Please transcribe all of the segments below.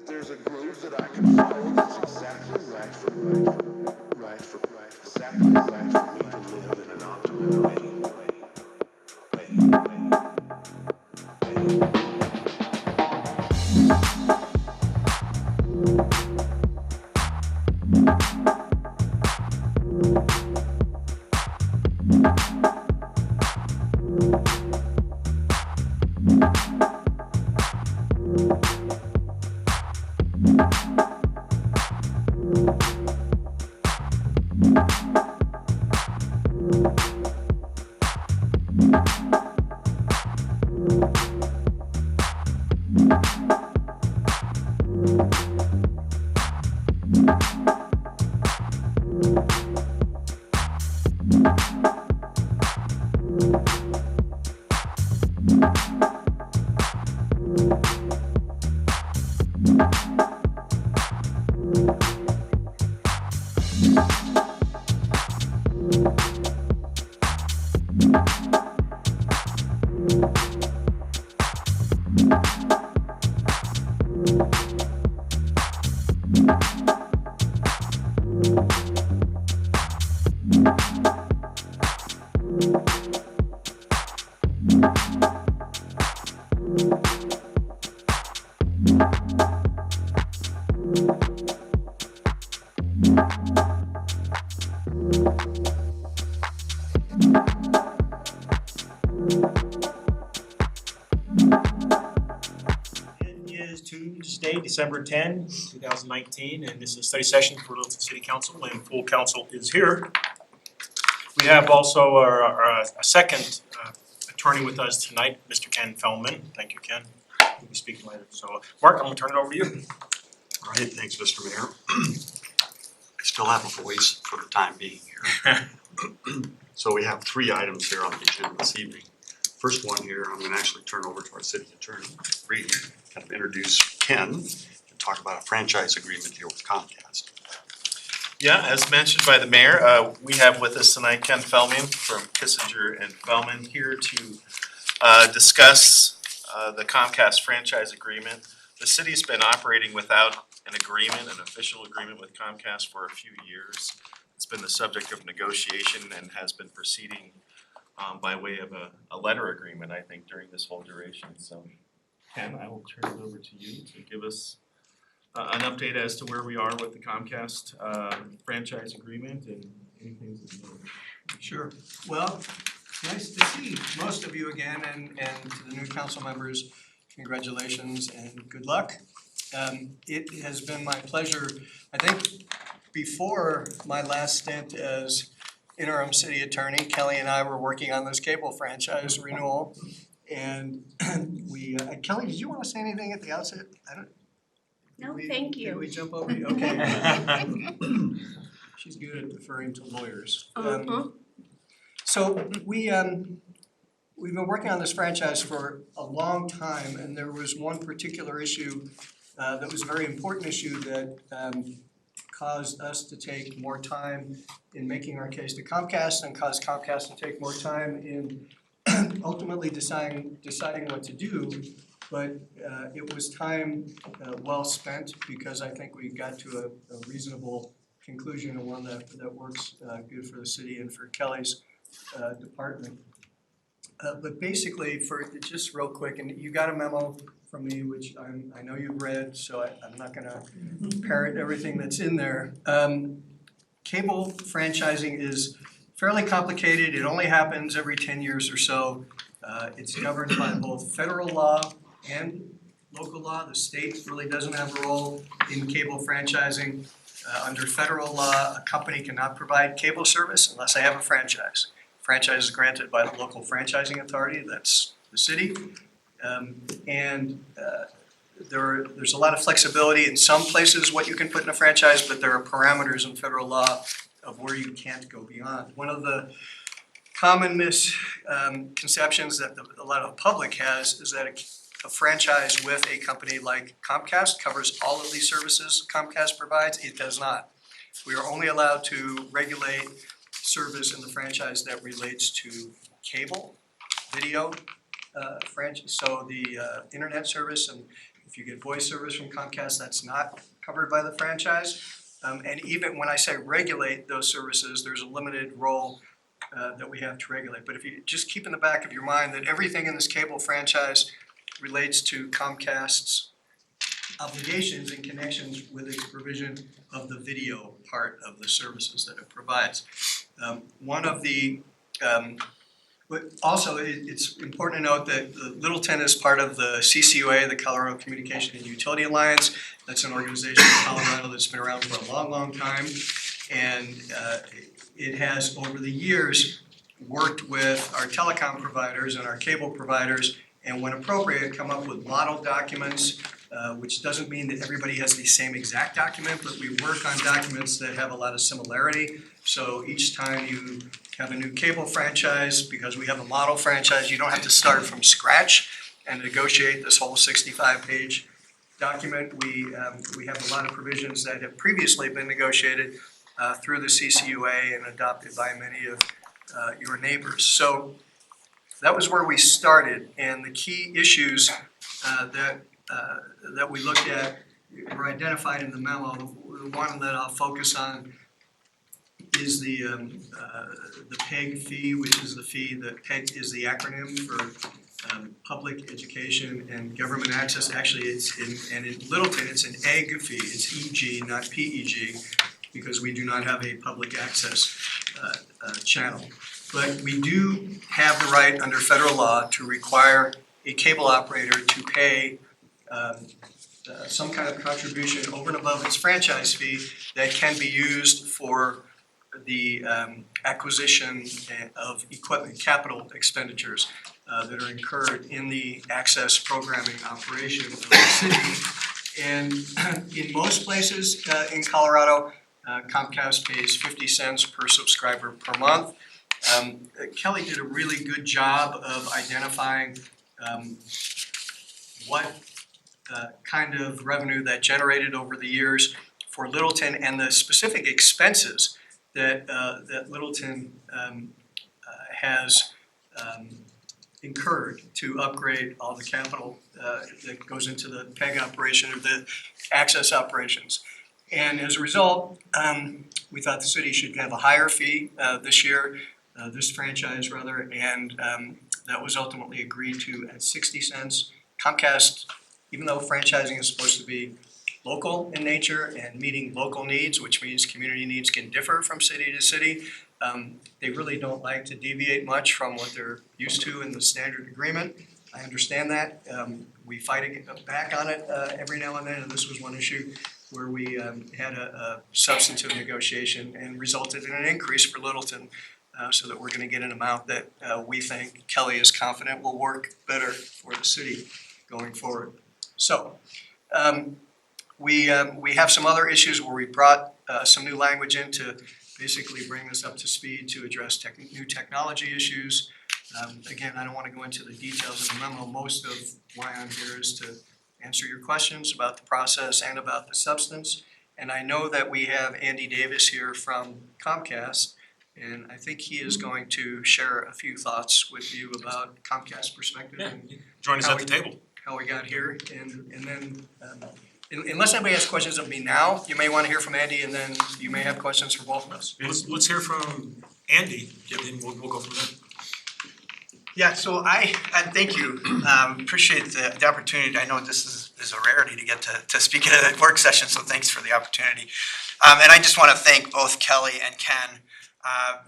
There's a groove that I can follow that's exactly right for me. Exactly right for me to live in an optimum way. Tuesday, December 10, 2019, and this is a study session for Littleton City Council, and full council is here. We have also a second attorney with us tonight, Mr. Ken Fellman. Thank you, Ken. We'll be speaking later. So, Mark, I'm going to turn it over to you. All right, thanks, Mr. Mayor. I still have a voice for the time being here. So we have 3 items here on the agenda this evening. First one here, I'm going to actually turn over to our city attorney, Reed, kind of introduce Ken and talk about a franchise agreement here with Comcast. Yeah, as mentioned by the mayor, we have with us tonight Ken Fellman from Kissinger and Fellman here to discuss the Comcast franchise agreement. The city's been operating without an agreement, an official agreement with Comcast for a few years. It's been the subject of negotiation and has been proceeding by way of a letter agreement, I think, during this whole duration. So Ken, I will turn it over to you to give us an update as to where we are with the Comcast franchise agreement and anything that you know. Sure. Well, nice to see most of you again, and to the new council members, congratulations and good luck. It has been my pleasure, I think before my last stint as interim city attorney, Kelly and I were working on this cable franchise renewal. And we, Kelly, did you want to say anything at the outset? No, Did thank Did you. we jump over you? Okay. She's good at deferring to lawyers. So we've been working on this franchise for a long time, and there was one particular issue that was a very important issue that caused us to take more time in making our case to Comcast and caused Comcast to take more time in ultimately deciding what to do. But it was time well spent, because I think we got to a reasonable conclusion, and one that works good for the city and for Kelly's department. But basically, for just real quick, and you got a memo from me, which I know you've read, so I'm not gonna parrot everything that's in there. Cable franchising is fairly complicated. It only happens every 10 years or so. It's governed by both federal law and local law. The state really doesn't have a role in cable franchising. Under federal law, a company cannot provide cable service unless they have a franchise. Franchise is granted by the local franchising authority, that's the city. There's a lot of flexibility in some places what you can put in a franchise, but there are parameters in federal law of where you can't go beyond. One of the common misconceptions that a lot of the public has is that a franchise with a company like Comcast covers all of these services Comcast provides. It does not. We are only allowed to regulate service in the franchise that relates to cable, video, franchise. So the internet service, and if you get voice service from Comcast, that's not covered by the franchise. And even when I say regulate those services, there's a limited role that we have to regulate. But if you just keep in the back of your mind that everything in this cable franchise relates to Comcast's obligations in connections with its provision of the video part of the services that it provides. But also it's important to note that Littleton is part of the CCUA, the Colorado Communication and Utility Alliance. That's an organization in Colorado that's been around for a long, long time. And it has, over the years, worked with our telecom providers and our cable providers, and when appropriate, come up with model documents, which doesn't mean that everybody has the same exact document, but we work on documents that have a lot of similarity. So each time you have a new cable franchise, because we have a model franchise, you don't have to start from scratch and negotiate this whole 65-page document. We have a lot of provisions that have previously been negotiated through the CCUA and adopted by many of your neighbors. So that was where we started, and the key issues that we looked at were identified in the memo. The one that I'll focus on is the PEG fee, which is the fee that PEG is the acronym for Public Education and Government Access. Actually, in Littleton, it's an EG fee. It's EG, not PEG, because we do not have a public access channel. But we do have the right under federal law to require a cable operator to pay some kind of contribution over and above its franchise fee that can be used for the acquisition of equipment, capital expenditures that are incurred in the access programming operation of the city. And in most places in Colorado, Comcast pays 50 cents per subscriber per month. Kelly did a really good job of identifying what kind of revenue that generated over the years for Littleton and the specific expenses that Littleton has incurred to upgrade all the capital that goes into the PEG operation or the access operations. And as a result, we thought the city should have a higher fee this year, this franchise rather, and that was ultimately agreed to at 60 cents. Comcast, even though franchising is supposed to be local in nature and meeting local needs, which means community needs can differ from city to city, they really don't like to deviate much from what they're used to in the standard agreement. I understand that. We fight back on it every now and then, and this was one issue where we had a substantive negotiation and resulted in an increase for Littleton, so that we're gonna get an amount that we think Kelly is confident will work better for the city going forward. So, we have some other issues where we brought some new language in to basically bring this up to speed to address new technology issues. Again, I don't wanna go into the details of the memo. Most of why I'm here is to answer your questions about the process and about the substance. And I know that we have Andy Davis here from Comcast, and I think he is going to share a few thoughts with you about Comcast's perspective and Join us at the table. how we got here. And then, unless anybody has questions of me now, you may wanna hear from Andy, and then you may have questions for both of us. Let's hear from Andy, and then we'll go from there. Yeah, so I thank you, appreciate the opportunity. I know this is a rarity to get to speak at a work session, so thanks for the opportunity. And I just wanna thank both Kelly and Ken.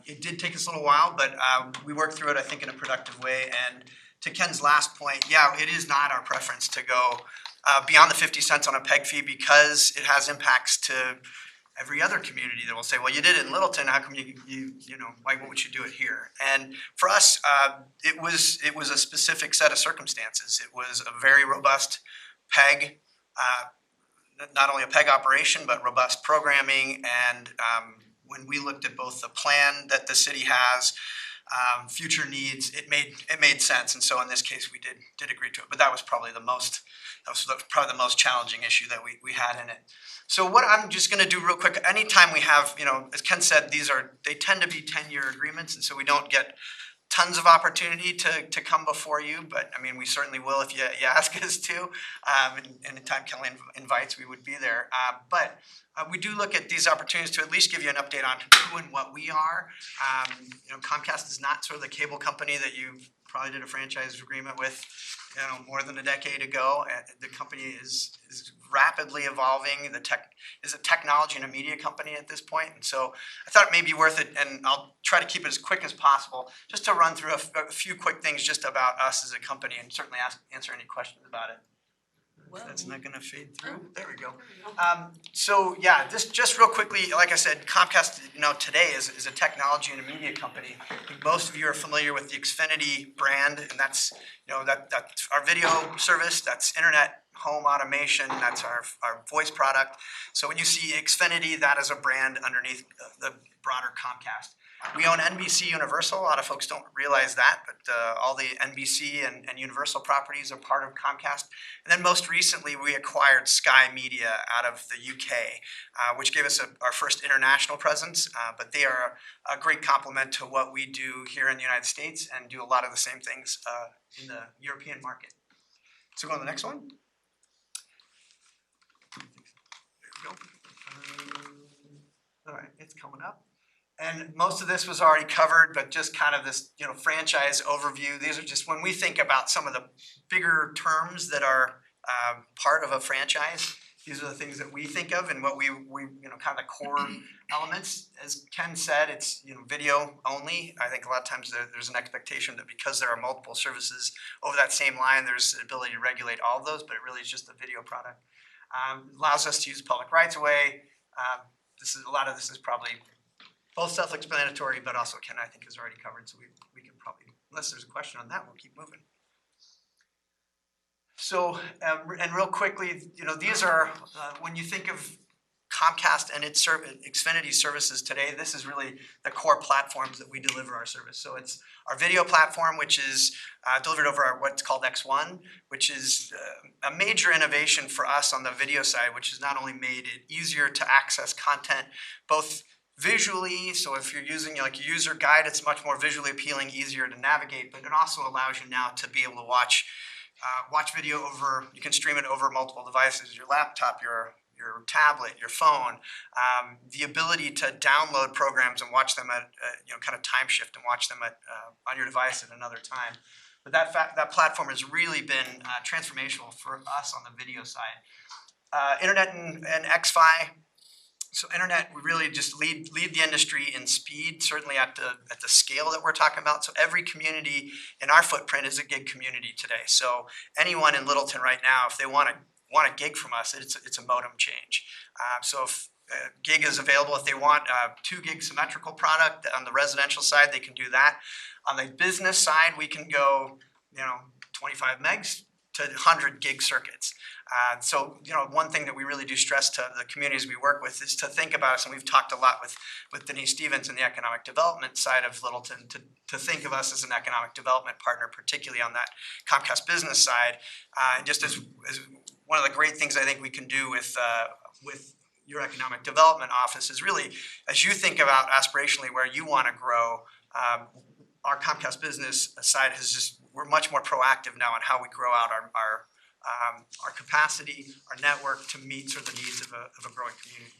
It did take us a little while, but we worked through it, I think, in a productive way. And to Ken's last point, yeah, it is not our preference to go beyond the 50 cents on a PEG fee because it has impacts to every other community that will say, well, you did it in Littleton, how come you know, why won't you do it here? And for us, it was a specific set of circumstances. It was a very robust PEG, not only a PEG operation, but robust programming. And when we looked at both the plan that the city has, future needs, it made sense. And so in this case, we did agree to it. But that was probably the most challenging issue that we had in it. So what I'm just gonna do real quick, anytime we have, you know, as Ken said, they tend to be 10-year agreements, and so we don't get tons of opportunity to come before you, but I mean, we certainly will if you ask us to. And anytime Kelly invites, we would be there. But we do look at these opportunities to at least give you an update on who and what we are. You know, Comcast is not sort of the cable company that you probably did a franchise agreement with, you know, more than a decade ago. The company is rapidly evolving. Is a technology and a media company at this point, and so I thought it may be worth it, and I'll try to keep it as quick as possible, just to run through a few quick things just about us as a company, and certainly answer any questions about it. That's not gonna fade through. There we go. So yeah, just real quickly, like I said, Comcast, you know, today is a technology and a media company. I think most of you are familiar with the Xfinity brand, and that's, you know, that's our video service, that's internet home automation, that's our voice product. So when you see Xfinity, that is a brand underneath the broader Comcast. We own NBC Universal. A lot of folks don't realize that, but all the NBC and Universal properties are part of Comcast. And then most recently, we acquired Sky Media out of the UK, which gave us our first international presence. But they are a great complement to what we do here in the United States and do a lot of the same things in the European market. So go on to the next one. There we go. All right, it's coming up. And most of this was already covered, but just kind of this, you know, franchise overview. These are just when we think about some of the bigger terms that are part of a franchise. These are the things that we think of and what we you know, kind of the core elements. As Ken said, it's, you know, video only. I think a lot of times there's an expectation that because there are multiple services over that same line, there's an ability to regulate all of those, but it really is just a video product. Allows us to use public rights of way. A lot of this is probably both self-explanatory, but also Ken, I think, is already covered, so we can probably, unless there's a question on that, we'll keep moving. So, and real quickly, you know, these are, when you think of Comcast and its Xfinity services today, this is really the core platforms that we deliver our service. So it's our video platform, which is delivered over what's called X1, which is a major innovation for us on the video side, which has not only made it easier to access content, both visually, so if you're using like a user guide, it's much more visually appealing, easier to navigate, but it also allows you now to be able to watch video over, you can stream it over multiple devices, your laptop, your tablet, your phone, the ability to download programs and watch them at, kind of time shift and watch them at, on your device at another time. But that platform has really been transformational for us on the video side. Internet and XFi. So internet, we really just lead the industry in speed, certainly at the scale that we're talking about. So every community in our footprint is a gig community today. So anyone in Littleton right now, if they want a gig from us, it's a modem change. So if gig is available, if they want a 2 gig symmetrical product on the residential side, they can do that. On the business side, we can go 25 megs to 100 gig circuits. So one thing that we really do stress to the communities we work with is to think about us, and we've talked a lot with Denise Stevens in the economic development side of Littleton, to think of us as an economic development partner, particularly on that Comcast business side. And just as one of the great things I think we can do with your economic development office is really, as you think about aspirationally where you want to grow, our Comcast business side we're much more proactive now on how we grow out our capacity, our network to meet sort of the needs of a growing community.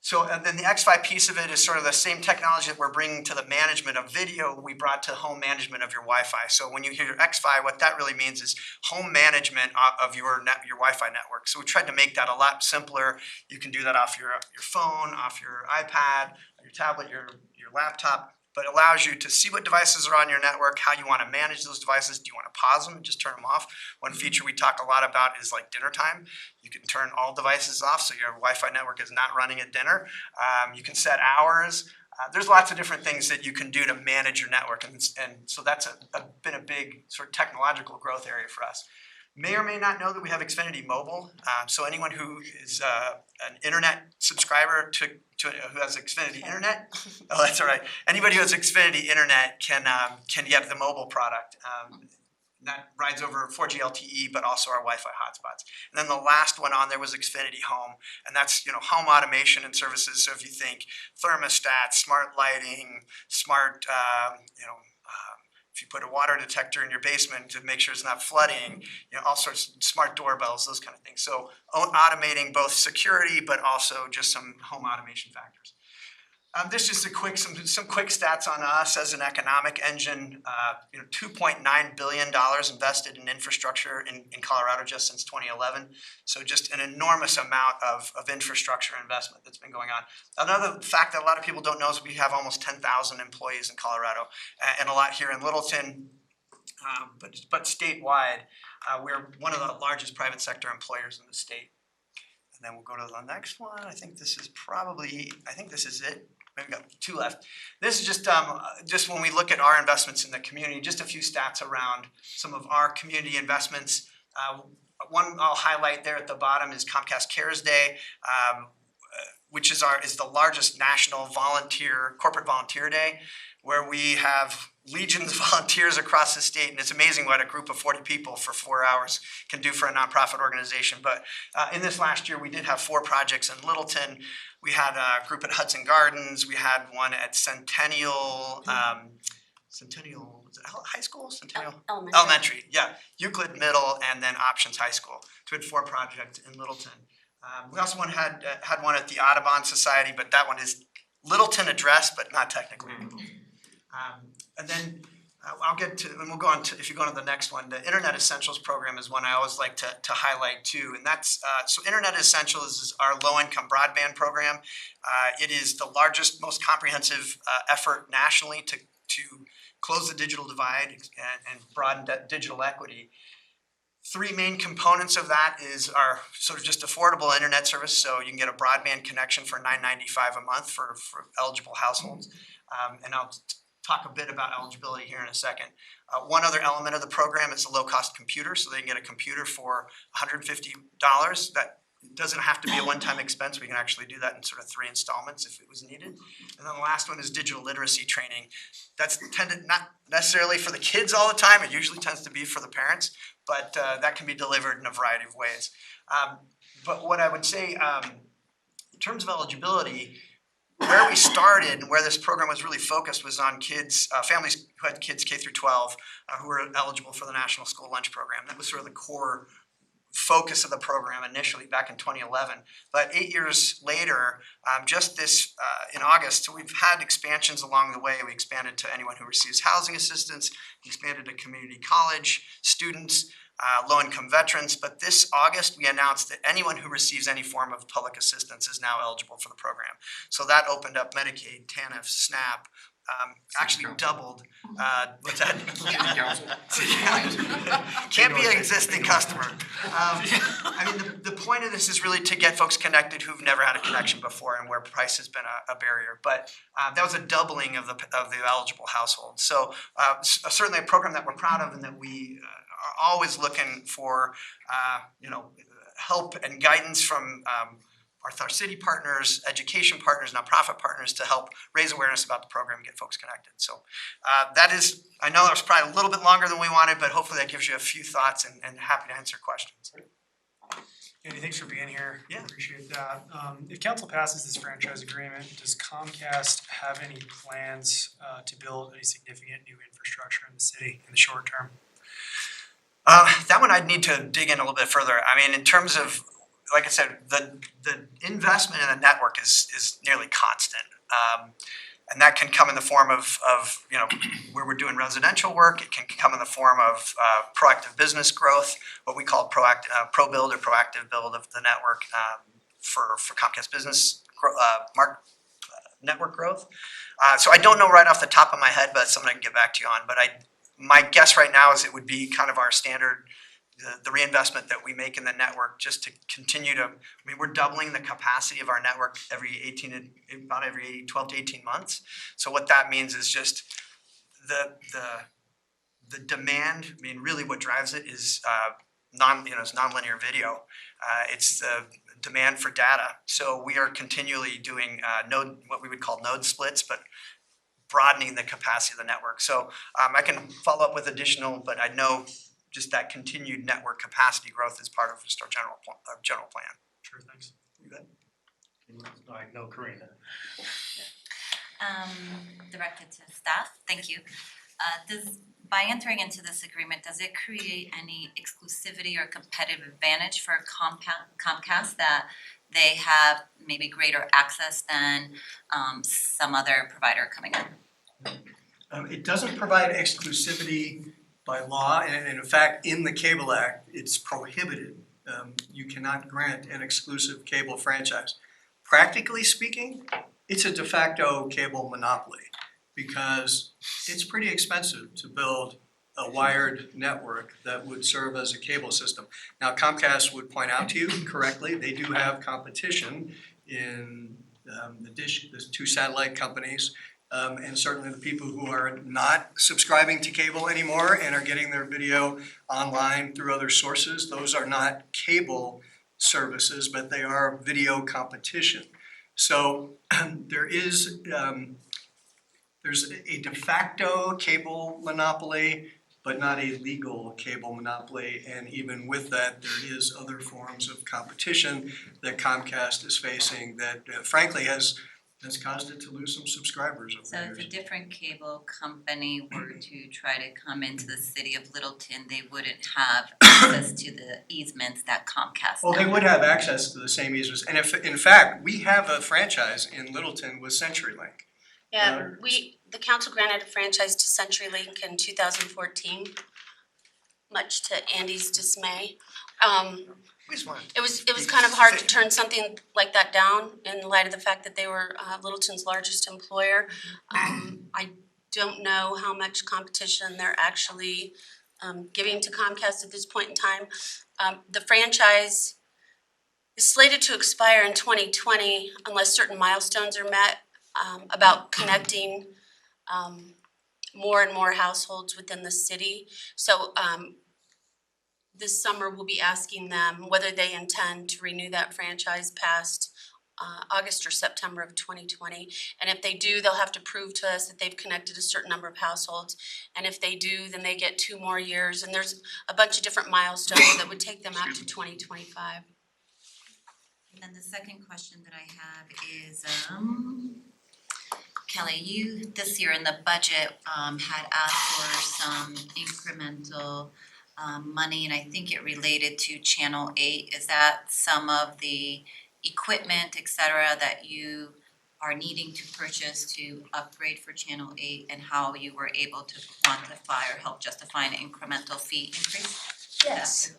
So, and then the XFi piece of it is sort of the same technology that we're bringing to the management of video we brought to home management of your Wi-Fi. So when you hear XFi, what that really means is home management of your Wi-Fi network. So we tried to make that a lot simpler. You can do that off your phone, off your iPad, your tablet, your laptop, but allows you to see what devices are on your network, how you want to manage those devices. Do you want to pause them and just turn them off? One feature we talk a lot about is like dinner time. You can turn all devices off so your Wi-Fi network is not running at dinner. You can set hours. There's lots of different things that you can do to manage your network, and so that's been a big sort of technological growth area for us. May or may not know that we have Xfinity Mobile. So anyone who is an internet subscriber who has Xfinity Internet, oh, that's all right. Anybody who has Xfinity Internet can get the mobile product. That rides over 4G LTE, but also our Wi-Fi hotspots. And then the last one on there was Xfinity Home, and that's home automation and services. So if you think thermostats, smart lighting, smart if you put a water detector in your basement to make sure it's not flooding, all sorts of smart doorbells, those kind of things. So automating both security, but also just some home automation factors. This is some quick stats on us as an economic engine. $2.9 billion invested in infrastructure in Colorado just since 2011. So just an enormous amount of infrastructure investment that's been going on. Another fact that a lot of people don't know is we have almost 10,000 employees in Colorado, and a lot here in Littleton, but statewide, we're one of the largest private sector employers in the state. And then we'll go to the next one. I think this is it. Maybe got 2 left. This is just when we look at our investments in the community, just a few stats around some of our community investments. One I'll highlight there at the bottom is Comcast Cares Day, which is the largest national corporate volunteer day, where we have legions of volunteers across the state, and it's amazing what a group of 40 people for 4 hours can do for a nonprofit organization. But in this last year, we did have 4 projects in Littleton. We had a group at Hudson Gardens. We had one at Centennial, was it high school? Centennial? Elementary, yeah. Euclid Middle, and then Options High School. So we had 4 projects in Littleton. We also had one at the Audubon Society, but that one is Littleton addressed, but not technically. And then and we'll go on to, if you go to the next one, the Internet Essentials program is one I always like to highlight too. And that's, so Internet Essentials is our low-income broadband program. It is the largest, most comprehensive effort nationally to close the digital divide and broaden digital equity. 3 main components of that is our sort of just affordable internet service. So you can get a broadband connection for $9.95 a month for eligible households. And I'll talk a bit about eligibility here in a second. One other element of the program is a low-cost computer, so they can get a computer for $150. That doesn't have to be a one-time expense. We can actually do that in sort of 3 installments if it was needed. And then the last one is digital literacy training. That's tended not necessarily for the kids all the time. It usually tends to be for the parents, but that can be delivered in a variety of ways. But what I would say, in terms of eligibility, where we started and where this program was really focused was on kids, families who had kids K through 12 who were eligible for the National School Lunch Program. That was sort of the core focus of the program initially back in 2011. But 8 years later, just this in August, so we've had expansions along the way. We expanded to anyone who receives housing assistance, expanded to community college students, low-income veterans. But this August, we announced that anyone who receives any form of public assistance is now eligible for the program. So that opened up Medicaid, TANF, SNAP, actually doubled, what's that? Can't be an existing customer. I mean, the point of this is really to get folks connected who've never had a connection before and where price has been a barrier. But that was a doubling of the eligible households. So certainly a program that we're proud of and that we are always looking for, help and guidance from our city partners, education partners, nonprofit partners to help raise awareness about the program and get folks connected. So that is, I know that was probably a little bit longer than we wanted, but hopefully that gives you a few thoughts and happy to answer questions. Andy, thanks for being here. Yeah. Appreciate that. If council passes this franchise agreement, does Comcast have any plans to build any significant new infrastructure in the city in the short term? That one I'd need to dig in a little bit further. I mean, in terms of, like I said, the investment in the network is nearly constant. And that can come in the form of where we're doing residential work. It can come in the form of proactive business growth, what we call pro-build or proactive build of the network for Comcast business network growth. So I don't know right off the top of my head, but it's something I can get back to you on. But my guess right now is it would be kind of our standard, the reinvestment that we make in the network just to continue to, we're doubling the capacity of our network every 12 to 18 months. So what that means is just the demand, really what drives it is it's nonlinear video. It's the demand for data. So we are continually doing what we would call node splits, but broadening the capacity of the network. So I can follow up with additional, but I know just that continued network capacity growth is part of just our general plan. Sure, thanks. You good? I know Karina. Directed to staff, thank you. By entering into this agreement, does it create any exclusivity or competitive advantage for Comcast that they have maybe greater access than some other provider coming in? It doesn't provide exclusivity by law, and in fact, in the Cable Act, it's prohibited. You cannot grant an exclusive cable franchise. Practically speaking, it's a de facto cable monopoly because it's pretty expensive to build a wired network that would serve as a cable system. Now, Comcast would point out to you correctly, they do have competition in the two satellite companies. And certainly the people who are not subscribing to cable anymore and are getting their video online through other sources, those are not cable services, but they are video competition. So there's a de facto cable monopoly, but not a legal cable monopoly. And even with that, there is other forms of competition that Comcast is facing that frankly has caused it to lose some subscribers over So the years. if a different cable company were to try to come into the city of Littleton, they wouldn't have access to the easements that Comcast Well, they has. would have access to the same easements, and if, in fact, we have a franchise in Littleton with CenturyLink. Yeah, the council granted a franchise to CenturyLink in 2014, much to Andy's dismay. We just want It was kind of hard to turn something like that down in light of the fact that they were Littleton's largest employer. I don't know how much competition they're actually giving to Comcast at this point in time. The franchise is slated to expire in 2020 unless certain milestones are met about connecting more and more households within the city. So this summer we'll be asking them whether they intend to renew that franchise past August or September of 2020. And if they do, they'll have to prove to us that they've connected a certain number of households. And if they do, then they get 2 more years. And there's a bunch of different milestones that would take them out to 2025. And then the second question that I have is, Kelly, you this year in the budget had asked for some incremental money, and I think it related to Channel 8. Is that some of the equipment, et cetera, that you are needing to purchase to upgrade for Channel 8, and how you were able to quantify or help justify an incremental fee increase? Yes.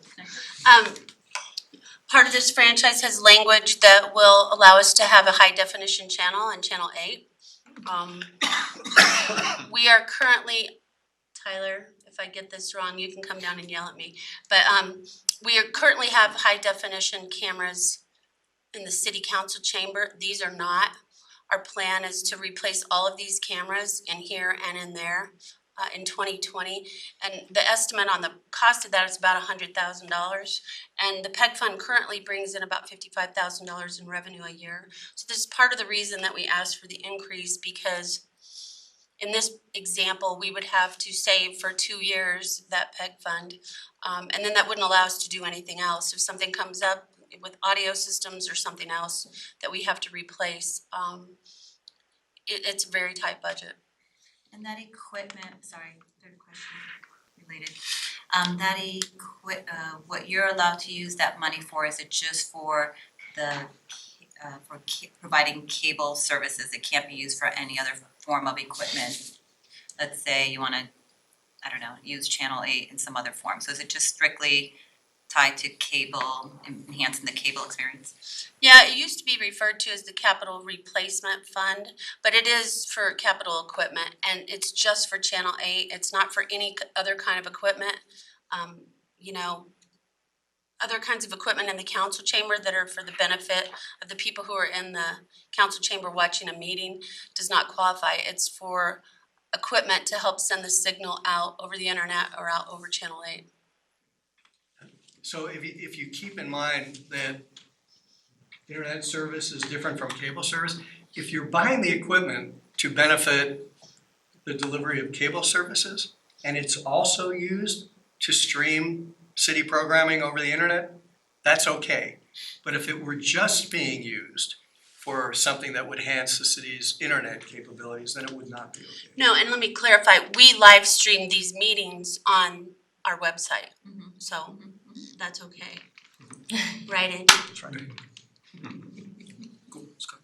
Part of this franchise has language that will allow us to have a high definition channel on Channel 8. We are currently, Tyler, if I get this wrong, you can come down and yell at me. But we currently have high definition cameras in the city council chamber. These are not. Our plan is to replace all of these cameras in here and in there in 2020. And the estimate on the cost of that is about $100,000. And the PEG fund currently brings in about $55,000 in revenue a year. So this is part of the reason that we asked for the increase, because in this example, we would have to save for 2 years that PEG fund. And then that wouldn't allow us to do anything else. If something comes up with audio systems or something else that we have to replace, it's a very tight budget. And that equipment, sorry, third question related. What you're allowed to use that money for, is it just for the, providing cable services? It can't be used for any other form of equipment? Let's say you wanna, I don't know, use Channel 8 in some other form. So is it just strictly tied to cable, enhancing the cable experience? Yeah, it used to be referred to as the capital replacement fund, but it is for capital equipment, and it's just for Channel 8. It's not for any other kind of equipment. You know, other kinds of equipment in the council chamber that are for the benefit of the people who are in the council chamber watching a meeting does not qualify. It's for equipment to help send the signal out over the internet or out over Channel 8. So if you keep in mind that internet service is different from cable service, if you're buying the equipment to benefit the delivery of cable services, and it's also used to stream city programming over the internet, that's okay. But if it were just being used for something that would enhance the city's internet capabilities, then it would not be okay. No, and let me clarify, we live stream these meetings on our website, so that's okay. Right, Andy? That's right. Cool, Scott.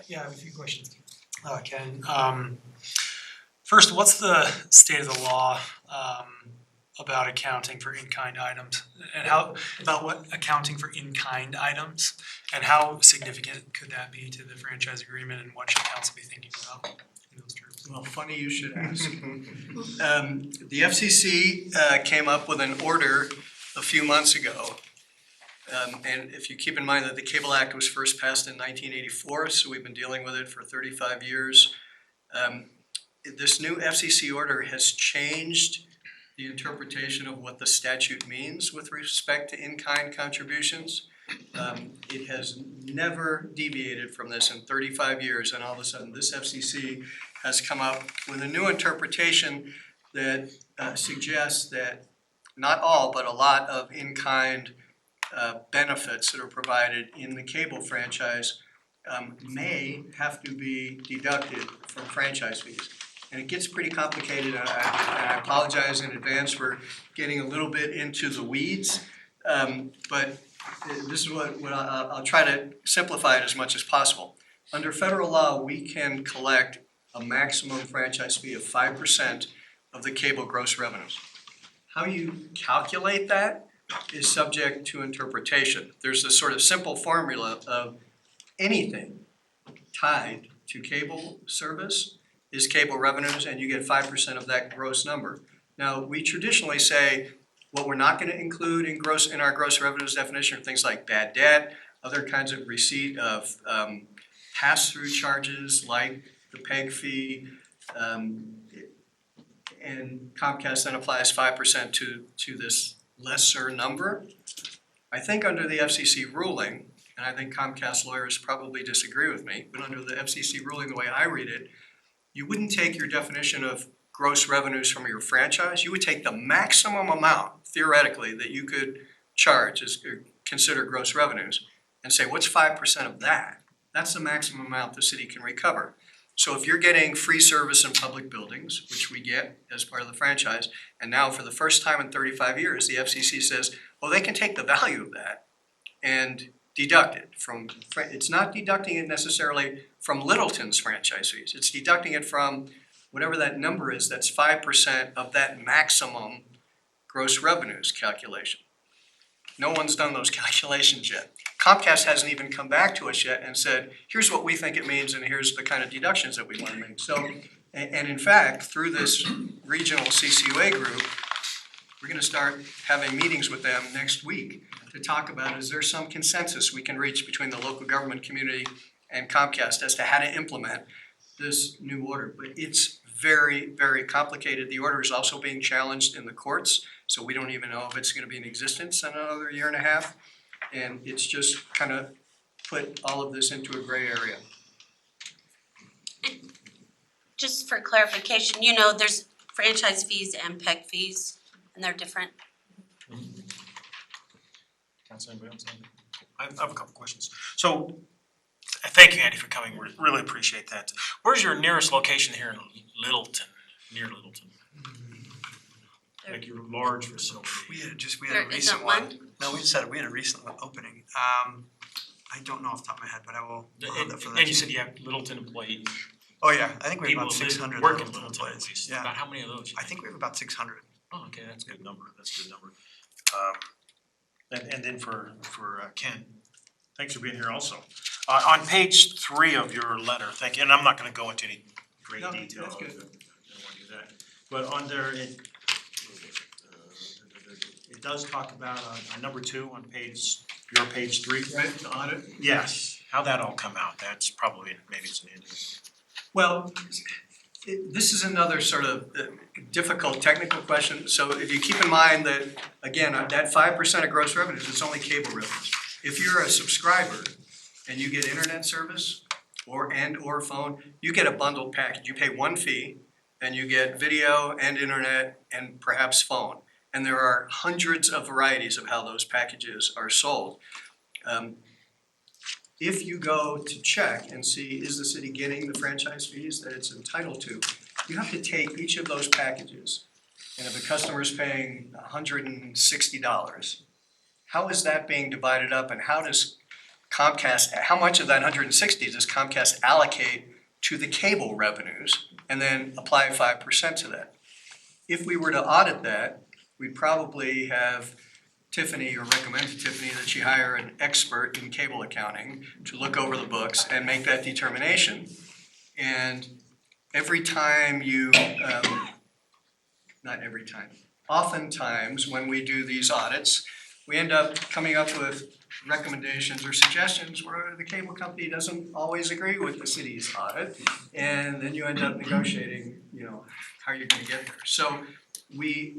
Yeah, I have a few questions. Ken, first, what's the state of the law about accounting for in-kind items? And what accounting for in-kind items? And how significant could that be to the franchise agreement, and what should council be thinking about in those terms? Well, funny you should ask. The FCC came up with an order a few months ago. And if you keep in mind that the Cable Act was first passed in 1984, so we've been dealing with it for 35 years. This new FCC order has changed the interpretation of what the statute means with respect to in-kind contributions. It has never deviated from this in 35 years, and all of a sudden this FCC has come up with a new interpretation that suggests that not all, but a lot of in-kind benefits that are provided in the cable franchise may have to be deducted from franchise fees. And it gets pretty complicated, and I apologize in advance for getting a little bit into the weeds. But this is what I'll try to simplify it as much as possible. Under federal law, we can collect a maximum franchise fee of 5% of the cable gross revenues. How you calculate that is subject to interpretation. There's this sort of simple formula of anything tied to cable service is cable revenues, and you get 5% of that gross number. Now, we traditionally say what we're not gonna include in our gross revenues definition are things like bad debt, other kinds of receipt of pass-through charges like the PEG fee, and Comcast then applies 5% to this lesser number. I think under the FCC ruling, and I think Comcast lawyers probably disagree with me, but under the FCC ruling, the way I read it, you wouldn't take your definition of gross revenues from your franchise, you would take the maximum amount, theoretically, that you could charge as consider gross revenues, and say, what's 5% of that? That's the maximum amount the city can recover. So if you're getting free service in public buildings, which we get as part of the franchise, and now for the first time in 35 years, the FCC says, well, they can take the value of that and deduct it from, it's not deducting it necessarily from Littleton's franchise fees. It's deducting it from whatever that number is, that's 5% of that maximum gross revenues calculation. No one's done those calculations yet. Comcast hasn't even come back to us yet and said, here's what we think it means and here's the kind of deductions that we want to make. So, and in fact, through this regional CCUA group, we're gonna start having meetings with them next week to talk about, is there some consensus we can reach between the local government community and Comcast as to how to implement this new order. But it's very, very complicated. The order is also being challenged in the courts, so we don't even know if it's gonna be in existence in another year and a half. And it's just kind of put all of this into a gray area. Just for clarification, you know, there's franchise fees and PEG fees, and they're different. Council, anybody else? I have a couple questions. So, thank you, Andy, for coming. We really appreciate that. Where's your nearest location here in Littleton, near Littleton? Like your large facility? We had There a recent isn't one. one? No, we had a recent one opening. I don't know off the top of my head, but I will hold that for that. And you said you have Littleton employees, Oh, yeah, I think we have people about who live, 600 work in Littleton Littleton at employees. least. Yeah, About how many of those? you I think? think we have about 600. Oh, okay, that's a good number, that's a good number. And then for Ken, thanks for being here also. On page 3 of your letter, thank you, and I'm not gonna go into any great No, detail. that's good. I don't wanna do that. But on there, it does talk about on number 2 on your page 3. Right, the audit? Yes, how'd that all come out? That's probably, maybe it's an end. Well, this is another sort of difficult technical question. So if you keep in mind that, again, that 5% of gross revenues, it's only cable revenues. If you're a subscriber and you get internet service or phone, you get a bundled package. You pay one fee and you get video and internet and perhaps phone. And there are hundreds of varieties of how those packages are sold. If you go to check and see, is the city getting the franchise fees that it's entitled to, you have to take each of those packages. And if a customer is paying $160, how is that being divided up and how does Comcast, how much of that 160 does Comcast allocate to the cable revenues and then apply 5% to that? If we were to audit that, we'd probably have Tiffany, or recommend to Tiffany that she hire an expert in cable accounting to look over the books and make that determination. And every time not every time, oftentimes when we do these audits, we end up coming up with recommendations or suggestions where the cable company doesn't always agree with the city's audit. And then you end up negotiating, how you're gonna get there. So we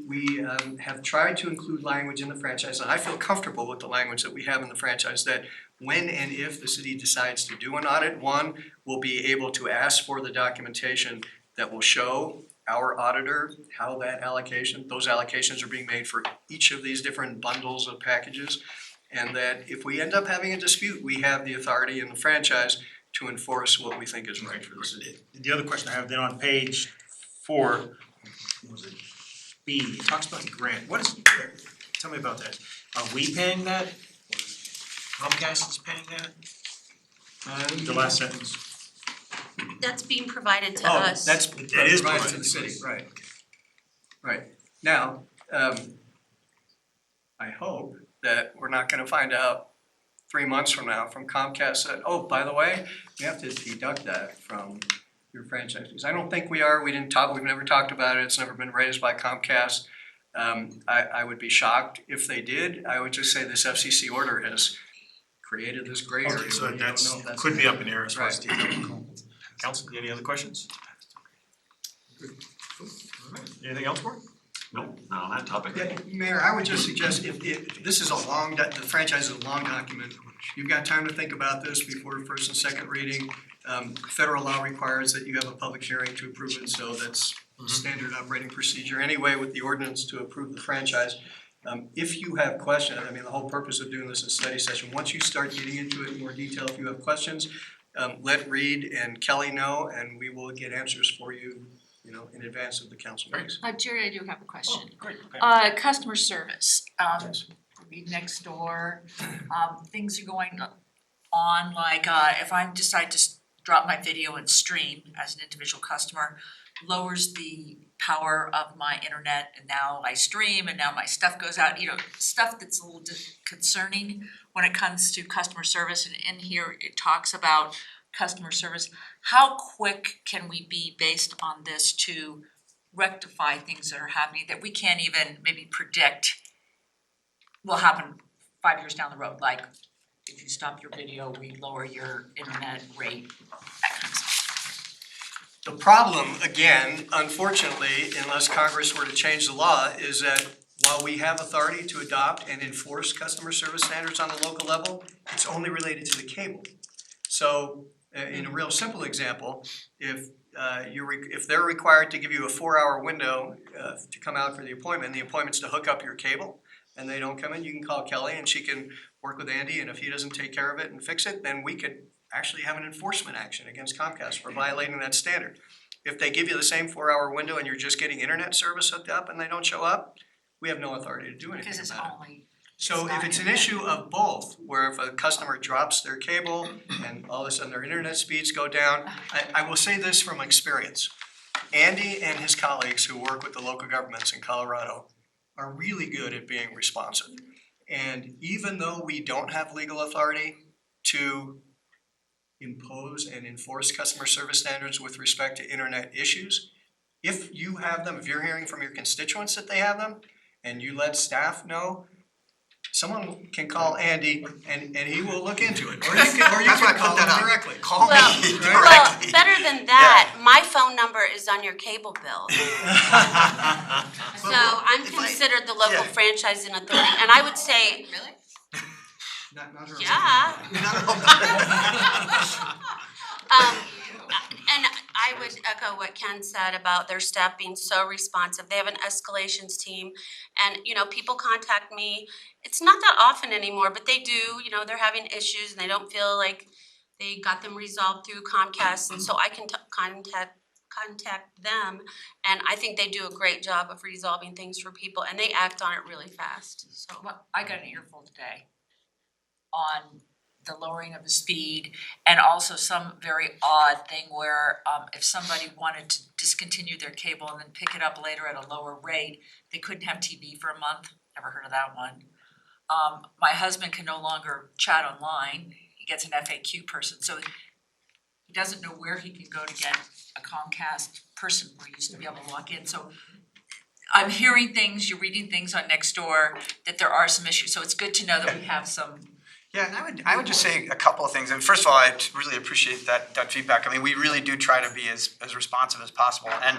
have tried to include language in the franchise, and I feel comfortable with the language that we have in the franchise, that when and if the city decides to do an audit, one, we'll be able to ask for the documentation that will show our auditor how those allocations are being made for each of these different bundles of packages. And that if we end up having a dispute, we have the authority in the franchise to enforce what we think is right for the city. The other question I have then on page 4, what was it? B, it talks about the grant. Tell me about that. Are we paying that? Or Comcast is paying that? The last sentence. That's being provided to us. That's That is provided to provided the to city, us. right. Right. Now, I hope that we're not gonna find out 3 months from now from Comcast that, oh, by the way, we have to deduct that from your franchise fees. I don't think we are. We've never talked about it. It's never been raised by Comcast. I would be shocked if they did. I would just say this FCC order has created this gray area. Okay, so where you don't know if that's could be gonna up in the air as far as Right. detail. Council, any other questions? Anything else, Mark? No, not on that topic. Yeah, Mayor, I would just suggest if this is the franchise is a long document, you've got time to think about this before first and second reading. Federal law requires that you have a public hearing to approve it, so that's standard operating procedure anyway with the ordinance to approve the franchise. If you have questions, I mean, the whole purpose of doing this is study session. Once you start getting into it in more detail, if you have questions, let Reed and Kelly know, and we will get answers for you, in advance of the council meetings. Jerry, I do have a question. Great, okay. Customer service, Yes. Read next door, things are going on, like, if I decide to drop my video and stream as an individual customer, lowers the power of my internet, and now I stream, and now my stuff goes out, stuff that's a little concerning when it comes to customer service, and in here it talks about customer service. How quick can we be based on this to rectify things that are happening that we can't even maybe predict will happen 5 years down the road, like if you stop your video, we lower your internet rate, that kind of stuff. The problem, again, unfortunately, unless Congress were to change the law, is that while we have authority to adopt and enforce customer service standards on the local level, it's only related to the cable. So, in a real simple example, if they're required to give you a 4-hour window to come out for the appointment's to hook up your cable, and they don't come in, you can call Kelly and she can work with Andy, and if he doesn't take care of it and fix it, then we could actually have an enforcement action against Comcast for violating that standard. If they give you the same 4-hour window and you're just getting internet service hooked up and they don't show up, we have no authority to do anything Because it's about it. only, So if it's an issue of both, where if a customer drops their cable and all of a sudden their internet speeds go down, I will say this from experience. Andy and his colleagues who work with the local governments in Colorado are really good at being responsive. And even though we don't have legal authority to impose and enforce customer service standards with respect to internet issues, if you have them, if you're hearing from your constituents that they have them, and you let staff know, someone can call Andy and he will look into it. Or you That's why I can put call that him up. directly. Call Well, me well, directly. better than that, my phone number is on your cable bill. So I'm If I- considered the local yeah. franchising authority, and I would say, Really? Not her. yeah. And I would echo what Ken said about their staff being so responsive. They have an escalations team, and people contact me. It's not that often anymore, but they do. They're having issues and they don't feel like they got them resolved through Comcast, and so I can contact them, and I think they do a great job of resolving things for people, and they act on it really fast. So well, I got an earful today on the lowering of the speed, and also some very odd thing where if somebody wanted to discontinue their cable and then pick it up later at a lower rate, they couldn't have TV for a month. Never heard of that one. My husband can no longer chat online. He gets an FAQ person, so he doesn't know where he can go to get a Comcast person where he used to be able to log in. So I'm hearing things, you're reading things on Nextdoor, that there are some issues. So it's good to know that we have some. Yeah, and I would just say a couple of things. And first of all, I really appreciate that feedback. I mean, we really do try to be as responsive as possible. And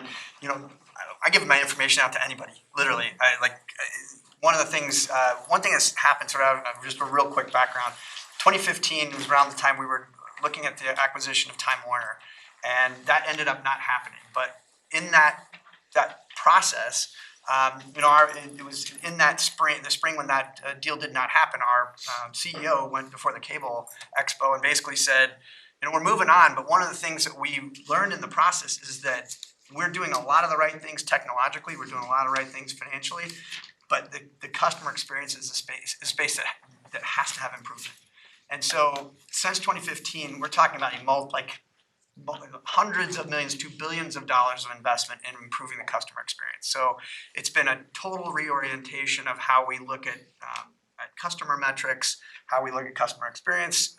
I give my information out to anybody, literally. One thing that's happened, sort of just a real quick background. 2015 was around the time we were looking at the acquisition of Time Warner, and that ended up not happening. But in that process, it was in the spring when that deal did not happen, our CEO went before the Cable Expo and basically said, we're moving on, but one of the things that we learned in the process is that we're doing a lot of the right things technologically, we're doing a lot of the right things financially, but the customer experience is a space that has to have improvement. And so since 2015, we're talking about hundreds of millions to billions of dollars of investment in improving the customer experience. So it's been a total reorientation of how we look at customer metrics, how we look at customer experience,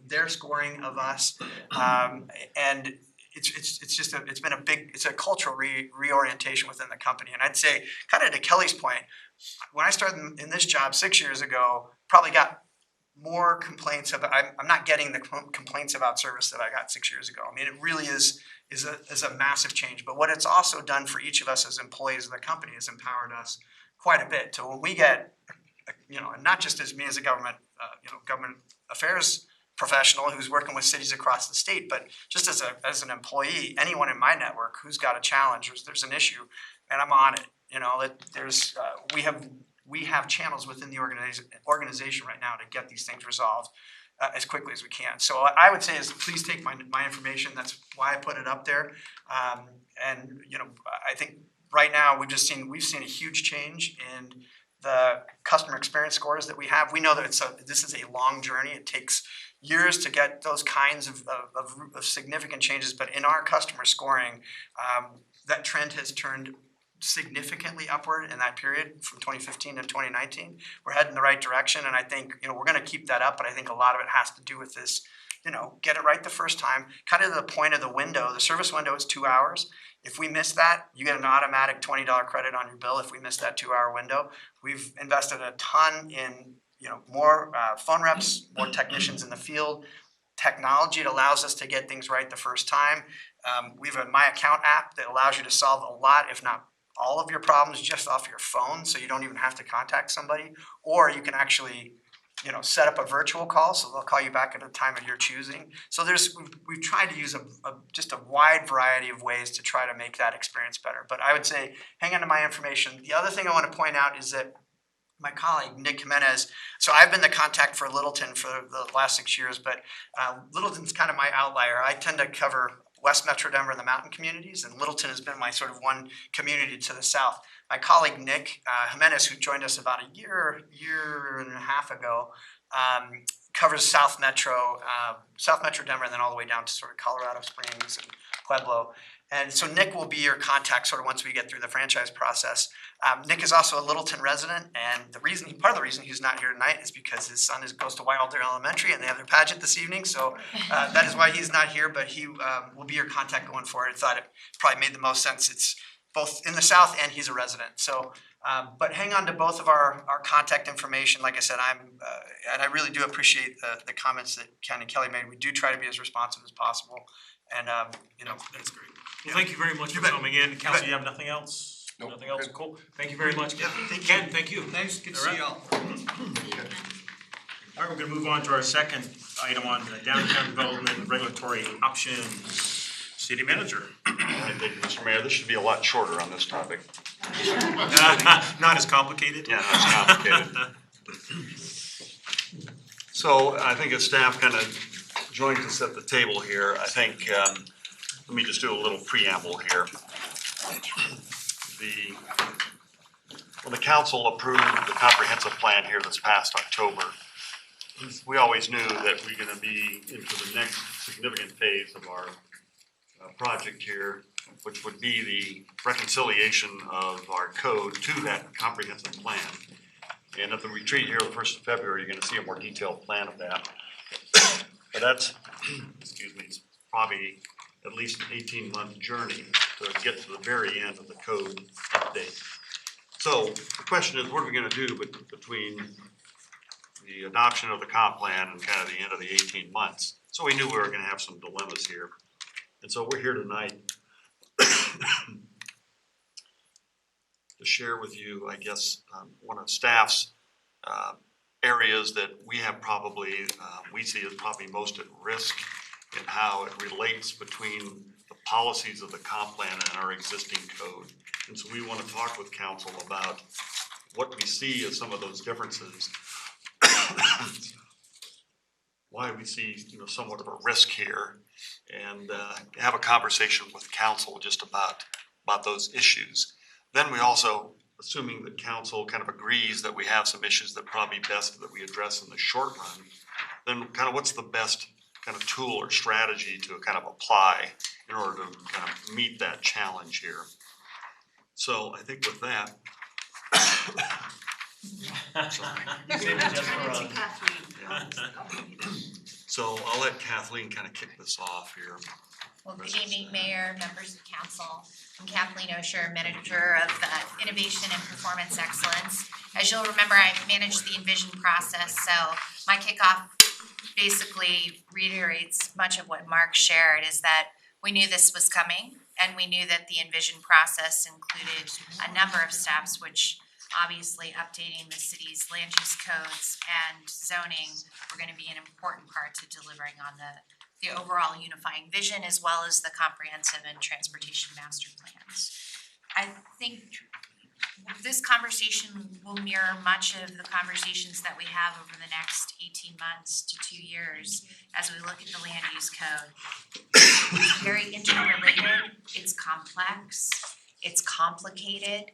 their scoring of us, and it's a cultural reorientation within the company. And I'd say, kind of to Kelly's point, when I started in this job 6 years ago, probably got more complaints about. I'm not getting the complaints about service that I got 6 years ago. I mean, it really is a massive change. But what it's also done for each of us as employees of the company has empowered us quite a bit. So when we get, and not just as me as a government affairs professional who's working with cities across the state, but just as an employee, anyone in my network who's got a challenge or there's an issue, and I'm on it. We have we have channels within the organization right now to get these things resolved as quickly as we can. So I would say is please take my information. That's why I put it up there. And you know, I think right now we've seen a huge change in the customer experience scores that we have. We know that this is a long journey. It takes years to get those kinds of significant changes, but in our customer scoring, that trend has turned significantly upward in that period from 2015 to 2019. We're heading in the right direction, and I think, you know, we're gonna keep that up, but I think a lot of it has to do with this, you know, get it right the first time, kind of the point of the window. The service window is 2 hours. If we miss that, you get an automatic $20 credit on your bill if we miss that 2 hour window. We've invested a ton in, you know, more phone reps, more technicians in the field, technology that allows us to get things right the first time. We have a My Account app that allows you to solve a lot, if not all of your problems just off your phone, so you don't even have to contact somebody. Or you can actually, you know, set up a virtual call, so they'll call you back at a time of your choosing. So we've tried to use just a wide variety of ways to try to make that experience better. But I would say hang on to my information. The other thing I want to point out is that my colleague, Nick Jimenez, so I've been the contact for Littleton for the last 6 years, but Littleton's kind of my outlier. I tend to cover West Metro Denver and the mountain communities, and Littleton has been my sort of one community to the south. My colleague, Nick Jimenez, who joined us about a year and a half ago, covers South Metro Denver, and then all the way down to sort of Colorado Springs and Pueblo. And so Nick will be your contact sort of once we get through the franchise process. Nick is also a Littleton resident, and part of the reason he's not here tonight is because his son goes to Wilder Elementary and they have their pageant this evening. So that is why he's not here, but he will be your contact going forward. I thought it probably made the most sense. It's both in the south and he's a resident. So, but hang on to both of our contact information. Like I said, and I really do appreciate the comments that Ken and Kelly made. We do try to be as responsive as possible, and you know, That's great. Well, thank you very much for coming in. Council, you have nothing else? Nope. Nothing else? Cool. Thank you very much. Yeah, thank you. Ken, thank you. Thanks, good to All see y'all. All right, we're gonna move on to our second item on the downtown development regulatory options. City manager. All right, thank you, Mr. Mayor. This should be a lot shorter on this topic. Not as complicated? Yeah, that's complicated. So I think as staff kind of joins us at the table here, I think, let me just do a little preamble here. When the council approved the comprehensive plan here this past October, we always knew that we're gonna be into the next significant phase of our project here, which would be the reconciliation of our code to that comprehensive plan. And at the retreat here, the 1st of February, you're gonna see a more detailed plan of that. But that's, excuse me, it's probably at least an 18-month journey to get to the very end of the code update. So the question is, what are we gonna do between the adoption of the comp plan and kind of the end of the 18 months? So we knew we were gonna have some dilemmas here. And so we're here tonight to share with you, I guess, one of staff's areas that we have probably, we see as probably most at risk in how it relates between the policies of the comp plan and our existing code. And so we want to talk with council about what we see as some of those differences. Why we see, you know, somewhat of a risk here, and have a conversation with council just about those issues. Then we also, assuming that council kind of agrees that we have some issues that probably best that we address in the short run, then kind of what's the best kind of tool or strategy to kind of apply in order to kind of meet that challenge here. So I think with that, so I'll let Kathleen kind of kick this off here. Well, good evening, Mayor, members of council. I'm Kathleen Osher, Manager of Innovation and Performance Excellence. As you'll remember, I managed the Envision process, so my kickoff basically reiterates much of what Mark shared, is that we knew this was coming, and we knew that the Envision process included a number of steps, which obviously updating the city's land use codes and zoning were gonna be an important part to delivering on the overall unifying vision, as well as the comprehensive and transportation master plans. I think this conversation will mirror much of the conversations that we have over the next 18 months to 2 years as we look at the land use code. It's very interrelated, it's complex, it's complicated,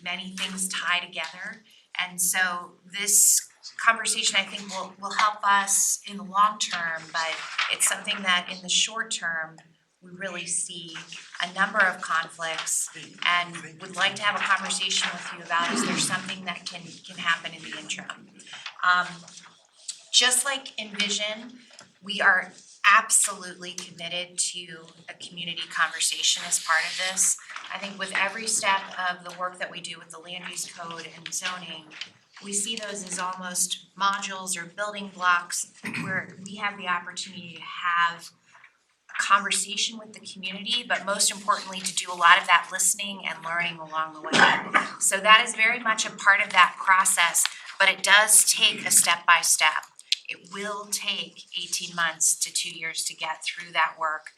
many things tie together. And so this conversation, I think, will help us in the long term, but it's something that in the short term, we really see a number of conflicts and would like to have a conversation with you about, is there something that can happen in the interim? Just like Envision, we are absolutely committed to a community conversation as part of this. I think with every step of the work that we do with the land use code and zoning, we see those as almost modules or building blocks where we have the opportunity to have conversation with the community, but most importantly, to do a lot of that listening and learning along the way. So that is very much a part of that process, but it does take a step by step. It will take 18 months to 2 years to get through that work.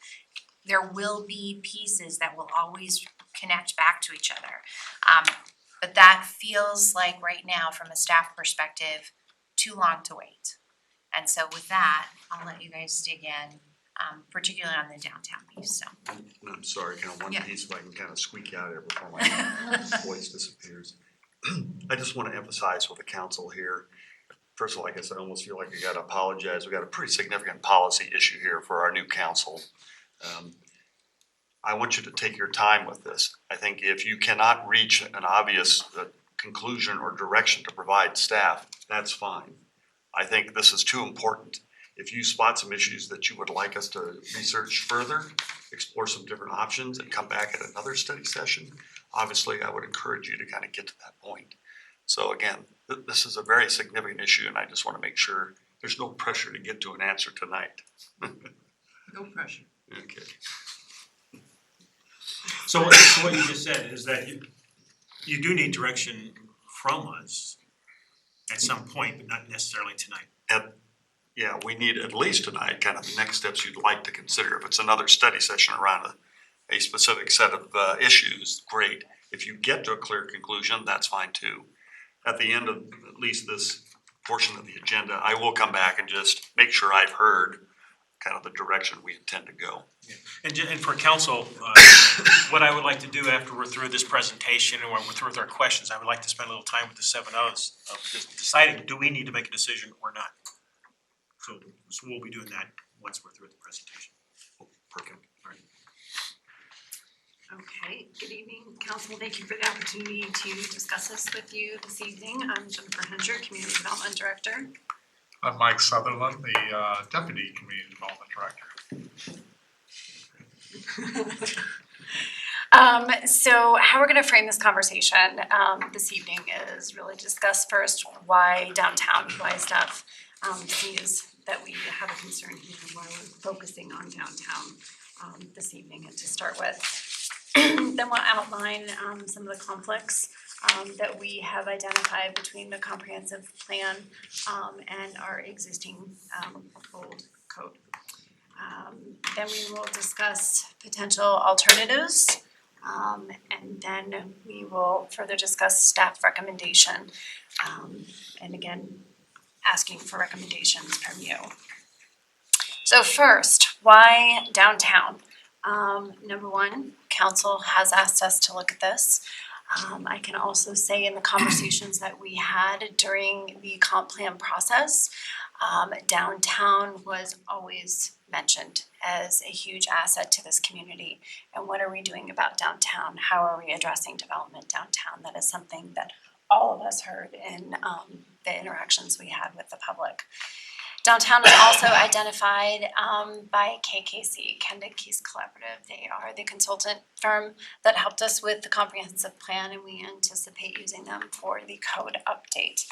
There will be pieces that will always connect back to each other. But that feels like right now, from a staff perspective, too long to wait. And so with that, I'll let you guys dig in. Particularly on the downtown piece, so. I'm sorry, kind of one Yeah. piece if I can kind of squeak out here before my voice disappears. I just want to emphasize with the council here, first of all, I guess I almost feel like I gotta apologize. We got a pretty significant policy issue here for our new council. I want you to take your time with this. I think if you cannot reach an obvious conclusion or direction to provide staff, that's fine. I think this is too important. If you spot some issues that you would like us to research further, explore some different options and come back at another study session, obviously I would encourage you to kind of get to that point. So again, this is a very significant issue and I just want to make sure there's no pressure to get to an answer tonight. No pressure. Okay. So what you just said is that you do need direction from us at some point, but not necessarily tonight. Yeah, we need at least tonight, kind of the next steps you'd like to consider. If it's another study session around a specific set of issues, great. If you get to a clear conclusion, that's fine too. At the end of at least this portion of the agenda, I will come back and just make sure I've heard kind of the direction we intend to go. And for council, what I would like to do after we're through this presentation and when we're through with our questions, I would like to spend a little time with the 7 O's of just deciding, do we need to make a decision or not? So we'll be doing that once we're through with the presentation. Perfect. Okay, good evening, council. Thank you for the opportunity to discuss this with you this evening. I'm Jennifer Hensher, Community Development Director. I'm Mike Sutherland, the Deputy Community Development Director. So how we're gonna frame this conversation this evening is really discuss first why downtown, why staff sees that we have a concern here and why we're focusing on downtown this evening and to start with. Then we'll outline some of the conflicts that we have identified between the comprehensive plan and our existing old code. Then we will discuss potential alternatives and then we will further discuss staff recommendation and again asking for recommendations from you. So first, why downtown? Number one, council has asked us to look at this. I can also say in the conversations that we had during the comp plan process, downtown was always mentioned as a huge asset to this community. And what are we doing about downtown? How are we addressing development downtown? That is something that all of us heard in the interactions we had with the public. Downtown is also identified by KKC, Kendall Keys Collaborative. They are the consultant firm that helped us with the comprehensive plan and we anticipate using them for the code update.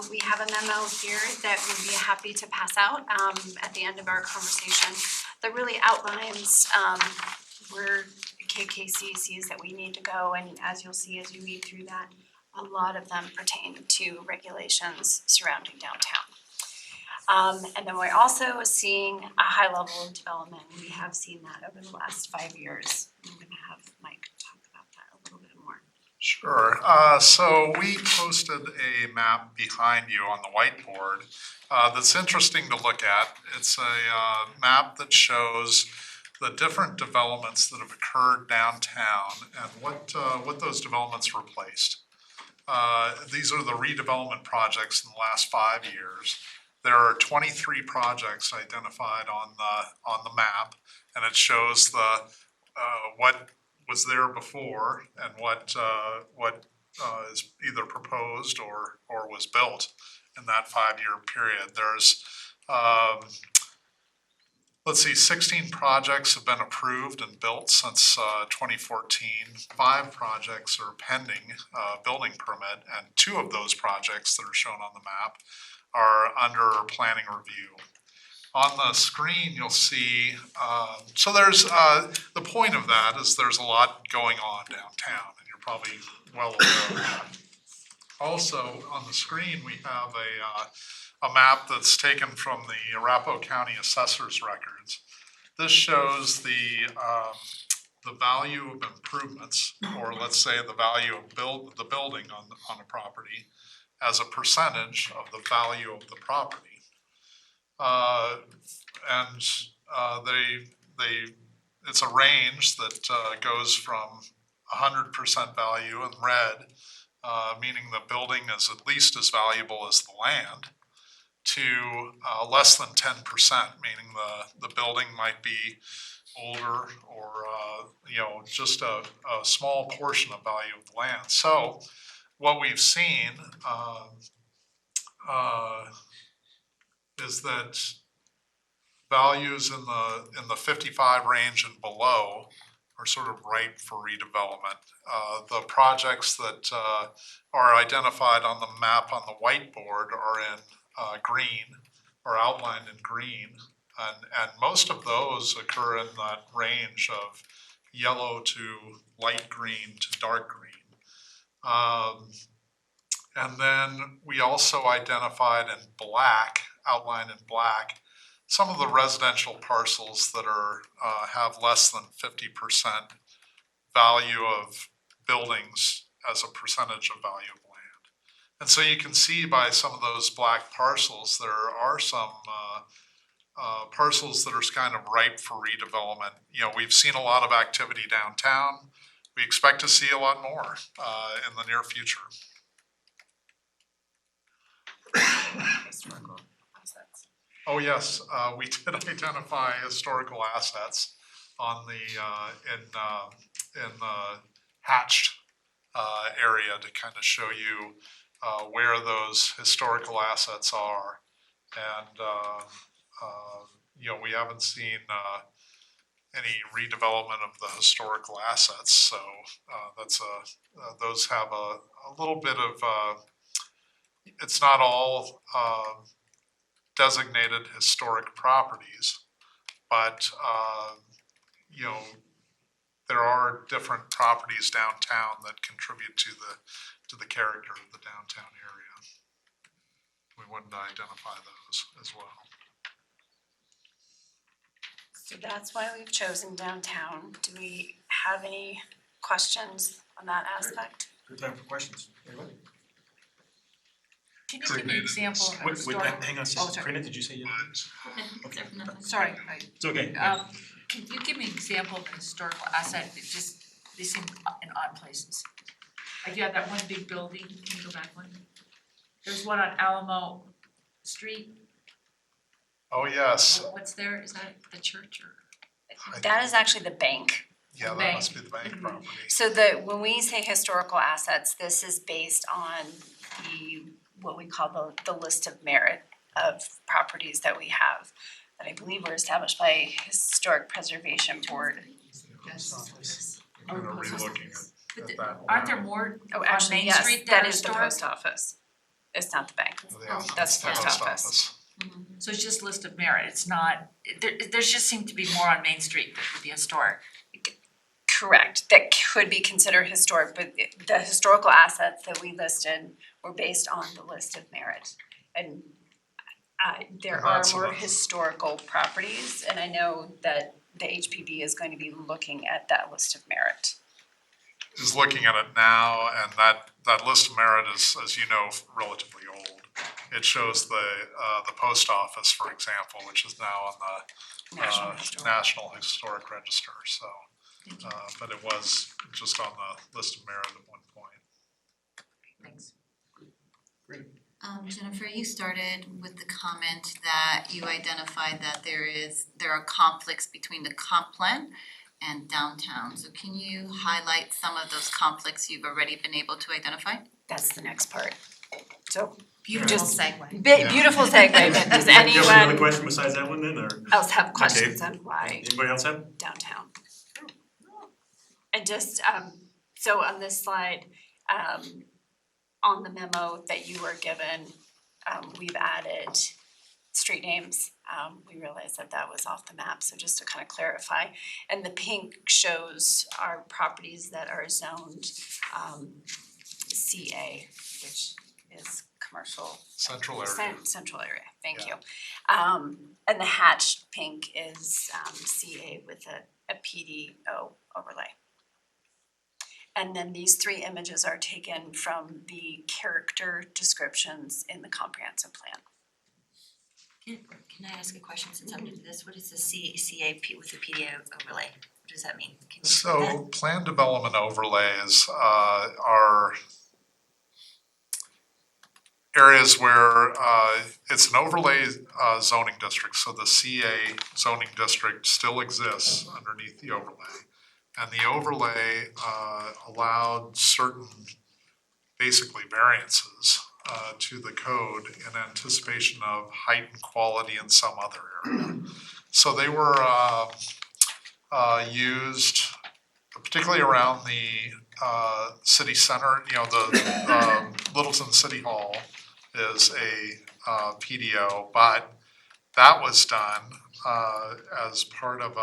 We have a memo here that we'd be happy to pass out at the end of our conversation that really outlines where KKC sees that we need to go, and as you'll see as you read through that, a lot of them pertain to regulations surrounding downtown. And then we're also seeing a high level of development. We have seen that over the last 5 years. I'm gonna have Mike talk about that a little bit more Sure. So we posted a map behind you on the whiteboard that's interesting to look at. It's a map that shows the different developments that have occurred downtown and what those developments replaced. These are the redevelopment projects in the last 5 years. There are 23 projects identified on the map, and it shows the what was there before and what is either proposed or was built in that 5-year period. There's let's see, 16 projects have been approved and built since 2014. 5 projects are pending building permit, and 2 of those projects that are shown on the map are under planning review. On the screen, you'll see, so there's, the point of that is there's a lot going on downtown, and you're probably well aware of that. Also, on the screen, we have a map that's taken from the Arapahoe County Assessor's records. This shows the value of improvements, or let's say the value of the building on a property as a percentage of the value of the property. It's a range that goes from 100% value in red, meaning the building is at least as valuable as the land, to less than 10%, meaning the building might be older or just a small portion of value of the land. So what we've seen is that values in the 55 range and below are sort of ripe for redevelopment. The projects that are identified on the map on the whiteboard are in green, or outlined in green, and most of those occur in that range of yellow to light green to dark green. And then we also identified in black, outlined in black, some of the residential parcels that are have less than 50% value of buildings as a percentage of value of land. And so you can see by some of those black parcels, there are some parcels that are kind of ripe for redevelopment. We've seen a lot of activity downtown. We expect to see a lot more in the near future. Historical assets. Oh, yes, we did identify historical assets on the, in the hatched area to kind of show you where those historical assets are. And, we haven't seen any redevelopment of the historical assets, so those have a little bit of, it's not all designated historic properties, but there are different properties downtown that contribute to the character of the downtown area. We wanted to identify those as well. So that's why we've chosen downtown. Do we have any questions on that aspect? Good time for questions. Anybody? Can you give me an example of a Wait, historic? hang on a Oh, second. sorry. Karina, did you say yes? Okay. Sorry, It's okay. can you give me an example of a historical asset that just, they seem in odd places? Like you have that one big building, can you go back one? There's one on Alamo Street, Oh, yes. what's there, is that the church or? That is actually the bank. Yeah, that must be the bank property. So when we say historical assets, this is based on what we call the list of merit of properties that we have, that I believe were established by Historic Preservation Board. Kind of relooking at that. Aren't there more Oh, on actually, Main yes, Street that that are is the historic? post office. It's not the bank. Yeah, That's the post office. So it's just list of merit, it's not, there's just seemed to be more on Main Street that would be historic. Correct, that could be considered historic, but the historical assets that we listed were based on the list of merit. And there are That's more what- historical properties, and I know that the HPB is going to be looking at that list of merit. is looking at it now, and that list of merit is, as you know, relatively old. It shows the post office, for example, which is now on the National Historic Register, so. But it was just on the list of merit at one point. Thanks. Jennifer, you started with the comment that you identified that there are conflicts between the comp plan and downtown. So can you highlight some of those conflicts you've already been able to identify? That's the next part. So Beautiful Just- segue. beautiful segue, but does You have another anyone question besides that one then, or else have questions on why anybody else have? downtown? And just, so on this slide, on the memo that you were given, we've added street names. We realized that that was off the map, so just to kind of clarify. And the pink shows our properties that are zoned, CA, which is commercial. Central area. Central area, thank you. And the hatched pink is, CA with a PDO overlay. And then these three images are taken from the character descriptions in the comprehensive plan. Can I ask a question since I'm new to this? What is the CAP with the PDO overlay? What does that mean? Can you explain that? So plan development overlays are areas where it's an overlay zoning district, so the CA zoning district still exists underneath the overlay. And the overlay allowed certain, basically variances to the code in anticipation of heightened quality in some other area. So they were used particularly around the city center, you know, the Littleton City Hall is a PDO, but that was done as part of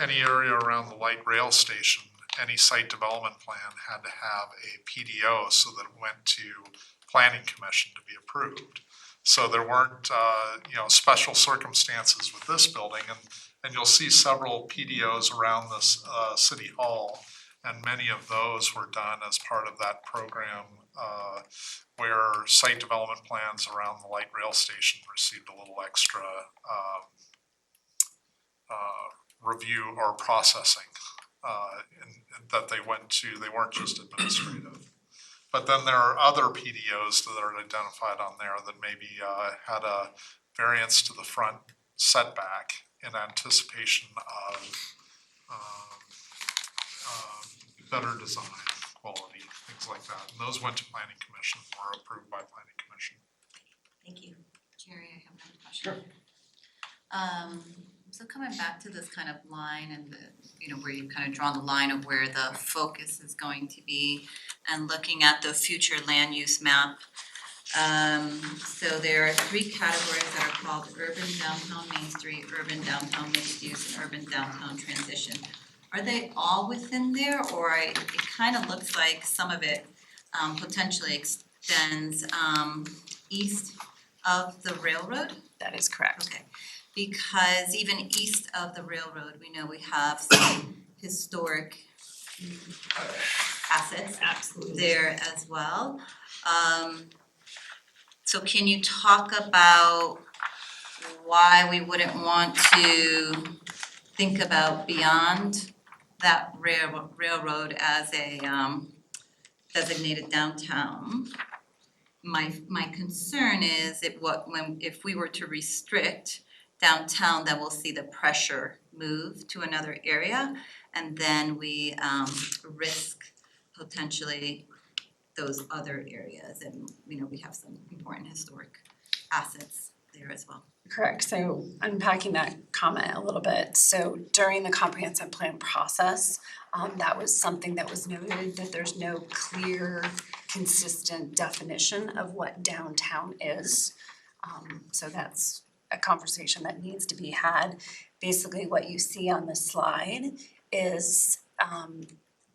any area around the light rail station. Any site development plan had to have a PDO so that it went to planning commission to be approved. So there weren't, special circumstances with this building, and you'll see several PDOs around this city hall, and many of those were done as part of that program where site development plans around the light rail station received a little extra review or processing that they went to. They weren't just administrative. But then there are other PDOs that are identified on there that maybe had a variance to the front setback in anticipation of better design, quality, things like that. And those went to planning commission, were approved by planning commission. Thank you. Jerry, I have another question. So coming back to this kind of line and where you've kind of drawn the line of where the focus is going to be and looking at the future land use map. So there are three categories that are called urban downtown Main Street, urban downtown mixed use, and urban downtown transition. Are they all within there, or it kind of looks like some of it potentially extends east of the railroad? That is correct. Okay, because even east of the railroad, we know we have some historic assets there as well. So can you talk about why we wouldn't want to think about beyond that railroad as a designated downtown? My concern is if we were to restrict downtown, then we'll see the pressure move to another area, and then we risk potentially those other areas, and we have some important historic assets there as well. Correct, so unpacking that comment a little bit, so during the comprehensive plan process, that was something that was noted, that there's no clear, consistent definition of what downtown is. So that's a conversation that needs to be had. Basically, what you see on the slide is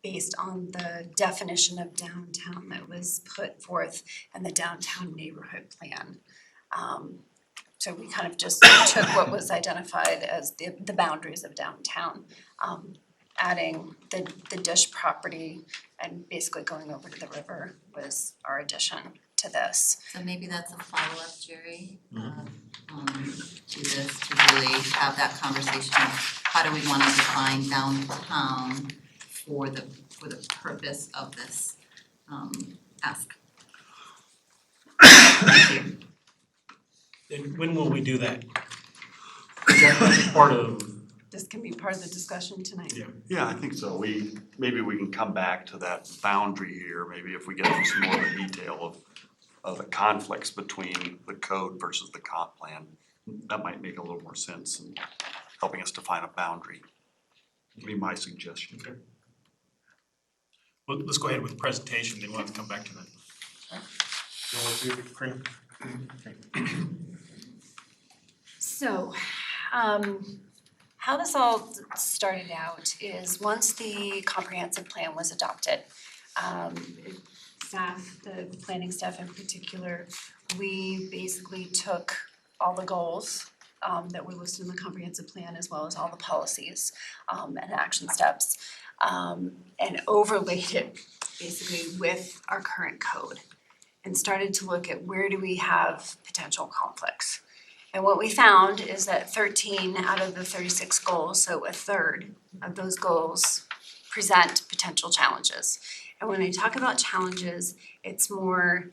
based on the definition of downtown that was put forth in the downtown neighborhood plan. So we kind of just took what was identified as the boundaries of downtown. adding the Dish property and basically going over to the river was our addition to this. So maybe that's a follow-up, Jerry, to this, to really have that conversation of how do we wanna define downtown for the purpose of this ask. Thank you. And when will we do that? Is that part of? This can be part of the discussion tonight. Yeah. Yeah, I think so. Maybe we can come back to that boundary here, maybe if we get into some more of the detail of the conflicts between the code versus the comp plan. That might make a little more sense in helping us define a boundary. Would be my suggestion. Okay. Well, let's go ahead with the presentation, then we'll have to come back to that. You want to do it, Karina? So, how this all started out is once the comprehensive plan was adopted, staff, the planning staff in particular, we basically took all the goals that were listed in the comprehensive plan as well as all the policies and action steps and overlaid it basically with our current code and started to look at where do we have potential conflicts. And what we found is that 13 out of the 36 goals, so a third of those goals present potential challenges. And when I talk about challenges, it's more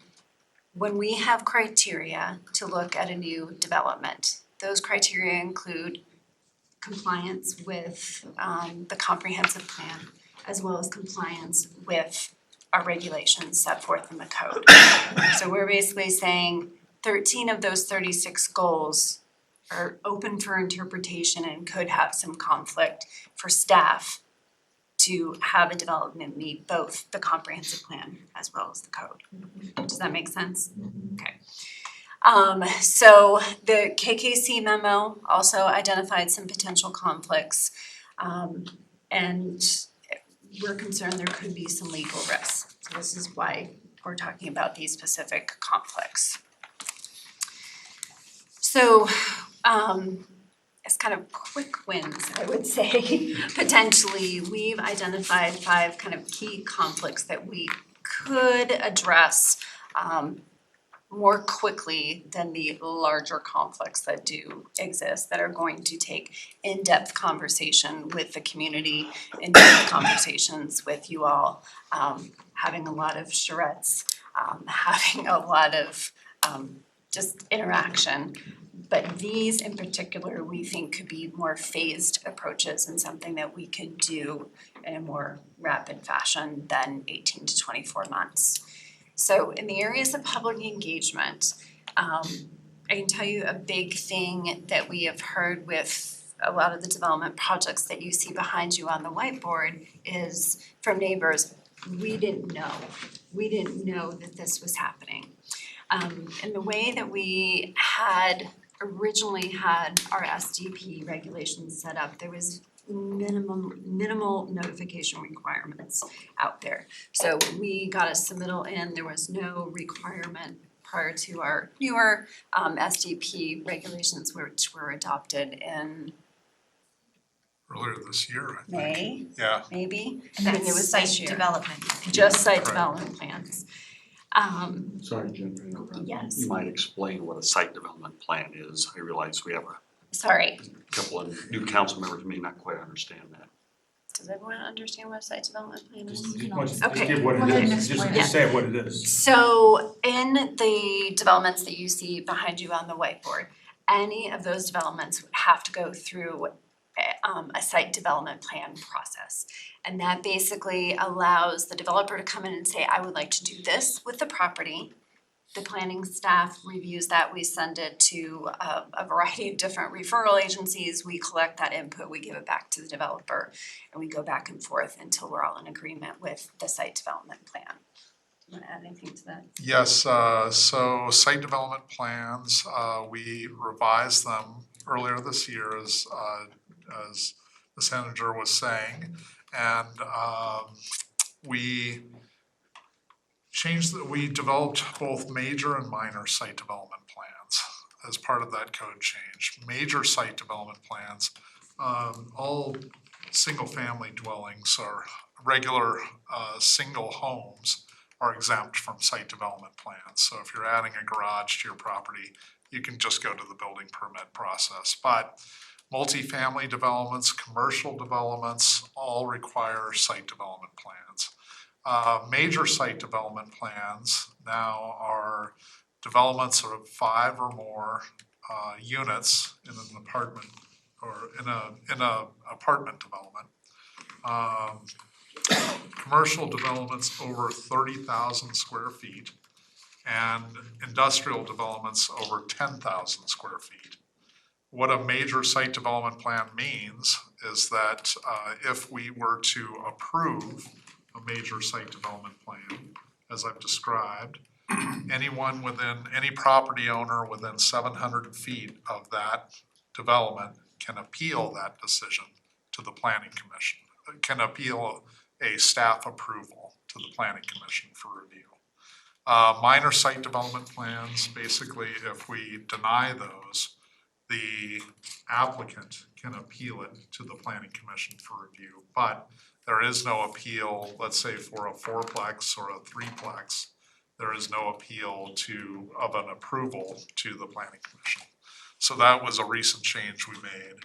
when we have criteria to look at a new development. Those criteria include compliance with the comprehensive plan as well as compliance with our regulations set forth in the code. So we're basically saying 13 of those 36 goals are open for interpretation and could have some conflict for staff to have a development meet both the comprehensive plan as well as the code. Does that make sense? Okay. So the KKC memo also identified some potential conflicts, and we're concerned there could be some legal risks. So this is why we're talking about these specific conflicts. So, as kind of quick wins, I would say, potentially, we've identified 5 kind of key conflicts that we could address more quickly than the larger conflicts that do exist that are going to take in-depth conversation with the community, in-depth conversations with you all, having a lot of charrettes, having a lot of just interaction. But these in particular, we think could be more phased approaches and something that we could do in a more rapid fashion than 18 to 24 months. So in the areas of public engagement, I can tell you a big thing that we have heard with a lot of the development projects that you see behind you on the whiteboard is from neighbors, we didn't know that this was happening. And the way that we had originally had our SDP regulations set up, there was minimal notification requirements out there. So we got a submittal in, there was no requirement prior to our newer SDP regulations which were adopted in Earlier this year, I think. May, Yeah. maybe. And I that's think it was site this year. development. Just site Correct. development plans. Sorry, Jen, to interrupt. Yes. You might explain what a site development plan is. I realize we have a Sorry, couple of new council members who may not quite understand that. does everyone understand what a site development plan is? Just Okay. give what Go ahead it and is, explain just say what it is. So in the developments that you see behind you on the whiteboard, any of those developments would have to go through a site development plan process. And that basically allows the developer to come in and say, I would like to do this with the property. The planning staff reviews that, we send it to a variety of different referral agencies, we collect that input, we give it back to the developer, and we go back and forth until we're all in agreement with the site development plan. Do you wanna add anything to that? Yes, so site development plans, we revised them earlier this year as the senator was saying. And we developed both major and minor site development plans as part of that code change. Major site development plans, all single-family dwellings or regular single homes are exempt from site development plans. So if you're adding a garage to your property, you can just go to the building permit process. But multifamily developments, commercial developments, all require site development plans. Major site development plans now are developments of 5 or more units in an apartment or in a apartment development. Commercial developments over 30,000 square feet and industrial developments over 10,000 square feet. What a major site development plan means is that if we were to approve a major site development plan, as I've described, any property owner within 700 feet of that development can appeal that decision to the planning commission, can appeal a staff approval to the planning commission for review. Minor site development plans, basically, if we deny those, the applicant can appeal it to the planning commission for review. But there is no appeal, let's say for a 4-plex or a 3-plex, there is no appeal of an approval to the planning commission. So that was a recent change we made.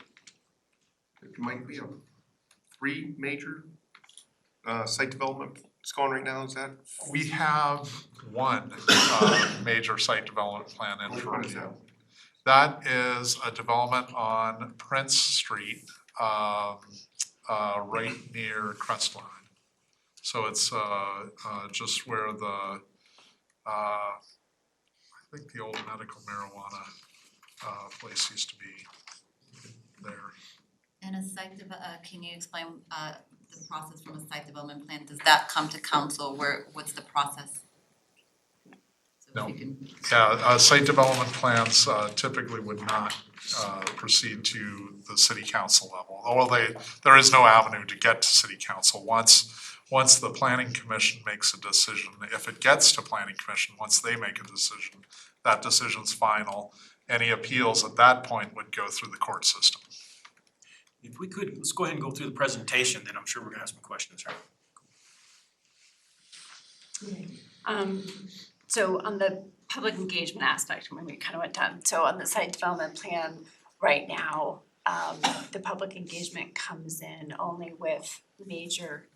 It might be 3 major site development that's going right now, is that? We have one major site development plan in for review. That is a development on Prince Street, right near Crestline. So it's just where I think the old medical marijuana place used to be there. And can you explain the process from a site development plan? Does that come to council? What's the process? No. Yeah, site development plans typically would not proceed to the city council level. Although there is no avenue to get to city council. Once the planning commission makes a decision, if it gets to planning commission, once they make a decision, that decision's final. Any appeals at that point would go through the court system. If we could, let's go ahead and go through the presentation, then I'm sure we're gonna have some questions, right? So on the public engagement aspect, when we kind of went down, so on the site development plan right now, the public engagement comes in only with major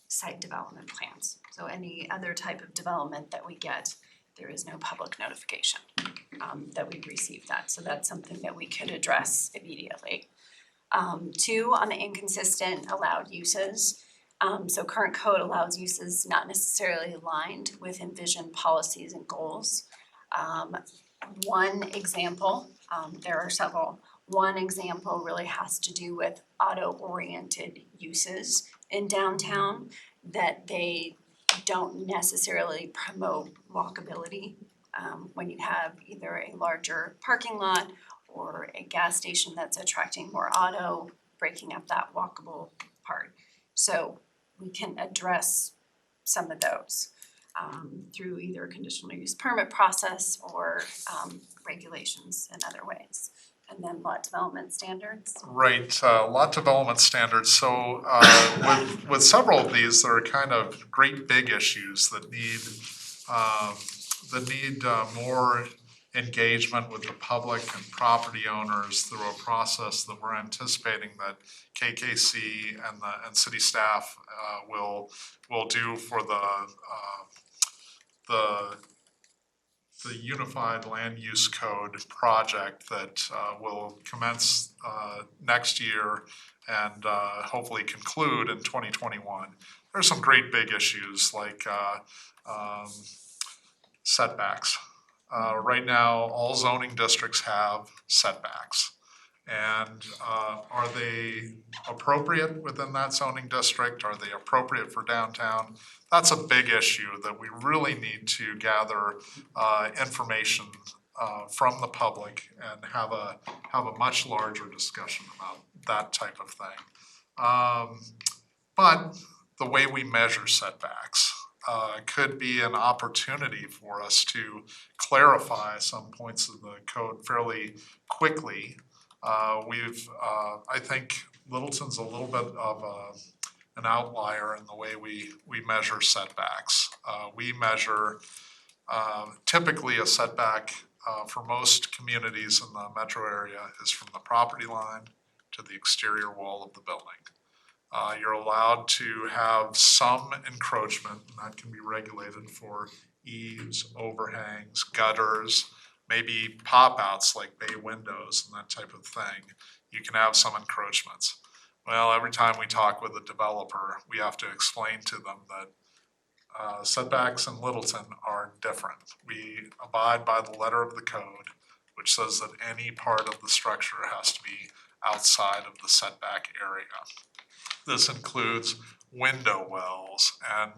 site development plans. So any other type of development that we get, there is no public notification that we've received that. So that's something that we could address immediately. 2, on the inconsistent allowed uses. So current code allows uses not necessarily aligned with envisioned policies and goals. One example, there are several. One example really has to do with auto-oriented uses in downtown that they don't necessarily promote walkability. When you have either a larger parking lot or a gas station that's attracting more auto, breaking up that walkable part. So we can address some of those through either a conditional use permit process or regulations in other ways. And then lot development standards. Right, lot development standards. So with several of these, there are kind of great big issues that need more engagement with the public and property owners through a process that we're anticipating that KKC and city staff will do for the Unified Land Use Code project that will commence next year and hopefully conclude in 2021. There's some great big issues like setbacks. Right now, all zoning districts have setbacks. And are they appropriate within that zoning district? Are they appropriate for downtown? That's a big issue that we really need to gather information from the public and have a much larger discussion about that type of thing. But the way we measure setbacks could be an opportunity for us to clarify some points of the code fairly quickly I think Littleton's a little bit of an outlier in the way we measure setbacks. We measure typically a setback for most communities in the metro area is from the property line to the exterior wall of the building. You're allowed to have some encroachment, and that can be regulated for eaves, overhangs, gutters, maybe pop-outs like bay windows and that type of thing. You can have some encroachments. Well, every time we talk with a developer, we have to explain to them that setbacks in Littleton are different. We abide by the letter of the code, which says that any part of the structure has to be outside of the setback area. This includes window wells and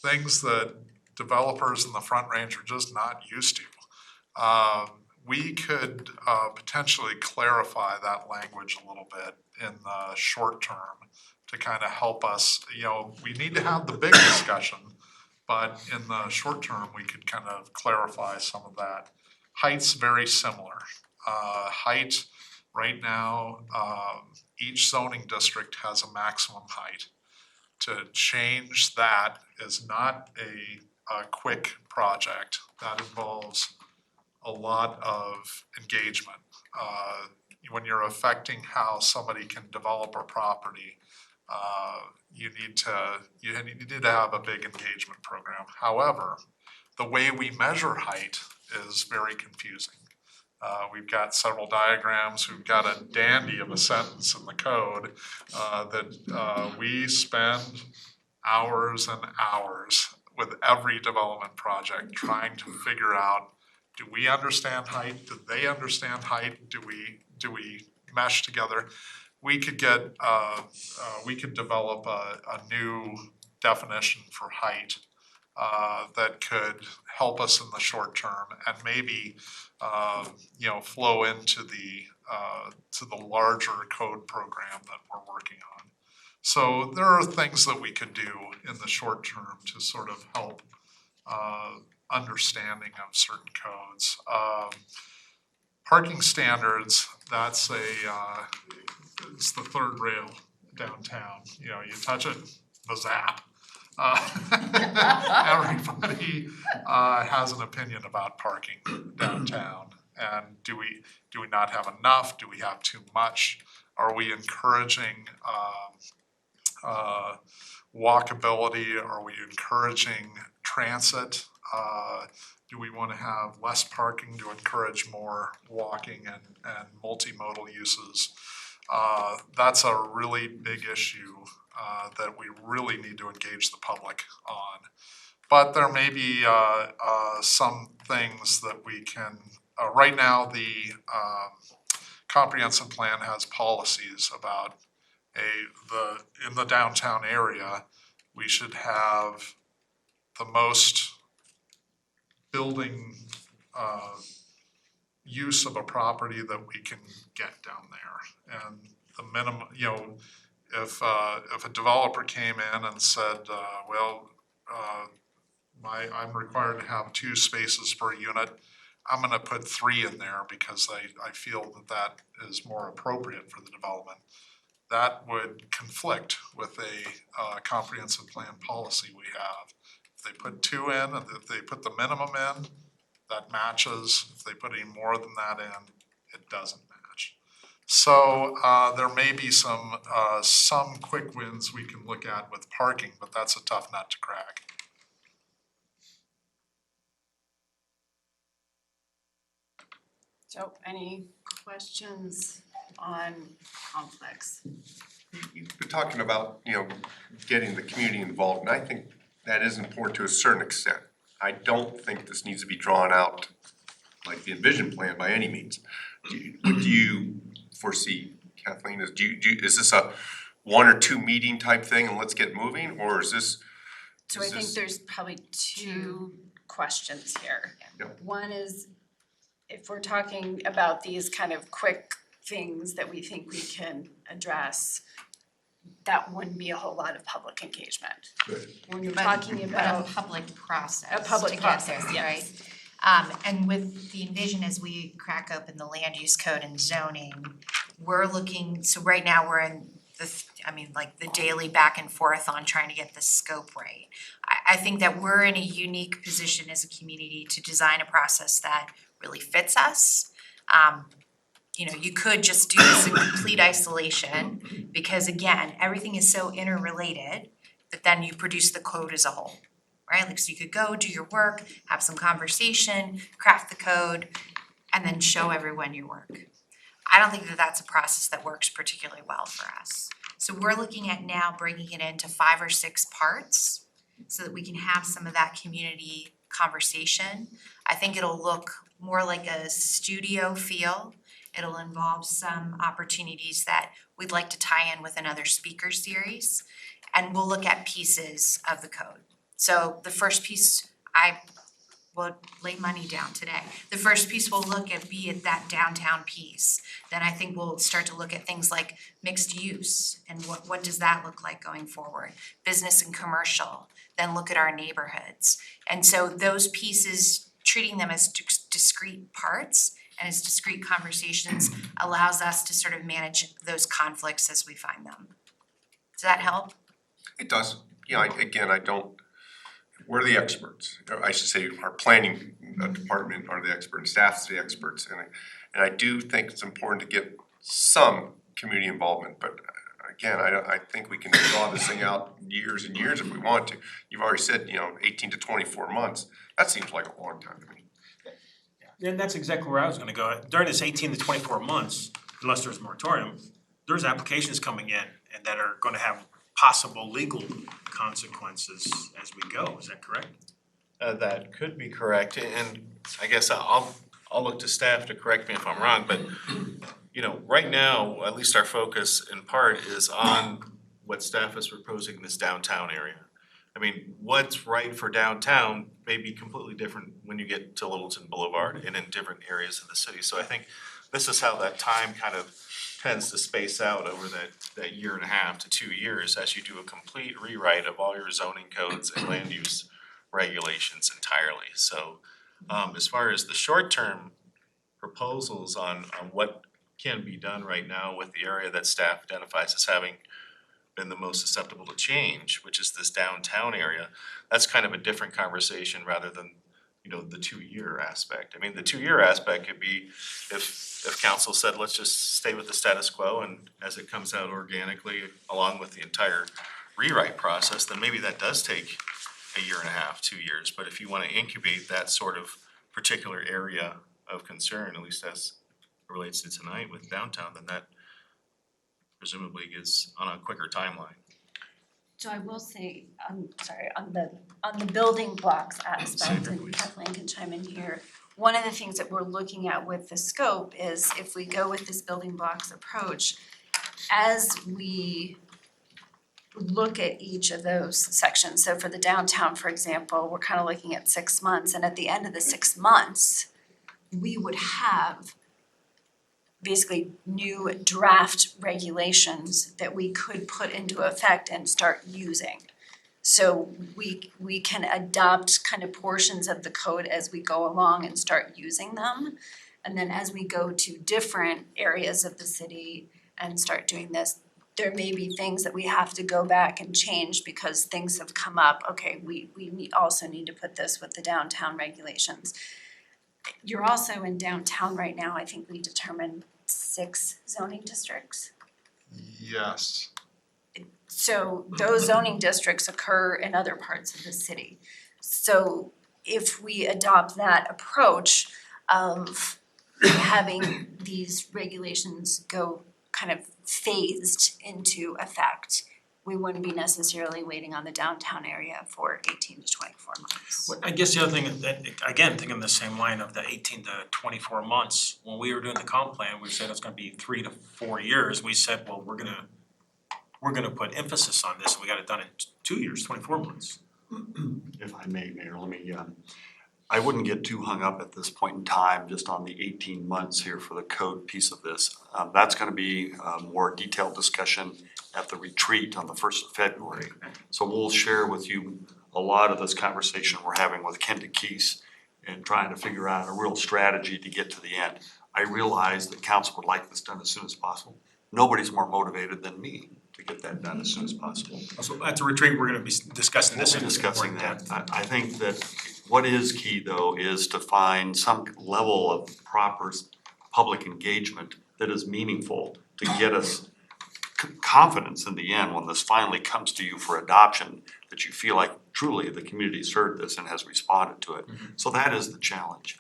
things that developers in the Front Range are just not used to. We could potentially clarify that language a little bit in the short term to kind of help us, we need to have the big discussion, but in the short term, we could kind of clarify some of that. Height's very similar. Height, right now, each zoning district has a maximum height. To change that is not a quick project. That involves a lot of engagement. When you're affecting how somebody can develop a property, you need to have a big engagement program. However, the way we measure height is very confusing. We've got several diagrams, we've got a dandy of a sentence in the code that we spend hours and hours with every development project trying to figure out, do we understand height? Do they understand height? Do we mesh together? We could develop a new definition for height that could help us in the short term and maybe flow into the larger code program that we're working on. So there are things that we could do in the short term to sort of help understanding of certain codes. Parking standards, it's the third rail downtown. You touch it, the zap. Everybody has an opinion about parking downtown. And do we not have enough? Do we have too much? Are we encouraging walkability? Are we encouraging transit? Do we want to have less parking to encourage more walking and multimodal uses? That's a really big issue that we really need to engage the public on. But there may be some things that we can, right now the comprehensive plan has policies about in the downtown area, we should have the most building use of a property that we can get down there. And the minimum, if a developer came in and said, I'm required to have 2 spaces per unit, I'm gonna put 3 in there because I feel that is more appropriate for the development. That would conflict with a comprehensive plan policy we have. If they put 2 in, and if they put the minimum in, that matches. If they put any more than that in, it doesn't match. So there may be some quick wins we can look at with parking, but that's a tough nut to crack. So any questions on conflicts? You're talking about, getting the community involved, and I think that is important to a certain extent. I don't think this needs to be drawn out like the Envision plan by any means. What do you foresee, Kathleen? Is this a 1 or 2 meeting type thing and let's get moving, or is this? So I think there's probably 2 questions here. Yep. One is, if we're talking about these kind of quick things that we think we can address, that wouldn't be a whole lot of public engagement. Good. When you're But- talking about But a public process a public to get process, there, yes. right? And with the Envision, as we crack open the land use code and zoning, we're looking, so right now we're in the daily back and forth on trying to get the scope right. I think that we're in a unique position as a community to design a process that really fits us. You could just do this in complete isolation, because again, everything is so interrelated, that then you produce the code as a whole, right? Like, so you could go do your work, have some conversation, craft the code, and then show everyone your work. I don't think that that's a process that works particularly well for us. So we're looking at now bringing it into 5 or 6 parts so that we can have some of that community conversation. I think it'll look more like a studio feel. It'll involve some opportunities that we'd like to tie in with another speaker series. And we'll look at pieces of the code. So the first piece, I will lay money down today. The first piece we'll look at be at that downtown piece. Then I think we'll start to look at things like mixed use and what does that look like going forward? Business and commercial, then look at our neighborhoods. And so those pieces, treating them as discrete parts and as discrete conversations allows us to sort of manage those conflicts as we find them. Does that help? It does. We're the experts. I should say our planning department are the experts, staff's the experts. And I do think it's important to get some community involvement, but again, I think we can draw this thing out years and years if we want to. You've already said, 18 to 24 months. That seems like a long time to me. And that's exactly where I was gonna go. During this 18 to 24 months, unless there's a moratorium, there's applications coming in and that are gonna have possible legal consequences as we go. Is that correct? That could be correct, and I guess I'll look to staff to correct me if I'm wrong, but right now, at least our focus in part is on what staff is proposing in this downtown area. I mean, what's right for downtown may be completely different when you get to Littleton Boulevard and in different areas of the city. So I think this is how that time kind of tends to space out over that year and a half to 2 years as you do a complete rewrite of all your zoning codes and land use regulations entirely. So as far as the short-term proposals on what can be done right now with the area that staff identifies as having been the most susceptible to change, which is this downtown area, that's kind of a different conversation rather than the 2-year aspect. I mean, the 2-year aspect could be if council said, let's just stay with the status quo, and as it comes out organically along with the entire rewrite process, then maybe that does take a year and a half, 2 years. But if you want to incubate that sort of particular area of concern, at least as it relates to tonight with downtown, then that presumably is on a quicker timeline. So I will say, on the building blocks aspect, and Kathleen can chime in here. One of the things that we're looking at with the scope is if we go with this building blocks approach, as we look at each of those sections, so for the downtown, for example, we're kind of looking at 6 months, and at the end of the 6 months, we would have basically new draft regulations that we could put into effect and start using. So we can adopt kind of portions of the code as we go along and start using them. And then as we go to different areas of the city and start doing this, there may be things that we have to go back and change because things have come up. Okay, we also need to put this with the downtown regulations. You're also in downtown right now, I think we determined 6 zoning districts. Yes. So those zoning districts occur in other parts of the city. So if we adopt that approach of having these regulations go kind of phased into effect, we wouldn't be necessarily waiting on the downtown area for 18 to 24 months. I guess the other thing that, again, thinking the same line of the 18 to 24 months, when we were doing the comp plan, we said it's gonna be 3 to 4 years. We said, well, we're gonna put emphasis on this, we got it done in 2 years, 24 months. If I may, Mayor, let me, I wouldn't get too hung up at this point in time just on the 18 months here for the code piece of this. That's gonna be a more detailed discussion at the retreat on the 1st of February. So we'll share with you a lot of this conversation we're having with Ken DeKeese and trying to figure out a real strategy to get to the end. I realize that council would like this done as soon as possible. Nobody's more motivated than me to get that done as soon as possible. So at the retreat, we're gonna be discussing this. We'll be in discussing more that. depth. I think that what is key though is to find some level of proper public engagement that is meaningful to get us confidence in the end when this finally comes to you for adoption, that you feel like truly the community's heard this and has responded to it. So that is the challenge.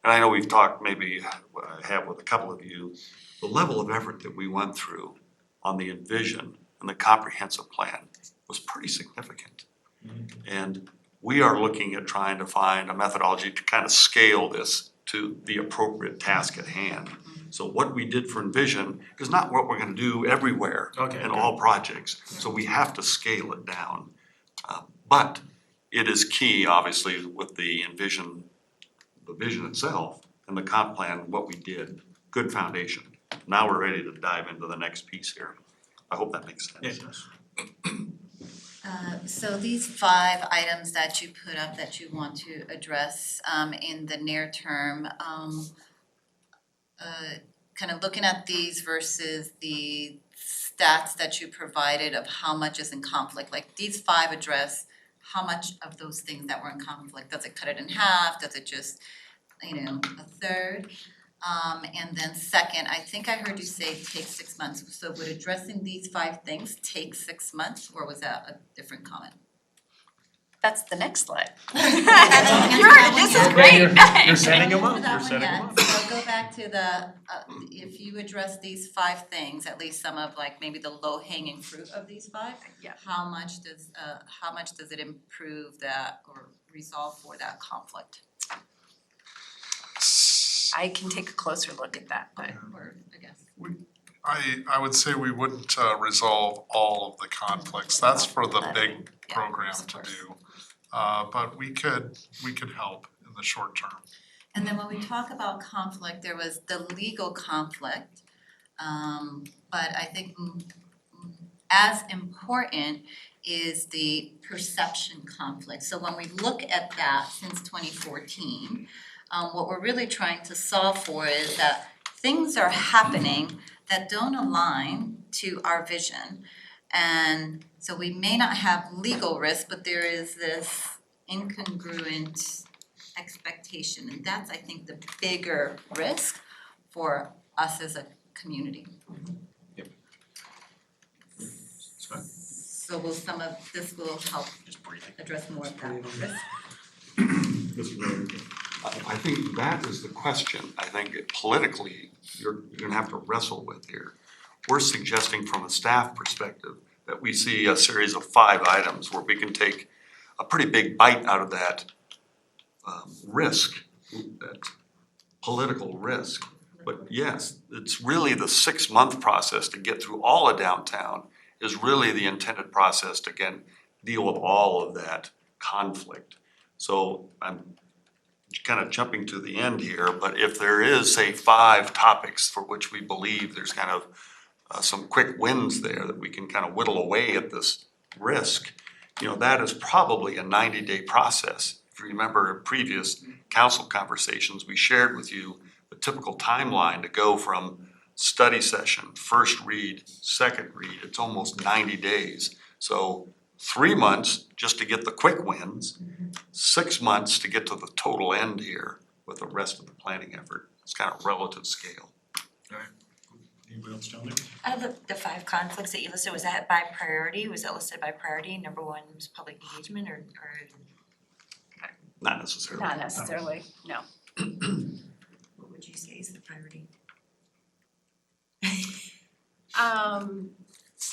And I know we've talked, maybe I have with a couple of you, the level of effort that we went through on the Envision and the comprehensive plan was pretty significant. And we are looking at trying to find a methodology to kind of scale this to the appropriate task at hand. So what we did for Envision is not what we're gonna do everywhere in all projects. So we have to scale it down. But it is key, obviously, with the Envision, the vision itself and the comp plan, what we did, good foundation. Now we're ready to dive into the next piece here. I hope that makes sense. It does. So these 5 items that you put up that you want to address in the near term, kind of looking at these versus the stats that you provided of how much is in conflict, like these 5 address how much of those things that were in conflict, does it cut it in half, does it just, a third? And then second, I think I heard you say take 6 months, so would addressing these 5 things take 6 months, or was that a different comment? That's the next slide. This is great. You're setting them up, That you're one setting yet. them up. So go back to the, if you address these 5 things, at least some of like maybe the low hanging fruit of these 5, Yeah. how much does it improve that or resolve for that conflict? I can take a closer look at that, but Or I guess. I would say we wouldn't resolve all of the conflicts. That's for the big Yeah, program of to course. do. But we could help in the short term. And then when we talk about conflict, there was the legal conflict. But I think as important is the perception conflict. So when we look at that since 2014, what we're really trying to solve for is that things are happening that don't align to our vision. And so we may not have legal risk, but there is this incongruent expectation. And that's, I think, the bigger risk for us as a community. So will some of this will help address more of that risk? Mr. Mayor, I think that is the question. I think politically, you're gonna have to wrestle with here. We're suggesting from a staff perspective that we see a series of 5 items where we can take a pretty big bite out of that risk, that political risk. But yes, it's really the 6-month process to get through all of downtown is really the intended process to, again, deal with all of that conflict. So I'm kind of jumping to the end here, but if there is, say, 5 topics for which we believe there's kind of some quick wins there that we can kind of whittle away at this risk, that is probably a 90-day process. If you remember in previous council conversations, we shared with you the typical timeline to go from study session, first read, second read, it's almost 90 days. So 3 months just to get the quick wins, 6 months to get to the total end here with the rest of the planning effort. It's kind of relative scale. Anybody else down there? Out of the 5 conflicts that you listed, was that by priority? Was that listed by priority? Number 1 was public engagement or? Not necessarily. not necessarily, no. What would you say is the priority?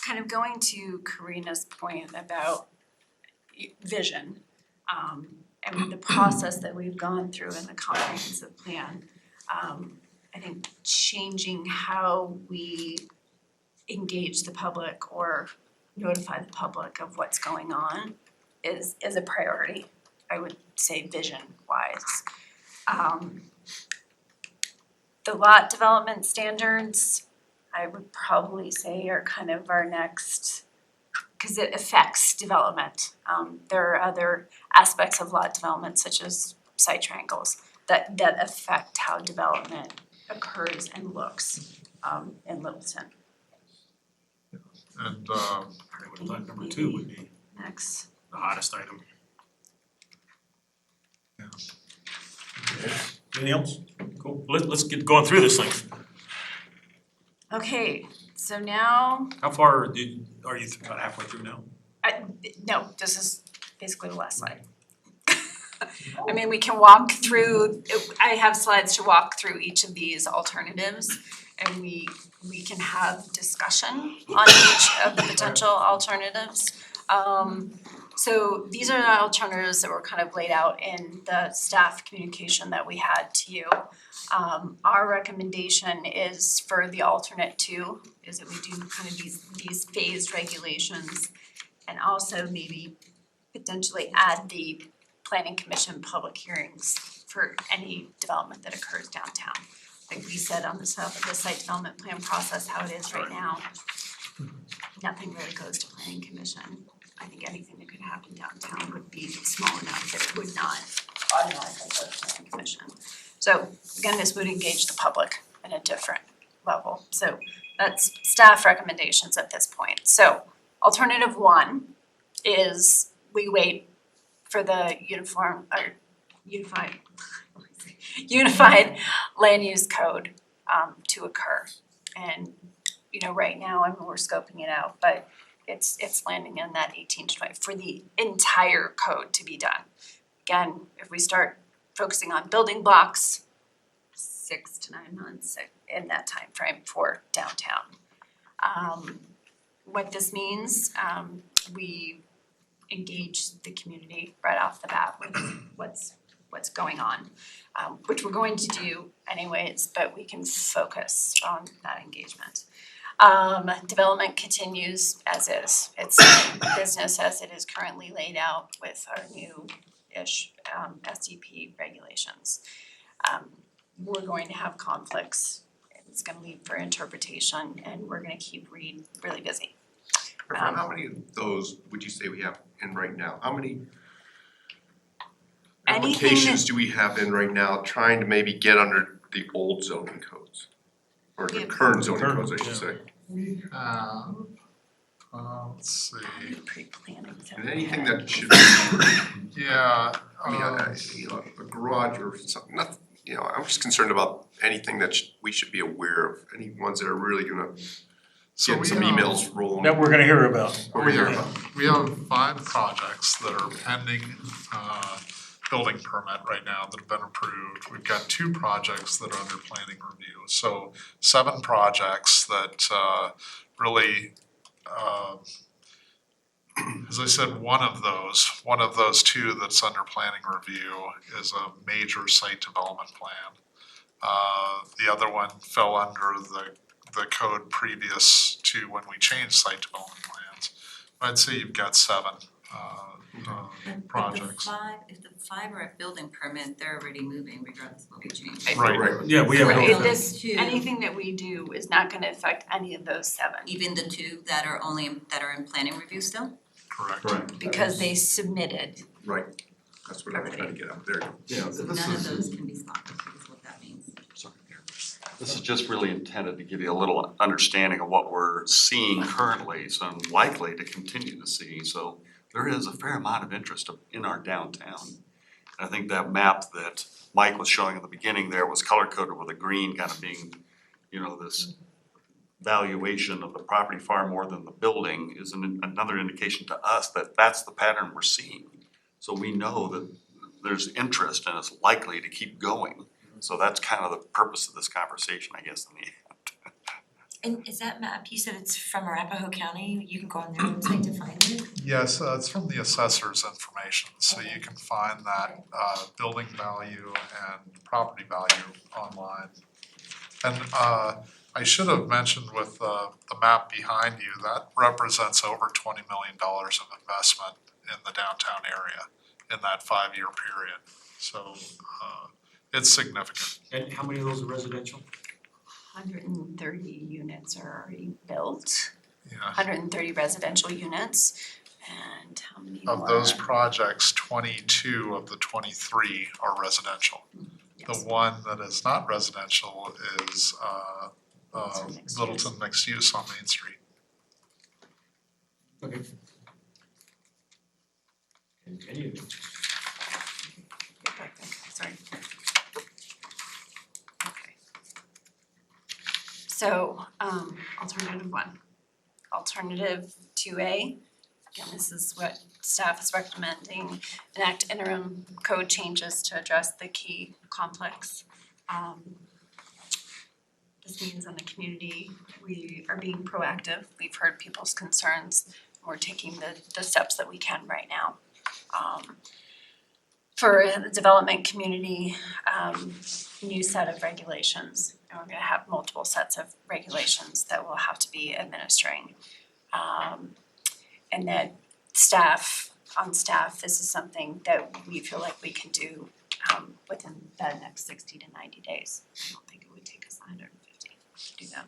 Kind of going to Karina's point about vision, and the process that we've gone through in the comprehensive plan. I think changing how we engage the public or notify the public of what's going on is a priority, I would say vision wise. The lot development standards, I would probably say are kind of our next, because it affects development. There are other aspects of lot development such as site triangles that affect how development occurs and looks in Littleton. And I would have thought number 2 would be Next. the hottest item. Anything else? Cool, let's get going through this thing. Okay, so now, How far are you about halfway through now? no, this is basically the last slide. I mean, we can walk through, I have slides to walk through each of these alternatives, and we can have discussion on each of the potential alternatives. So these are the alternatives that were kind of laid out in the staff communication that we had to you. Our recommendation is for the alternate 2, is that we do kind of these phased regulations, and also maybe potentially add the planning commission public hearings for any development that occurs downtown. Like we said on the site development plan process, how it is right now, nothing really goes to planning commission. I think anything that could happen downtown would be small enough that it would not automatically go to planning commission. So again, this would engage the public in a different level. So that's staff recommendations at this point. So alternative 1 is we wait for the unified land use code to occur. And right now, I mean, we're scoping it out, but it's landing in that 18 to 20 for the entire code to be done. Again, if we start focusing on building blocks, 6 to 9 months in that time frame for downtown. What this means, we engage the community right off the bat with what's going on, which we're going to do anyways, but we can focus on that engagement. Development continues as is. It's business as it is currently laid out with our new-ish SDP regulations. We're going to have conflicts. It's gonna leave for interpretation, and we're gonna keep Reed really busy. How many of those would you say we have in right now? How many Anything applications do we have in right now trying to maybe get under the old zoning codes? Or the current zoning codes, I should say. we have, let's see, Pre-planning. And anything that should be, yeah, I mean, a garage or something, nothing, I'm just concerned about anything that we should be aware of, any ones that are really gonna so get we some have, emails rolling. That we're gonna hear about. Over here. we have 5 projects that are pending building permit right now that have been approved. We've got 2 projects that are under planning review, so 7 projects that really as I said, one of those 2 that's under planning review is a major site development plan. The other one fell under the code previous to when we changed site development plans. I'd say you've got 7 projects. If the 5 are a building permit, they're already moving regardless of what we change. Right. Yeah, we have. Right, anything that we do is not gonna affect any of those 7. Even the 2 that are in planning review still? Correct. Because they submitted. Right, that's what I was trying to get out there. Yeah, So none of those can be stopped, is what that means. This is just really intended to give you a little understanding of what we're seeing currently, so I'm likely to continue to see. So there is a fair amount of interest in our downtown. I think that map that Mike was showing at the beginning there was color coded with a green kind of being, this valuation of the property far more than the building is another indication to us that that's the pattern we're seeing. So we know that there's interest and it's likely to keep going. So that's kind of the purpose of this conversation, I guess, in the end. And is that map, you said it's from Arapahoe County, you can go on their website to find it? Yes, it's from the assessor's information, so you can find that building value and property value online. And I should have mentioned with the map behind you, that represents over $20 million of investment in the downtown area in that 5-year period. So it's significant. And how many of those are residential? 130 units are already built, Yeah. 130 residential units, and how many more? Of those projects, 22 of the 23 are residential. Yeah. The one that is not residential is Littleton mixed use on Main Street. Okay. Continue. Sorry. Okay. So, alternative 1. Alternative 2A, again, this is what staff is recommending, enact interim code changes to address the key conflicts. This means in the community, we are being proactive, we've heard people's concerns, we're taking the steps that we can right now. For the development community, new set of regulations, and we're gonna have multiple sets of regulations that we'll have to be administering. And that on staff, this is something that we feel like we can do within the next 60 to 90 days. I don't think it would take us 150 to do that.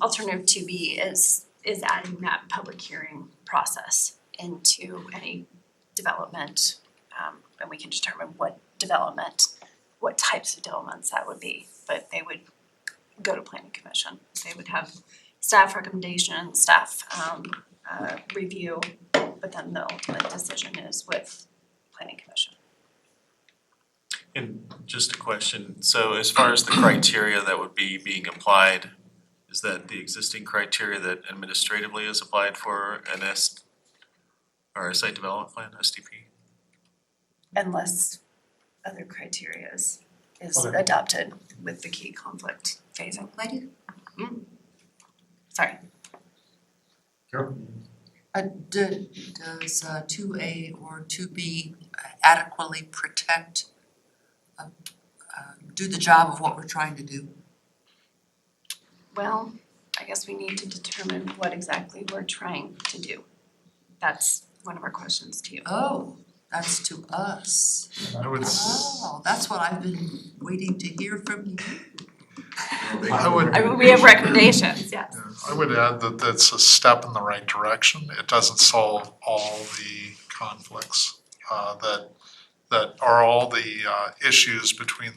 Alternative 2B is adding that public hearing process into any development, and we can determine what types of developments that would be, but they would go to planning commission. They would have staff recommendation, staff review, but then the ultimate decision is with planning commission. And just a question, so as far as the criteria that would be being applied, is that the existing criteria that administratively is applied for an or a site development plan, SDP? Unless other criteria is Okay. adopted with the key conflict phasing. Why do, Sorry. Carol? Does 2A or 2B adequately protect, do the job of what we're trying to do? Well, I guess we need to determine what exactly we're trying to do. That's one of our questions to you. Oh, that's to us. I would, Oh, that's what I've been waiting to hear from you. I would, I mean, we have recommendations, yes. I would add that that's a step in the right direction. It doesn't solve all the conflicts that are all the issues between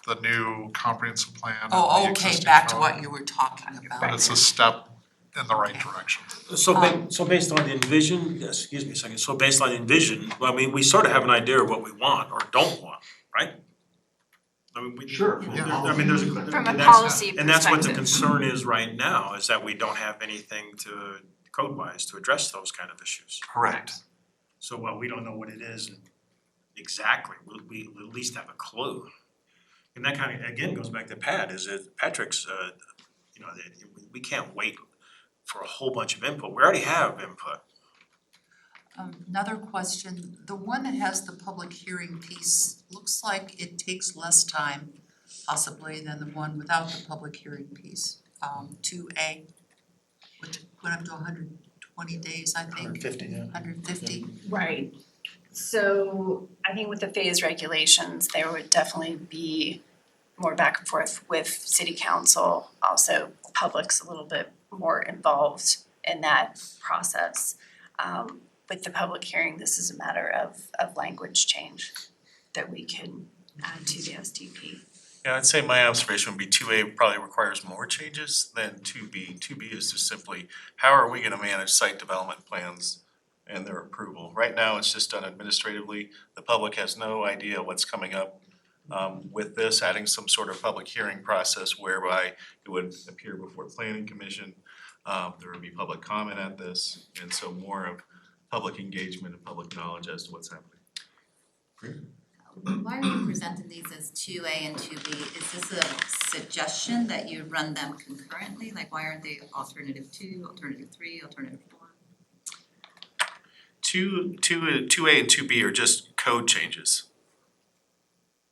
the new comprehensive plan and the Oh, okay, existing back to code. what you were talking But about. it's a step in the right direction. So based on the envision, excuse me a second, so based on envision, well, I mean, we sort of have an idea of what we want or don't want, right? I mean, we. Sure. I mean, there's a. From a and that's- policy And that's what the perspective. concern is right now, is that we don't have anything to, code-wise, to address those kind of issues. Correct. So while we don't know what it is exactly, we at least have a clue. And that kind of, again, goes back to Pat, is that Patrick's, we can't wait for a whole bunch of input, we already have input. Another question, the one that has the public hearing piece, looks like it takes less time possibly than the one without the public hearing piece. 2A, which went up to 120 days, I think. 150, yeah. 150. Right. So I think with the phase regulations, there would definitely be more back and forth with city council, also public's a little bit more involved in that process. With the public hearing, this is a matter of language change that we can add to the SDP. Yeah, I'd say my observation would be 2A probably requires more changes than 2B. 2B is just simply, how are we gonna manage site development plans and their approval? Right now, it's just done administratively. The public has no idea what's coming up. With this, adding some sort of public hearing process whereby it would appear before planning commission. There would be public comment at this, and so more of public engagement and public knowledge as to what's happening. why are you presenting these as 2A and 2B? Is this a suggestion that you run them concurrently? Like, why aren't they alternative 2, alternative 3, alternative 4? 2A and 2B are just code changes.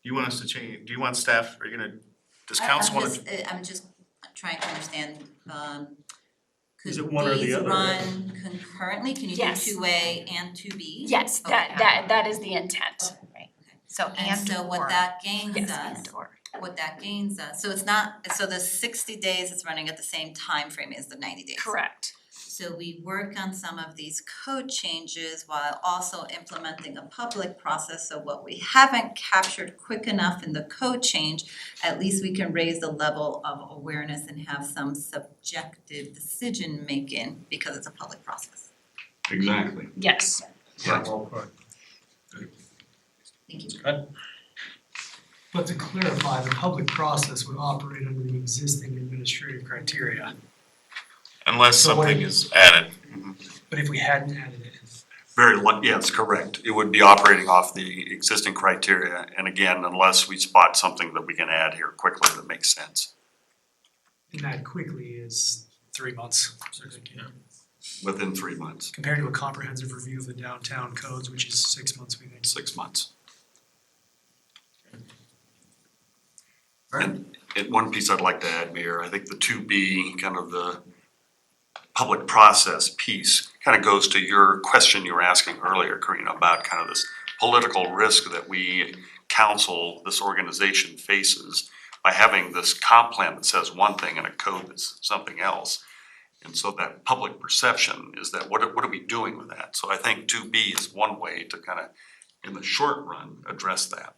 Do you want us to change, do you want staff, are you gonna, does council wanna? I'm just trying to understand, Is could it one or the these other? run concurrently? Can you do Yes. 2A and 2B? Yes, Okay. that is the intent. So And so what that gains Yes, us, and or. what that gains us, so it's not, so the 60 days it's running at the same time frame as the 90 days. Correct. So we work on some of these code changes while also implementing a public process. So what we haven't captured quick enough in the code change, at least we can raise the level of awareness and have some subjective decision making because it's a public process. Exactly. Yes. Yeah. Thank you. But to clarify, the public process would operate under the existing administrative criteria. Unless So what something do you- is added. But if we hadn't added it, Yes, correct. It would be operating off the existing criteria, and again, unless we spot something that we can add here quickly that makes sense. and that quickly is 3 months. Within 3 months, Compared to a comprehensive review of the downtown codes, which is 6 months, we think. 6 months. Alright. And one piece I'd like to add, Mayor, I think the 2B, kind of the public process piece, kind of goes to your question you were asking earlier, Karina, about kind of this political risk that we council, this organization faces by having this comp plan that says one thing and a code that's something else. And so that public perception is that what are we doing with that? So I think 2B is one way to kind of, in the short run, address that.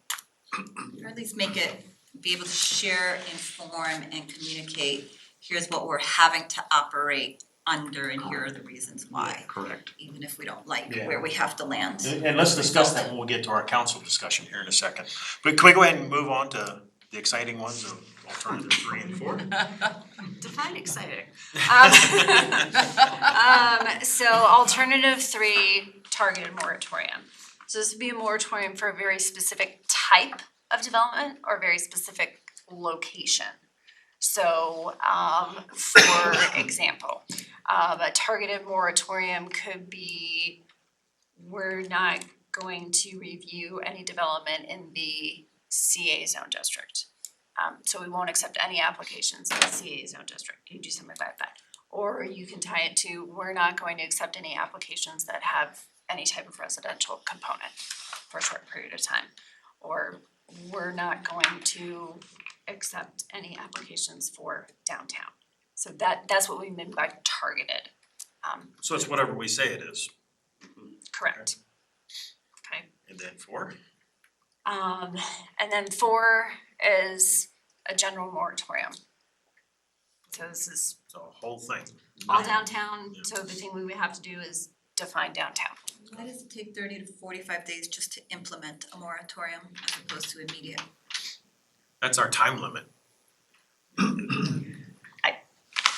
Or at least make it, be able to share, inform, and communicate, here's what we're having to operate under and here are the reasons why. Correct. Even if we don't like Yeah. where we have to land. And let's discuss that when we get to our council discussion here in a second. But can we go ahead and move on to the exciting ones of alternative 3 and 4? Define exciting. So alternative 3, targeted moratorium. So this would be a moratorium for a very specific type of development or a very specific location. So, for example, a targeted moratorium could be, we're not going to review any development in the CA zone district. So we won't accept any applications in the CA zone district. You do something like that. Or you can tie it to, we're not going to accept any applications that have any type of residential component for a short period of time. Or we're not going to accept any applications for downtown. So that's what we mean by targeted. So it's whatever we say it is. Correct. Okay. And then 4? And then 4 is a general moratorium. So this is So a whole thing. all downtown, so the thing we would have to do is define downtown. Why does it take 30 to 45 days just to implement a moratorium as opposed to immediate? That's our time limit.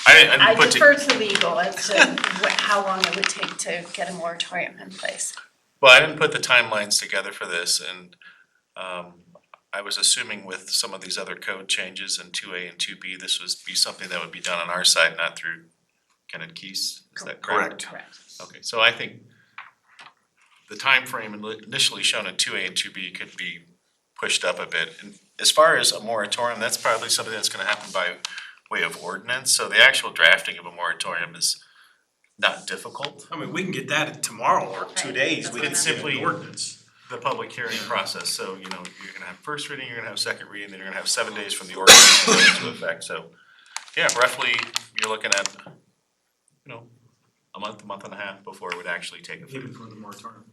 I didn't put defer to legal as to how long it would take to get a moratorium in place. Well, I didn't put the timelines together for this, and I was assuming with some of these other code changes in 2A and 2B, this would be something that would be done on our side, not through Kenneth Keys, is that correct? Correct. Okay, so I think the time frame initially shown in 2A and 2B could be pushed up a bit. And as far as a moratorium, that's probably something that's gonna happen by way of ordinance, so the actual drafting of a moratorium is not difficult. I mean, we can get that tomorrow or 2 days. We can It's simply simply ordinance. the public hearing process, so you're gonna have first reading, you're gonna have second reading, then you're gonna have 7 days from the ordinance to go into effect, so. Yeah, roughly, you're looking at, a month and a half before it would actually take effect. Even for the moratorium.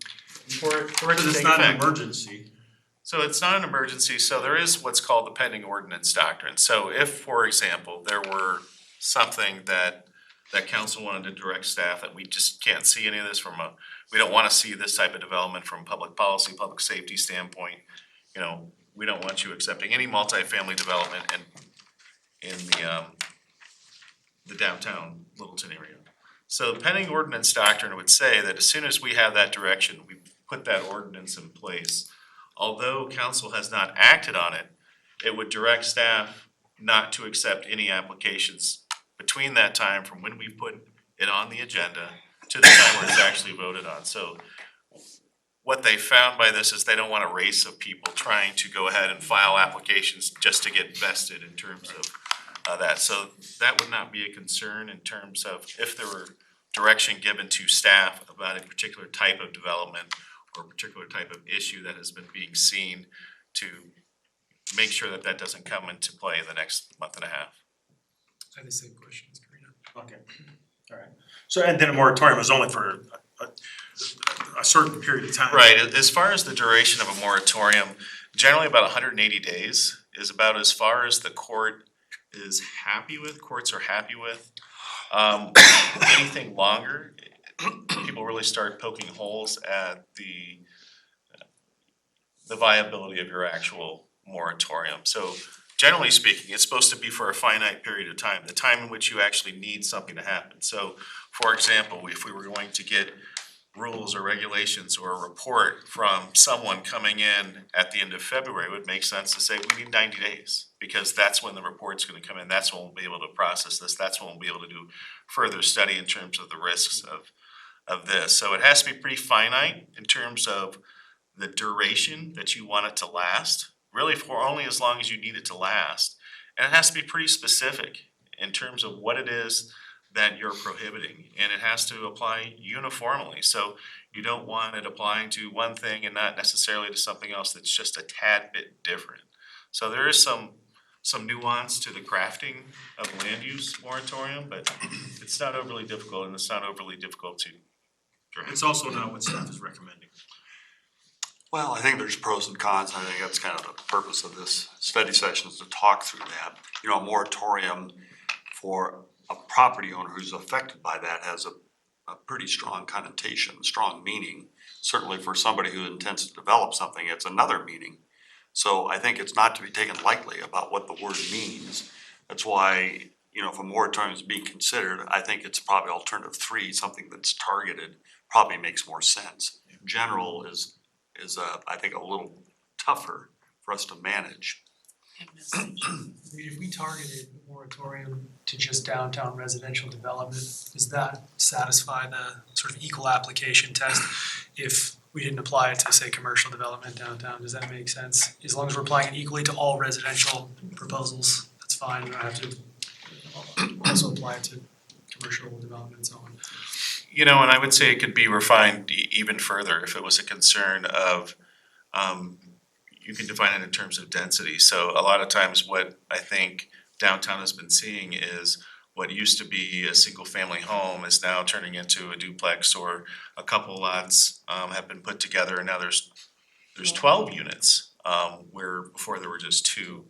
For it to Because it's take not an effect. emergency. So it's not an emergency, so there is what's called the pending ordinance doctrine. So if, for example, there were something that council wanted to direct staff that we just can't see any of this we don't wanna see this type of development from public policy, public safety standpoint. We don't want you accepting any multifamily development in the downtown Littleton area. So the pending ordinance doctrine would say that as soon as we have that direction, we put that ordinance in place. Although council has not acted on it, it would direct staff not to accept any applications between that time from when we put it on the agenda to the time when it's actually voted on. So what they found by this is they don't want a race of people trying to go ahead and file applications just to get vested in terms of that. So that would not be a concern in terms of if there were direction given to staff about a particular type of development or a particular type of issue that has been being seen, to make sure that that doesn't come into play in the next month and a half. I had the same question as Karina. Okay. So, and then a moratorium is only for a certain period of time. Right, as far as the duration of a moratorium, generally about 180 days is about as far as the court is happy with, courts are happy with. Anything longer, people really start poking holes at the viability of your actual moratorium. So generally speaking, it's supposed to be for a finite period of time, the time in which you actually need something to happen. So for example, if we were going to get rules or regulations or a report from someone coming in at the end of February, it would make sense to say we need 90 days. Because that's when the report's gonna come in, that's when we'll be able to process this, that's when we'll be able to do further study in terms of the risks of this. So it has to be pretty finite in terms of the duration that you want it to last, really for only as long as you need it to last. And it has to be pretty specific in terms of what it is that you're prohibiting, and it has to apply uniformly. So you don't want it applying to one thing and not necessarily to something else that's just a tad bit different. So there is some nuance to the crafting of land use moratorium, but it's not overly difficult and it's not overly difficult to draft. It's also not what staff is recommending. Well, I think there's pros and cons, and I think that's kind of the purpose of this study session is to talk through that. You know, a moratorium for a property owner who's affected by that has a pretty strong connotation, strong meaning. Certainly for somebody who intends to develop something, it's another meaning. So I think it's not to be taken lightly about what the word means. That's why, you know, if a moratorium is being considered, I think it's probably alternative 3, something that's targeted, probably makes more sense. General is I think a little tougher for us to manage. If we targeted a moratorium to just downtown residential development, does that satisfy the sort of equal application test? If we didn't apply it to, say, commercial development downtown, does that make sense? As long as we're applying it equally to all residential proposals, that's fine, we don't have to also apply it to commercial development and so on. You know, and I would say it could be refined even further if it was a concern of, you can define it in terms of density. So a lot of times what I think downtown has been seeing is what used to be a single family home is now turning into a duplex, or a couple lots have been put together and now there's 12 units, where before there were just 2.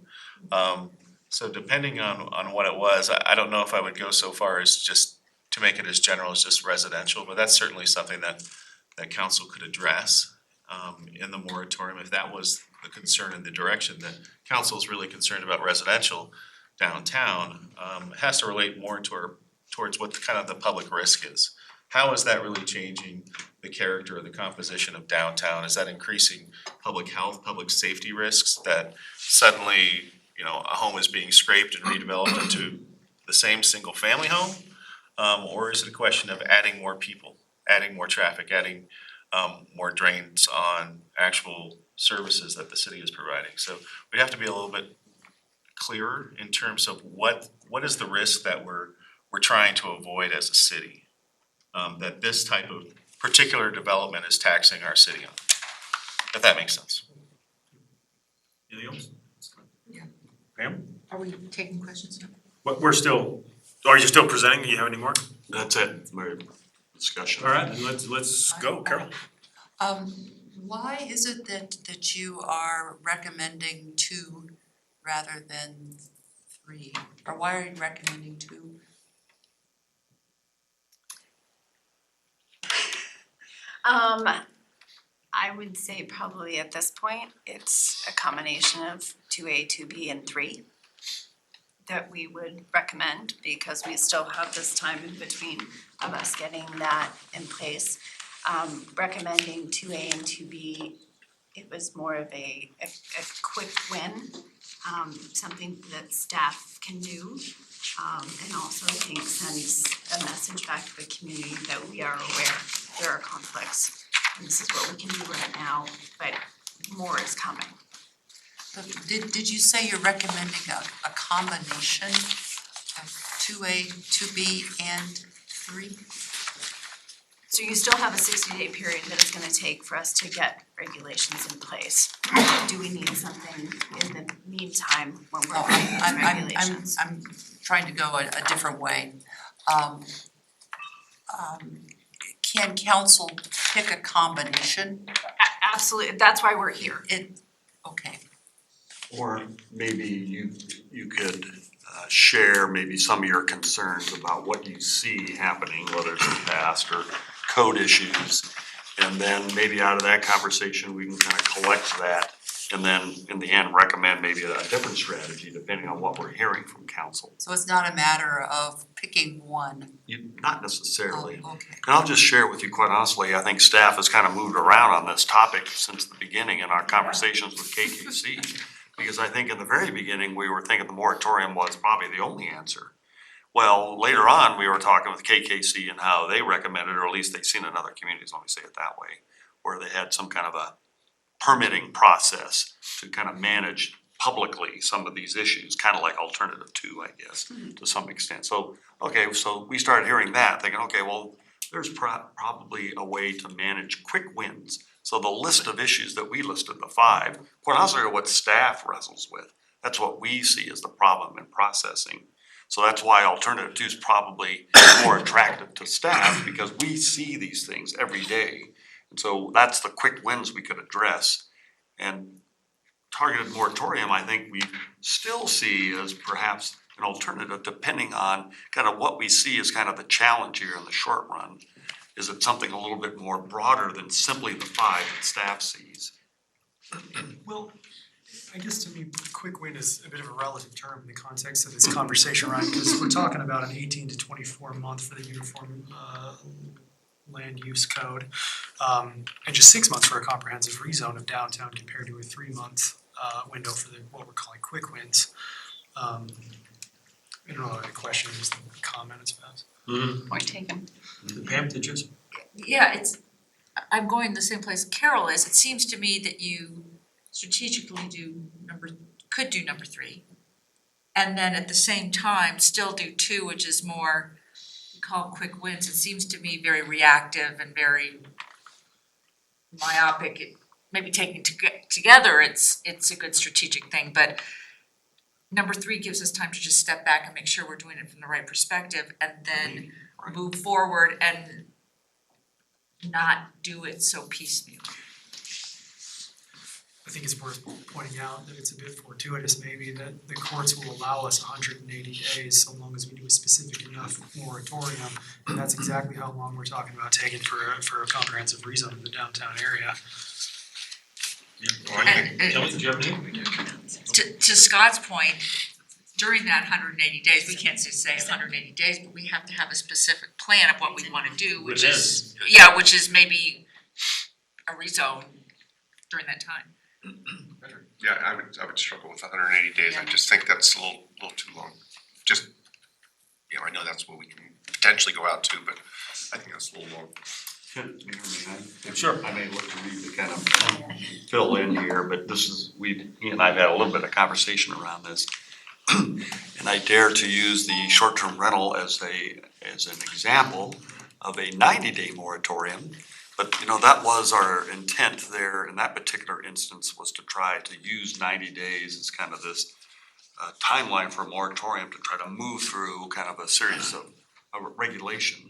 So depending on what it was, I don't know if I would go so far as just to make it as general as just residential, but that's certainly something that council could address in the moratorium if that was the concern in the direction that council is really concerned about residential downtown. It has to relate more towards what the public risk is. How is that really changing the character or the composition of downtown? Is that increasing public health, public safety risks that suddenly, you know, a home is being scraped and redeveloped into the same single family home? Or is it a question of adding more people, adding more traffic, adding more drains on actual services that the city is providing? So we have to be a little bit clearer in terms of what is the risk that we're trying to avoid as a city, that this type of particular development is taxing our city on, if that makes sense. Anything else? Yeah. Pam? Are we taking questions now? But we're still, are you still presenting? Do you have any more? That's it, my discussion. All right, then let's go, Carol. Why is it that you are recommending 2 rather than 3? Or why are you recommending 2? I would say probably at this point, it's a combination of 2A, 2B, and 3 that we would recommend, because we still have this time in between of us getting that in place. Recommending 2A and 2B, it was more of a quick win, something that staff can do. And also I think sends a message back to the community that we are aware there are conflicts. And this is what we can do right now, but more is coming. Did you say you're recommending a combination of 2A, 2B, and 3? So you still have a 60-day period that it's gonna take for us to get regulations in place. Do we need something in the meantime when we're writing these regulations? I'm trying to go a different way. can council pick a combination? Absolutely, that's why we're here. Okay. Or maybe you could share maybe some of your concerns about what you see happening, whether it's the past or code issues. And then maybe out of that conversation, we can kind of collect that and then in the end recommend maybe a different strategy depending on what we're hearing from council. So it's not a matter of picking one? Not necessarily. Oh, okay. And I'll just share with you quite honestly, I think staff has kind of moved around on this topic since the beginning in our conversations with KKC. Because I think in the very beginning, we were thinking the moratorium was probably the only answer. Well, later on, we were talking with KKC and how they recommended, or at least they've seen in other communities, let me say it that way, where they had some kind of a permitting process to kind of manage publicly some of these issues, kind of like alternative two, I guess, to some extent. So, okay, so we started hearing that, thinking, okay, well, there's probably a way to manage quick wins. So the list of issues that we listed, the 5, quite honestly are what staff wrestles with. That's what we see as the problem in processing. So that's why alternative 2 is probably more attractive to staff because we see these things every day. And so that's the quick wins we could address. And targeted moratorium, I think we still see as perhaps an alternative depending on kind of what we see as kind of the challenge here in the short run. Is it something a little bit more broader than simply the 5 that staff sees? Well, I guess to me, quick win is a bit of a relative term in the context of this conversation, right? Because we're talking about an 18 to 24 month for the uniform land use code, and just 6 months for a comprehensive rezone of downtown compared to a 3-month window for the what we're calling quick wins. I don't know, a question, just a comment, I suppose. Point taken. Pam, did you? Yeah, I'm going the same place Carol is. It seems to me that you strategically could do number 3. And then at the same time, still do 2, which is more, we call quick wins. It seems to me very reactive and very myopic. Maybe taking together, it's a good strategic thing, but number 3 gives us time to just step back and make sure we're doing it from the right perspective and then move forward and not do it so piecemeal. I think it's worth pointing out that it's a bit fortuitous maybe that the courts will allow us 180 days so long as we do a specific enough moratorium. And that's exactly how long we're talking about taking for a comprehensive rezone in the downtown area. To Scott's point, during that 180 days, we can't just say 180 days, but we have to have a specific plan of what we wanna do, which is maybe a rezone during that time. Yeah, I would struggle with 180 days. I just think that's a little too long. Just, I know that's what we can potentially go out to, but I think that's a little long. Sure. I may look to read to kind of fill in here, but this is, he and I have had a little bit of conversation around this. And I dare to use the short-term rental as an example of a 90-day moratorium. But that was our intent there in that particular instance, was to try to use 90 days as kind of this timeline for a moratorium to try to move through kind of a series of regulation.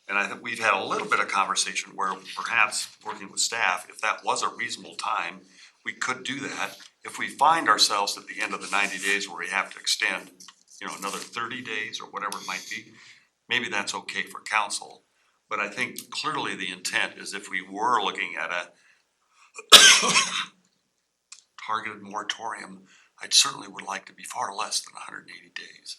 And I think we've had a little bit of conversation where perhaps working with staff, if that was a reasonable time, we could do that. If we find ourselves at the end of the 90 days where we have to extend, another 30 days or whatever it might be, maybe that's okay for council. But I think clearly the intent is if we were looking at a targeted moratorium, I certainly would like to be far less than 180 days.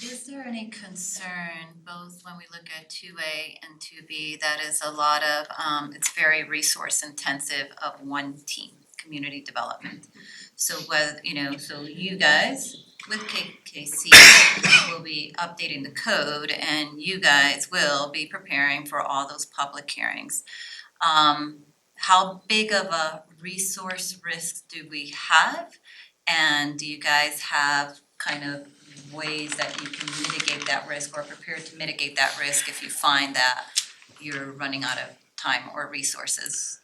Is there any concern, both when we look at 2A and 2B, that is a lot of, it's very resource intensive of one team, community development. So so you guys with KKC will be updating the code and you guys will be preparing for all those public hearings. How big of a resource risk do we have? And do you guys have kind of ways that you can mitigate that risk or prepared to mitigate that risk if you find that you're running out of time or resources?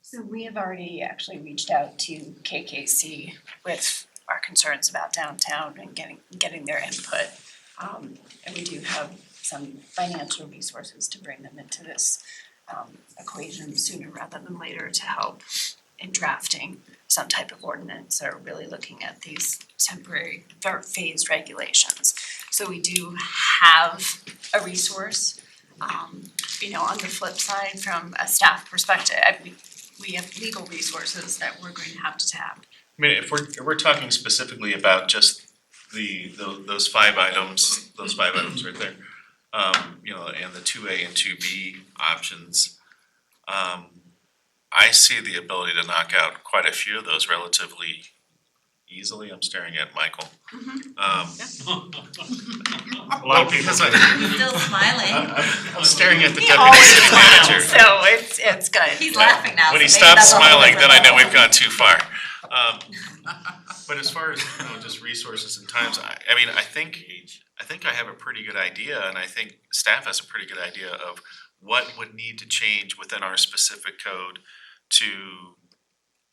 So we have already actually reached out to KKC with our concerns about downtown and getting their input. And we do have some financial resources to bring them into this equation sooner rather than later to help in drafting some type of ordinance or really looking at these temporary or phased regulations. So we do have a resource. On the flip side, from a staff perspective, we have legal resources that we're going to have to tap. I mean, if we're talking specifically about just those five items right there, and the 2A and 2B options, I see the ability to knock out quite a few of those relatively easily. I'm staring at Michael. A lot of people. He's still smiling. I'm staring at the He deputy always city smiles, manager. so it's good. He's laughing now. When he so maybe stops that's a whole smiling, then I different know we've level. gone too far. But as far as, just resources and times, I mean, I think I have a pretty good idea, and I think staff has a pretty good idea of what would need to change within our specific code to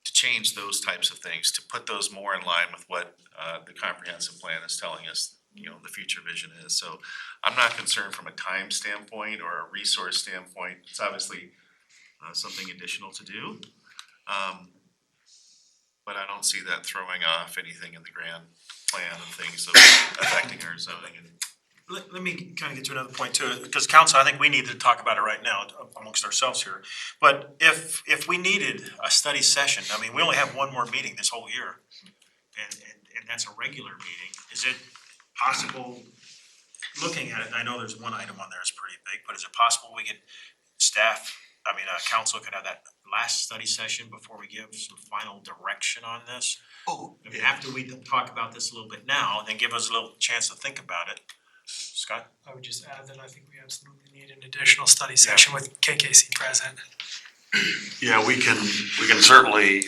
change those types of things, to put those more in line with what the comprehensive plan is telling us, the future vision is. So I'm not concerned from a time standpoint or a resource standpoint. It's obviously something additional to do. But I don't see that throwing off anything in the grand plan of things of affecting our zoning and. Let me kind of get to another point too, because council, I think we need to talk about it right now amongst ourselves here. But if we needed a study session, I mean, we only have one more meeting this whole year. And that's a regular meeting. Is it possible, looking at it, I know there's one item on there that's pretty big, but is it possible we get council could have that last study session before we give some final direction on this? Oh, I mean, after we talk about this a little bit now, and then give us a little chance to think about it. Scott? I would just add that I think we absolutely need an additional study session with KKC present. Yeah, we can certainly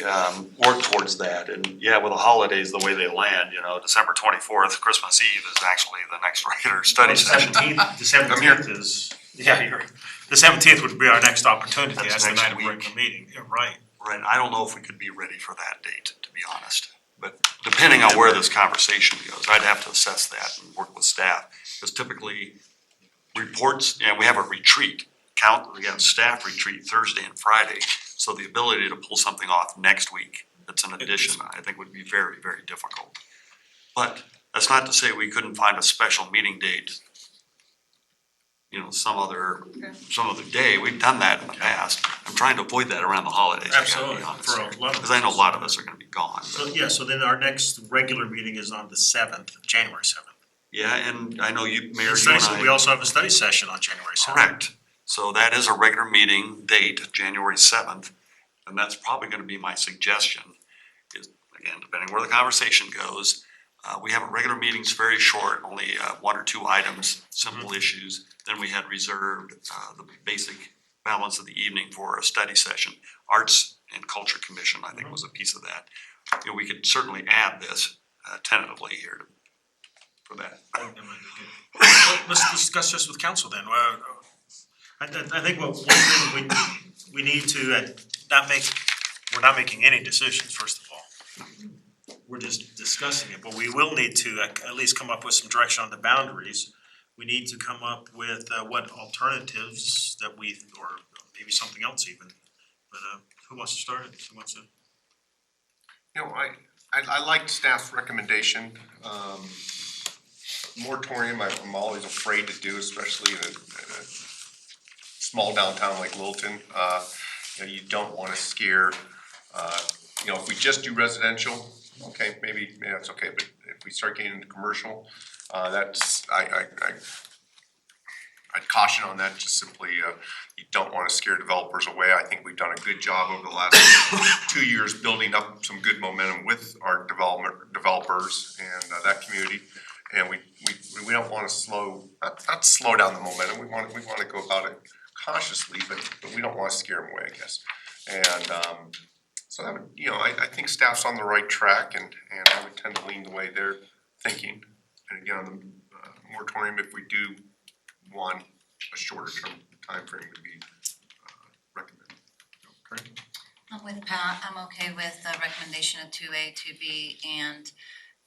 work towards that, and with the holidays, the way they land, December 24th, Christmas Eve is actually the next regular study session. The 17th is, the 17th would be our next opportunity, that's the next night of week. regular meeting, right. Right, I don't know if we could be ready for that date, to be honest, but depending on where this conversation goes, I'd have to assess that and work with staff. Because typically, reports, we have a retreat, we have staff retreat Thursday and Friday. So the ability to pull something off next week, that's an addition, I think would be very, very difficult. But that's not to say we couldn't find a special meeting date, some other day, we've done that in the past. I'm trying to avoid that around the holidays, I gotta be Absolutely, honest for a here. lot of Because I know a lot of us are gonna be gone. So then our next regular meeting is on the 7th, January 7th. Yeah, and I know you, Mayor, you and I. We also have a study session on January 7th. Correct. So that is a regular meeting date, January 7th, and that's probably gonna be my suggestion. Is, again, depending where the conversation goes, we have a regular meetings very short, only one or two items, simple issues. Then we had reserved the basic balance of the evening for a study session. Arts and Culture Commission, I think, was a piece of that. We could certainly add this tentatively here for that. Let's discuss this with council then. I think one thing we need to we're not making any decisions, first of all. We're just discussing it, but we will need to at least come up with some direction on the boundaries. We need to come up with what alternatives that or maybe something else even. But who wants to start it? Who wants to? I liked staff's recommendation. Moratorium, I'm always afraid to do, especially in a small downtown like Littleton. You don't wanna scare, if we just do residential, okay, maybe that's okay, but if we start getting into commercial, that's, I'd caution on that, just simply, you don't wanna scare developers away. I think we've done a good job over the last 2 years building up some good momentum with our developers and that community. And we don't wanna not slow down the momentum, we wanna go about it cautiously, but we don't wanna scare them away, I guess. And so that would, I think staff's on the right track and I would tend to lean the way they're thinking. And again, on the moratorium, if we do want a shorter term timeframe would be recommended. Okay. I'm with Pat, I'm okay with the recommendation of 2A, 2B, and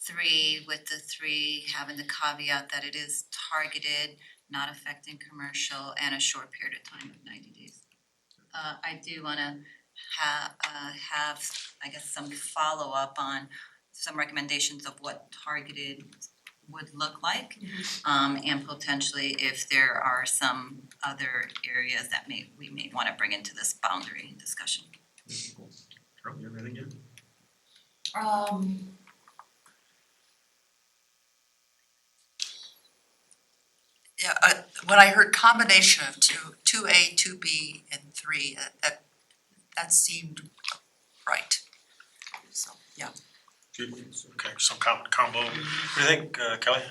3 with the 3 having the caveat that it is targeted, not affecting commercial, and a short period of time of 90 days. I do wanna have, I guess, some follow-up on some recommendations of what targeted would look like. And potentially if there are some other areas that we may wanna bring into this boundary discussion. Carol, you have anything yet? Yeah, when I heard combination of two A, 2B, and 3, that seemed right. So, yeah. Good, okay, some combo. What do you think, Kelly?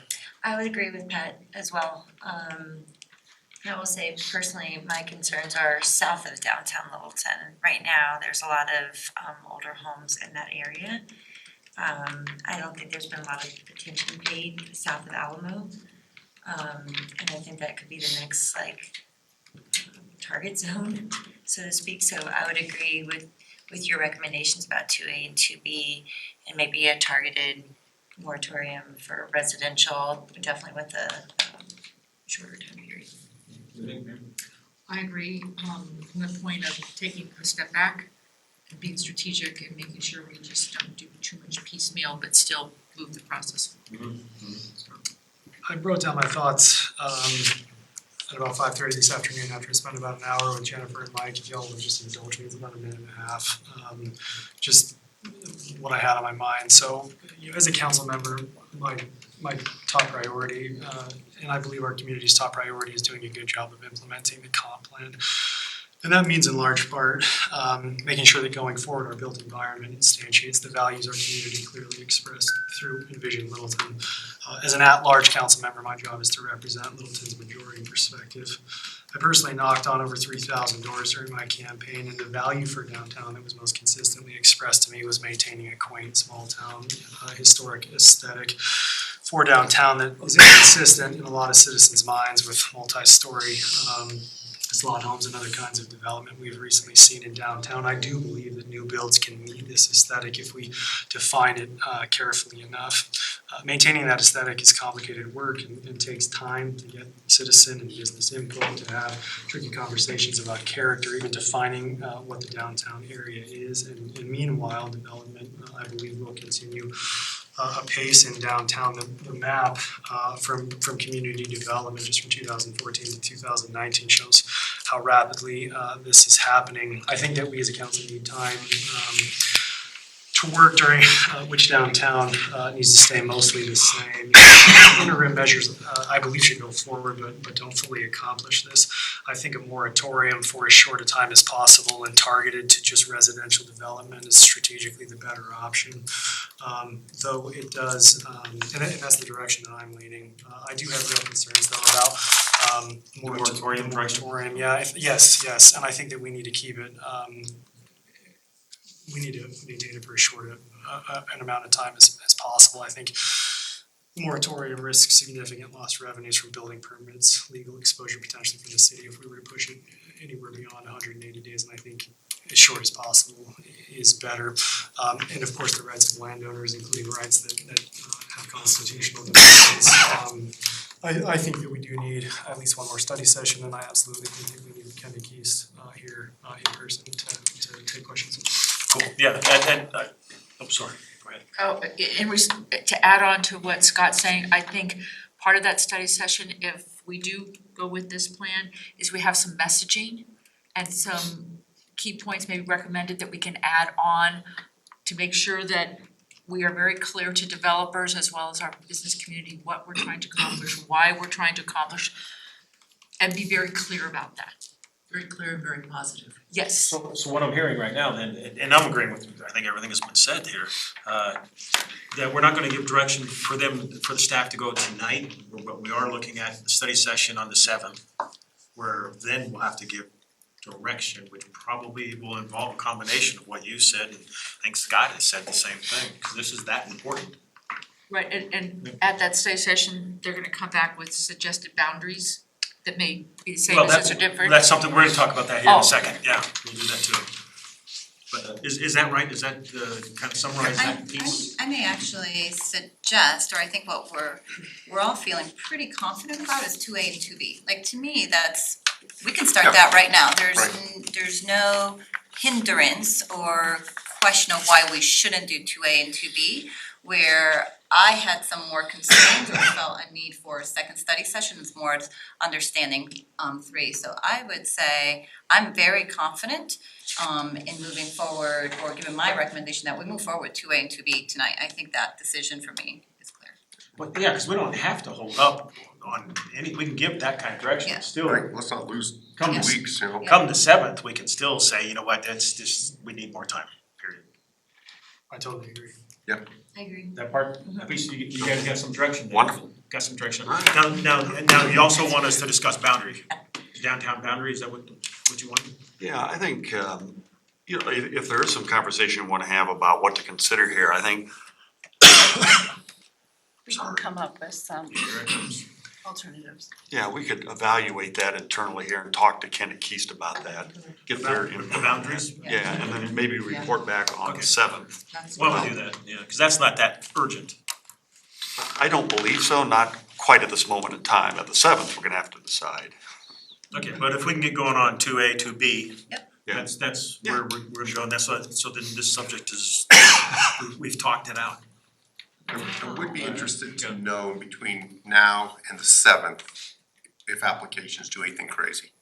I would agree with Pat as well. I will say personally, my concerns are south of downtown Littleton. Right now, there's a lot of older homes in that area. I don't think there's been a lot of attention paid south of Alamo. And I think that could be the next target zone, so to speak. So I would agree with your recommendations about 2A and 2B and maybe a targeted moratorium for residential, definitely with a shorter time period. I agree, from the point of taking a step back and being strategic and making sure we just don't do too much piecemeal, but still move the process. I wrote down my thoughts at about 5:30 this afternoon after I spent about an hour with Jennifer and Mike. If y'all will just indulge me, it's about a minute and a half. Just what I had on my mind. So as a council member, my top priority, and I believe our community's top priority, is doing a good job of implementing the comp plan. And that means in large part, making sure that going forward, our built environment instantiates the values our community clearly expressed through Envision Littleton. As an at-large council member, my job is to represent Littleton's majority perspective. I personally knocked on over 3,000 doors during my campaign, and the value for downtown that was most consistently expressed to me was maintaining a quaint, small-town, historic aesthetic for downtown that is inconsistent in a lot of citizens' minds with multi-story slot homes and other kinds of development we've recently seen in downtown. I do believe that new builds can meet this aesthetic if we define it carefully enough. Maintaining that aesthetic is complicated work and takes time to get citizen and business input, to have tricky conversations about character, even defining what the downtown area is. And meanwhile, development, I believe, will continue apace in downtown. The map from community development just from 2014 to 2019 shows how rapidly this is happening. I think that we as a council need time to work during which downtown needs to stay mostly the same. Interim measures, I believe, should go forward, but don't fully accomplish this. I think a moratorium for as short a time as possible and targeted to just residential development is strategically the better option. Though it does, and that's the direction that I'm leaning. I do have real concerns though about moratorium. Yeah, yes, and I think that we need to keep it. We need to maintain it for as short an amount of time as possible. I think moratorium risks significant lost revenues from building permits, legal exposure potentially from the city if we were to push it anywhere beyond 180 days, and I think as short as possible is better. And of course, the rights of landowners, including rights that have constitutional dimensions. I think that we do need at least one more study session, and I absolutely think that we need Ken DeKeest here in person to take questions. Cool, yeah, and I'm sorry, go ahead. To add on to what Scott's saying, I think part of that study session, if we do go with this plan, is we have some messaging and some key points maybe recommended that we can add on to make sure that we are very clear to developers as well as our business community what we're trying to accomplish, why we're trying to accomplish, and be very clear about that. Very clear and very positive. Yes. So what I'm hearing right now then, and I'm agreeing with you, I think everything has been said here, that we're not gonna give direction for the staff to go tonight, but we are looking at the study session on the 7th, where then we'll have to give direction, which probably will involve a combination of what you said, and I think Scott has said the same thing, because this is that important. Right, and at that study session, they're gonna come back with suggested boundaries that may be the same as or different. That's something, we're gonna talk about that here in a second, yeah, we'll do that too. But is that right? Is that kind of summarize that piece? I may actually suggest, or I think what we're all feeling pretty confident about is 2A and 2B. Like, to me, we can start that right now. There's no hindrance or question of why we shouldn't do 2A and 2B. Where I had some more concerns or felt a need for a second study session is more understanding 3. So I would say I'm very confident in moving forward, or giving my recommendation that we move forward 2A and 2B tonight. I think that decision for me is clear. But yeah, because we don't have to hold up on any, we can give that kind of direction, Yeah. still. Right, let's not lose Come 2 to- weeks, you know. Come the 7th, we can still say, you know what, that's just, we need more time, period. I totally agree. I agree. That part, at least you guys got some direction there. Wonderful. Got some direction. Now you also want us to discuss boundary, downtown boundary, is that what you want? Yeah, I think, you know, if there is some conversation you wanna have about what to consider here, I think We can come up with some alternatives. yeah, we could evaluate that internally here and talk to Kenneth Keast about that. Get their The input. boundaries? Yeah, and then maybe report back on Okay. the 7th. Why don't we do that, yeah, because that's not that urgent. I don't believe so, not quite at this moment in time. At the 7th, we're gonna have to decide. Okay, but if we can get going on 2A, 2B. Yep. Yeah. That's where we're going, that's so then this subject is, we've talked it out. I would be interested to know between now and the 7th if applications do anything crazy.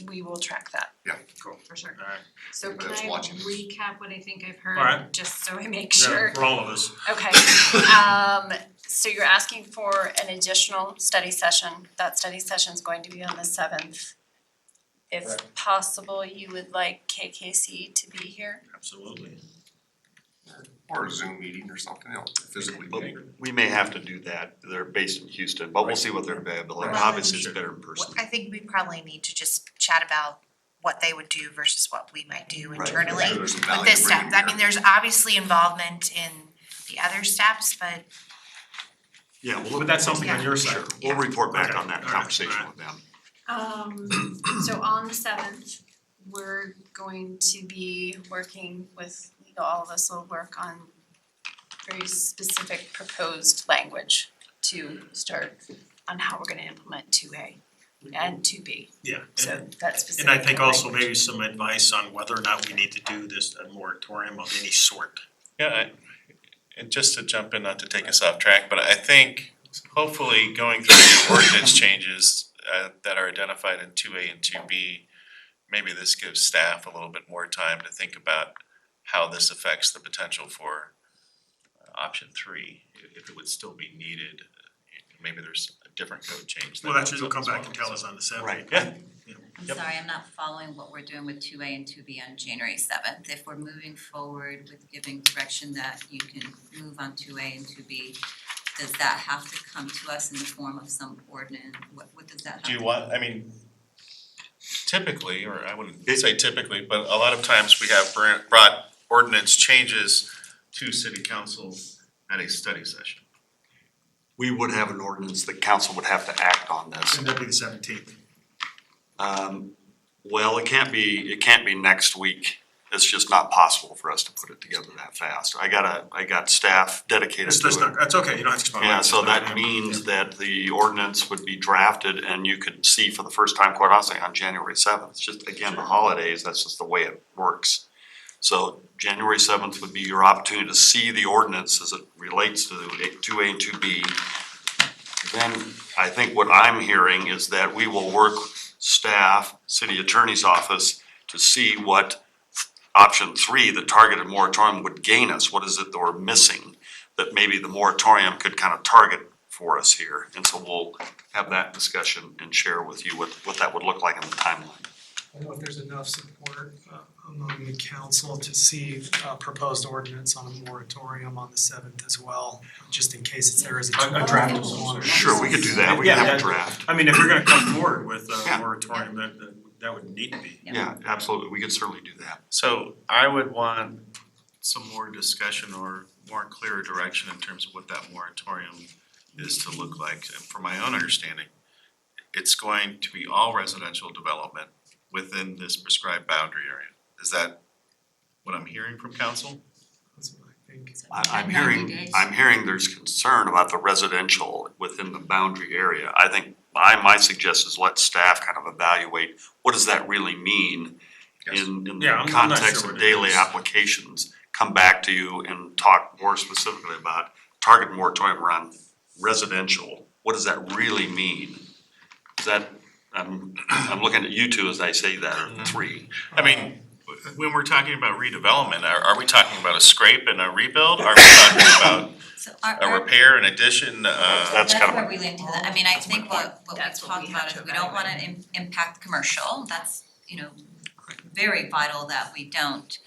We will track that. Yeah. Cool. For sure. Alright, So can That's I watching this. recap what I think I've Alright. heard, just so I make yeah, sure? for all of us. Okay, so you're asking for an additional study session. That study session is going to be on the 7th. If possible, you would like KKC to be here? Absolutely. Or a Zoom meeting or something else, physically But meeting. we may have to do that. They're based in Houston, but we'll see what their availability, Right. obviously it's better in person. I think we probably need to just chat about what they would do versus what we might do Right. internally So there's some with value this step. bringing I here. mean, there's obviously involvement in the other steps, but Yeah, But that's something on your side. Sure, we'll report back Okay, on that all right, conversation all right. with them. So on the 7th, we're going to be working with legal, all of us will work on very specific proposed language to start on how we're gonna implement 2A and 2B. Yeah, So that's specific. and I think also language. maybe some advice on whether or not we need to do this, a moratorium of any sort. Yeah, and just to jump in, not to take us off track, but I think hopefully going through the ordinance changes that are identified in 2A and 2B, maybe this gives staff a little bit more time to think about how this affects the potential for option 3, if it would still be needed. Maybe there's a different code change. that Well, that's what comes you'll up come as back well, and tell so. us on the 7th. Right. Yeah. I'm Yep. sorry, I'm not following what we're doing with 2A and 2B on January 7th. If we're moving forward with giving direction that you can move on 2A and 2B, does that have to come to us in the form of some ordinance? What does that have to? Do you want, I mean, typically, or I wouldn't say typically, but a lot of times we have brought ordinance changes to city council at a study session. We would have an ordinance, the council would have to act on this. And that'd be the 17th. Well, it can't be next week. It's just not possible for us to put it together that fast. I got staff dedicated to it. That's okay, you don't have to explain. Yeah, so that means that the ordinance would be drafted and you could see for the first time, quite honestly, on January 7th. It's just, again, the holidays, that's just the way it works. So January 7th would be your opportunity to see the ordinance as it relates to 2A and 2B. Then I think what I'm hearing is that we will work staff, city attorney's office, to see what option 3, the targeted moratorium, would gain us. What is it that we're missing that maybe the moratorium could kind of target for us here? And so we'll have that discussion and share with you what that would look like in the timeline. I don't know if there's enough support among the council to see a proposed ordinance on a moratorium on the 7th as well, just in case it's there as a draft. Sure, we could do that. We can have a draft. I mean, if you're gonna come forward with Yeah. a moratorium, that would need to be. Yeah, absolutely. We could certainly do that. So I would want some more discussion or more clear direction in terms of what that moratorium is to look like. And from my own understanding, it's going to be all residential development within this prescribed boundary area. Is that what I'm hearing from council. I'm hearing there's concern about the residential within the boundary area. I think my suggestion is let staff kind of evaluate, what does that really mean in the Yeah, I'm not context sure of what it daily is. applications? Come back to you and talk more specifically about target moratorium around residential. What does that really mean? Is that, I'm looking at you two as I say that, or three. I mean, when we're talking about redevelopment, are we talking about a scrape and a rebuild? Are we talking about So a repair and addition, That's where we lean to that. I mean, I think what we've talked about is we don't wanna impact commercial. That's, you know, very vital that we don't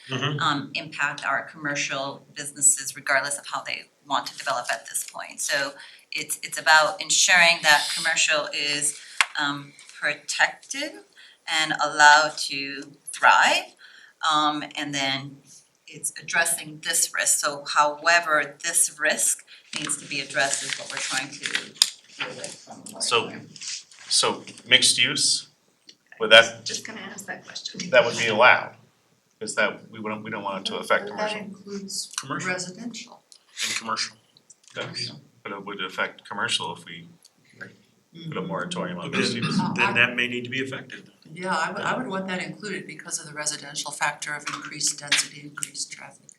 impact our commercial businesses regardless of how they want to develop at this point. So it's about ensuring that commercial is protected and allowed to thrive. And then it's addressing this risk. So however this risk needs to be addressed is what we're trying to deal with from the moratorium. so mixed use? Would that, Just gonna ask that question. that would be allowed? Is that, we don't want it to affect That commercial? includes Commercial. residential. And commercial. Does, but it would affect commercial if we put a moratorium on mixed Then, use. then that may need to be affected. Yeah, I would want that included because of the residential factor of increased density, increased traffic.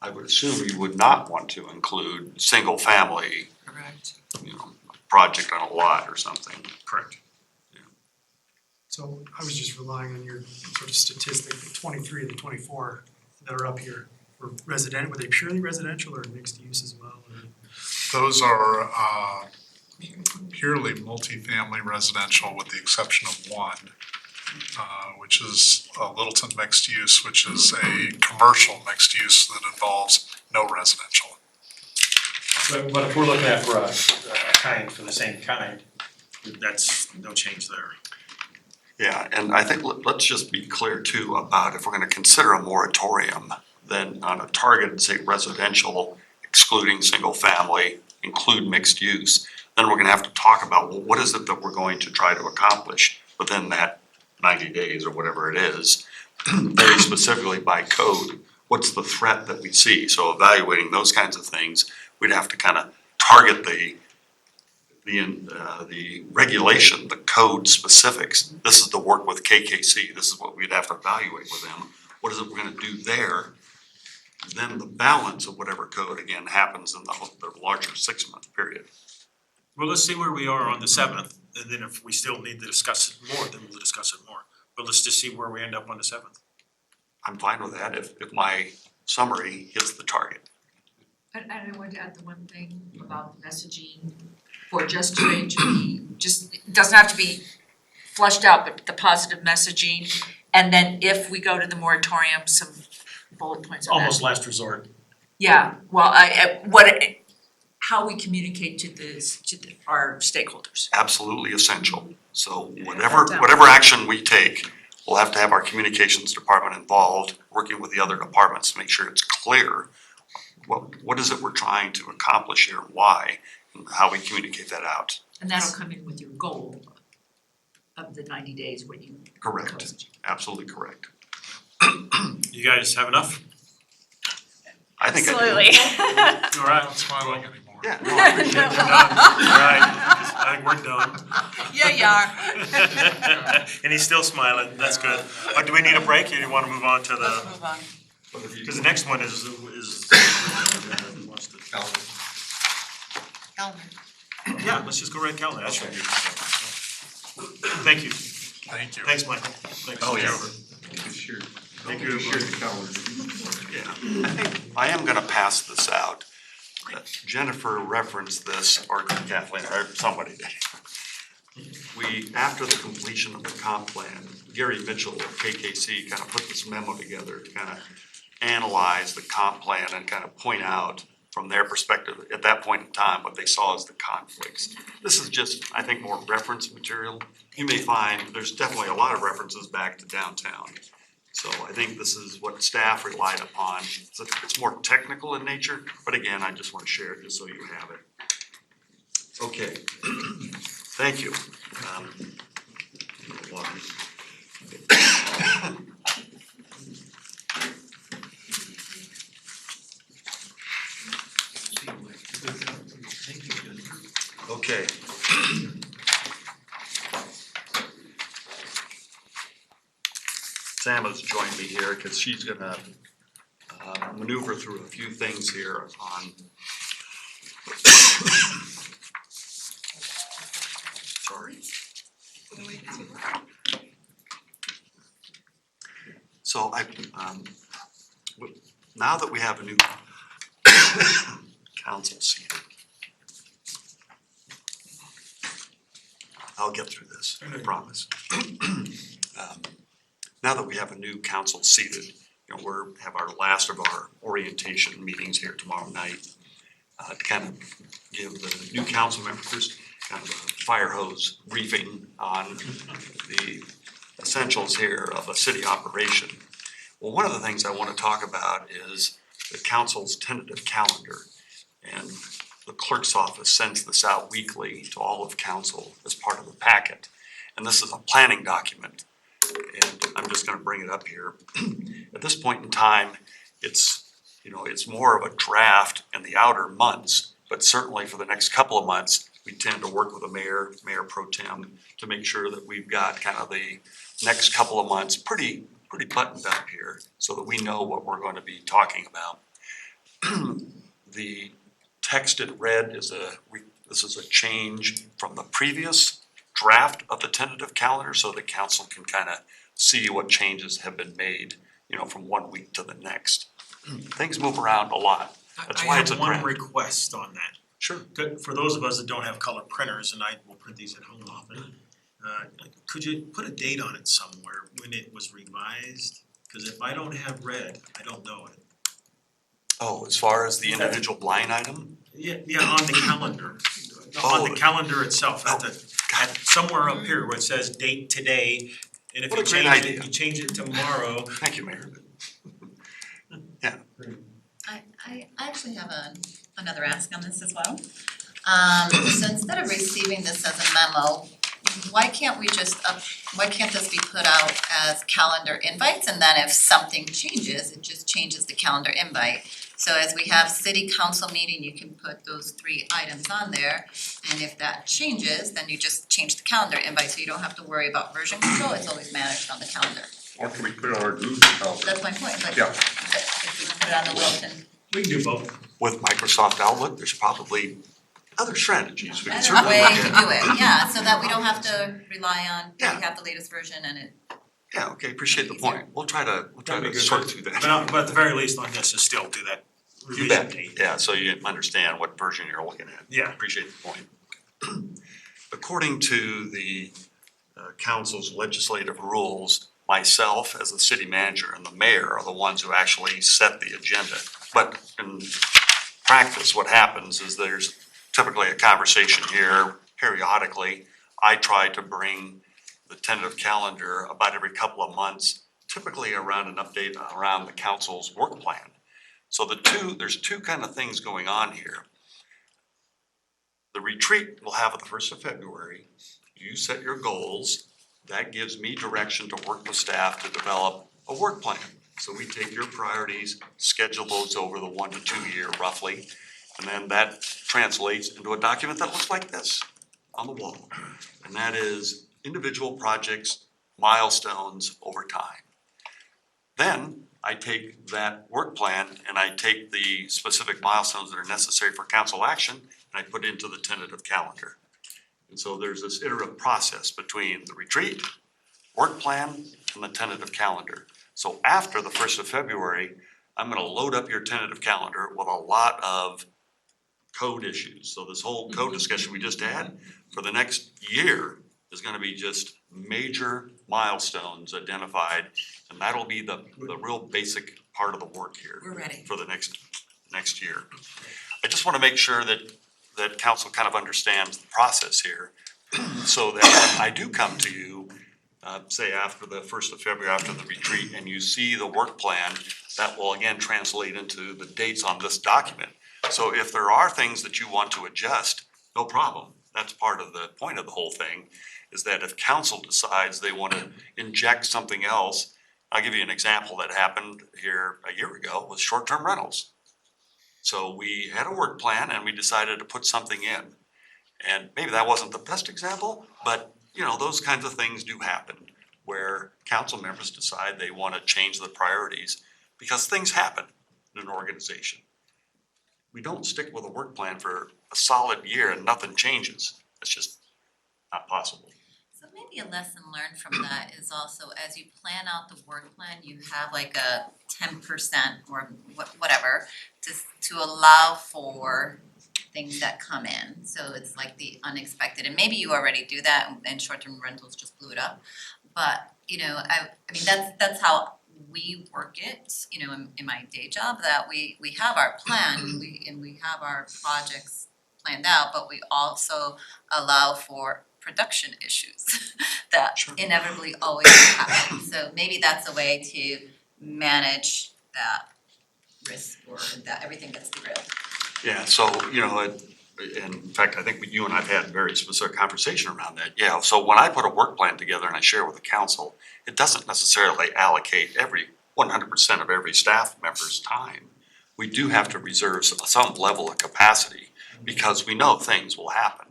I would assume you would not want to include single family, Correct. project on a lot or something. Correct. So I was just relying on your sort of statistic, the 23 and the 24 that are up here. Were they purely residential or mixed use as well? Those are purely multifamily residential with the exception of one, which is a Littleton mixed use, which is a commercial mixed use that involves no residential. But if we're looking at for a kind for the same kind, that's no change there. Yeah, and I think let's just be clear too about if we're gonna consider a moratorium, then on a targeted, say residential, excluding single family, include mixed use, then we're gonna have to talk about, well, what is it that we're going to try to accomplish within that 90 days or whatever it is, very specifically by code, what's the threat that we see? So evaluating those kinds of things, we'd have to kind of target the regulation, the code specifics. This is the work with KKC, this is what we'd have to evaluate with them. What is it we're gonna do there? Then the balance of whatever code again happens in the larger 6-month period. Well, let's see where we are on the 7th, and then if we still need to discuss it more, then we'll discuss it more. But let's just see where we end up on the 7th. I'm fine with that if my summary hits the target. And I wanted to add the one thing about the messaging for just range to be, it doesn't have to be flushed out, but the positive messaging. And then if we go to the moratorium, some bullet points on that. Almost last resort. Yeah, well, how we communicate to our stakeholders. Absolutely essential. So whatever action we take, we'll have to have our communications department involved, working with the other departments to make sure it's clear what is it we're trying to accomplish here and why, and how we communicate that out. And that'll come in with your goal of the 90 days when you. Correct, absolutely correct. You guys have enough? I think I do. Absolutely. All right. Not smiling anymore. Yeah, no, I appreciate We're that. done. All right, I think we're done. Yeah, you are. And he's still smiling, that's good. But do we need a break, or do you wanna move on to Let's the, move on. because the next one is. Calendar. Yeah, let's just go right calendar, that should be. Thank you. Thank you. Thanks, Michael. Thanks. Oh, yeah. Thank you. Yeah, I think I am gonna pass this out. Jennifer referenced this, or Kathleen, or somebody did. We, after the completion of the comp plan, Gary Mitchell of KKC kind of put this memo together to kind of analyze the comp plan and kind of point out from their perspective at that point in time what they saw as the conflicts. This is just, I think, more reference material. You may find there's definitely a lot of references back to downtown. So I think this is what staff relied upon. So it's more technical in nature, but again, I just want to share it just so you have it. Okay, thank you. Okay. Sam has joined me here because she's gonna maneuver through a few things here on sorry. So now that we have a new council seated, I'll get through this, I promise. Now that we have a new council seated, you know, have our last of our orientation meetings here tomorrow night. To kind of give the new council members kind of a fire hose briefing on the essentials here of a city operation. Well, one of the things I want to talk about is the council's tentative calendar. And the clerk's office sends this out weekly to all of council as part of the packet. And this is a planning document. And I'm just gonna bring it up here. At this point in time, it's more of a draft in the outer months, but certainly for the next couple of months, we tend to work with the mayor pro tem, to make sure that we've got kind of the next couple of months pretty buttoned up here, so that we know what we're going to be talking about. The text in red is this is a change from the previous draft of the tentative calendar, so the council can kind of see what changes have been made, from 1 week to the next. Things move around a lot. That's why it's a I have draft. one request on that. Sure. Good, for those of us that don't have color printers, and I will print these at home often, could you put a date on it somewhere when it was revised? Cause if I don't have red, I don't know it. Oh, as far as the individual line item? Yeah, on the calendar, on Oh. the calendar itself, at somewhere up here where it says date today, and if What you a great change it, idea. you change it tomorrow. Thank you, Mayor. I actually have another ask on this as well. So instead of receiving this as a memo, why can't this be put out as calendar invites, and then if something changes, it just changes the calendar invite? So as we have city council meeting, you can put those 3 items on there, and if that changes, then you just change the calendar invite, so you don't have to worry about version control, it's always managed on the calendar. Or can we put it on our Google calendar? That's my point, but Yeah. if we put it on the Wilton. We can do both. With Microsoft Outlook, there's probably other strategies we can Better certainly way look to at. do it, yeah, so that we don't have to rely on, we Yeah. have the latest version and it. Yeah, okay, appreciate the point. We'll try to That'd be good. sort through that. But at the very least on this is still do that You revision bet, date. yeah, so you understand what version you're looking at. Yeah. Appreciate the point. According to the council's legislative rules, myself as the city manager and the mayor are the ones who actually set the agenda. But in practice, what happens is there's typically a conversation here periodically. I try to bring the tentative calendar about every couple of months, typically around an update around the council's work plan. So there's two kind of things going on here. The retreat we'll have at the 1st of February. You set your goals. That gives me direction to work with staff to develop a work plan. So we take your priorities, schedule those over the 1 to 2 year roughly, and then that translates into a document that looks like this on the wall. And that is individual projects, milestones over time. Then I take that work plan and I take the specific milestones that are necessary for council action and I put it into the tentative calendar. And so there's this iterative process between the retreat, work plan, and the tentative calendar. So after the 1st of February, I'm gonna load up your tentative calendar with a lot of code issues. So this whole code discussion we just had for the next year is gonna be just major milestones identified. And that'll be the real basic part of the work here. We're ready. For the next year. I just wanna make sure that council kind of understands the process here. So that when I do come to you, say after the 1st of February, after the retreat, and you see the work plan, that will again translate into the dates on this document. So if there are things that you want to adjust, no problem. That's part of the point of the whole thing, is that if council decides they want to inject something else, I'll give you an example that happened here a year ago with short-term rentals. So we had a work plan and we decided to put something in. And maybe that wasn't the best example, but you know, those kinds of things do happen where council members decide they want to change the priorities because things happen in an organization. We don't stick with a work plan for a solid year and nothing changes. That's just not possible. So maybe a lesson learned from that is also as you plan out the work plan, you have like a 10% or whatever to allow for things that come in. So it's like the unexpected, and maybe you already do that and short-term rentals just blew it up. But, you know, I mean, that's how we work it, you know, in my day job, that we have our plan and we have our projects planned out, but we also allow for production issues that inevitably always happen. So maybe that's a way to manage that risk or that everything gets derailed. Yeah, so, you know, in fact, I think you and I've had a very specific conversation around that. Yeah, so when I put a work plan together and I share with the council, it doesn't necessarily allocate 100% of every staff member's time. We do have to reserve some level of capacity because we know things will happen.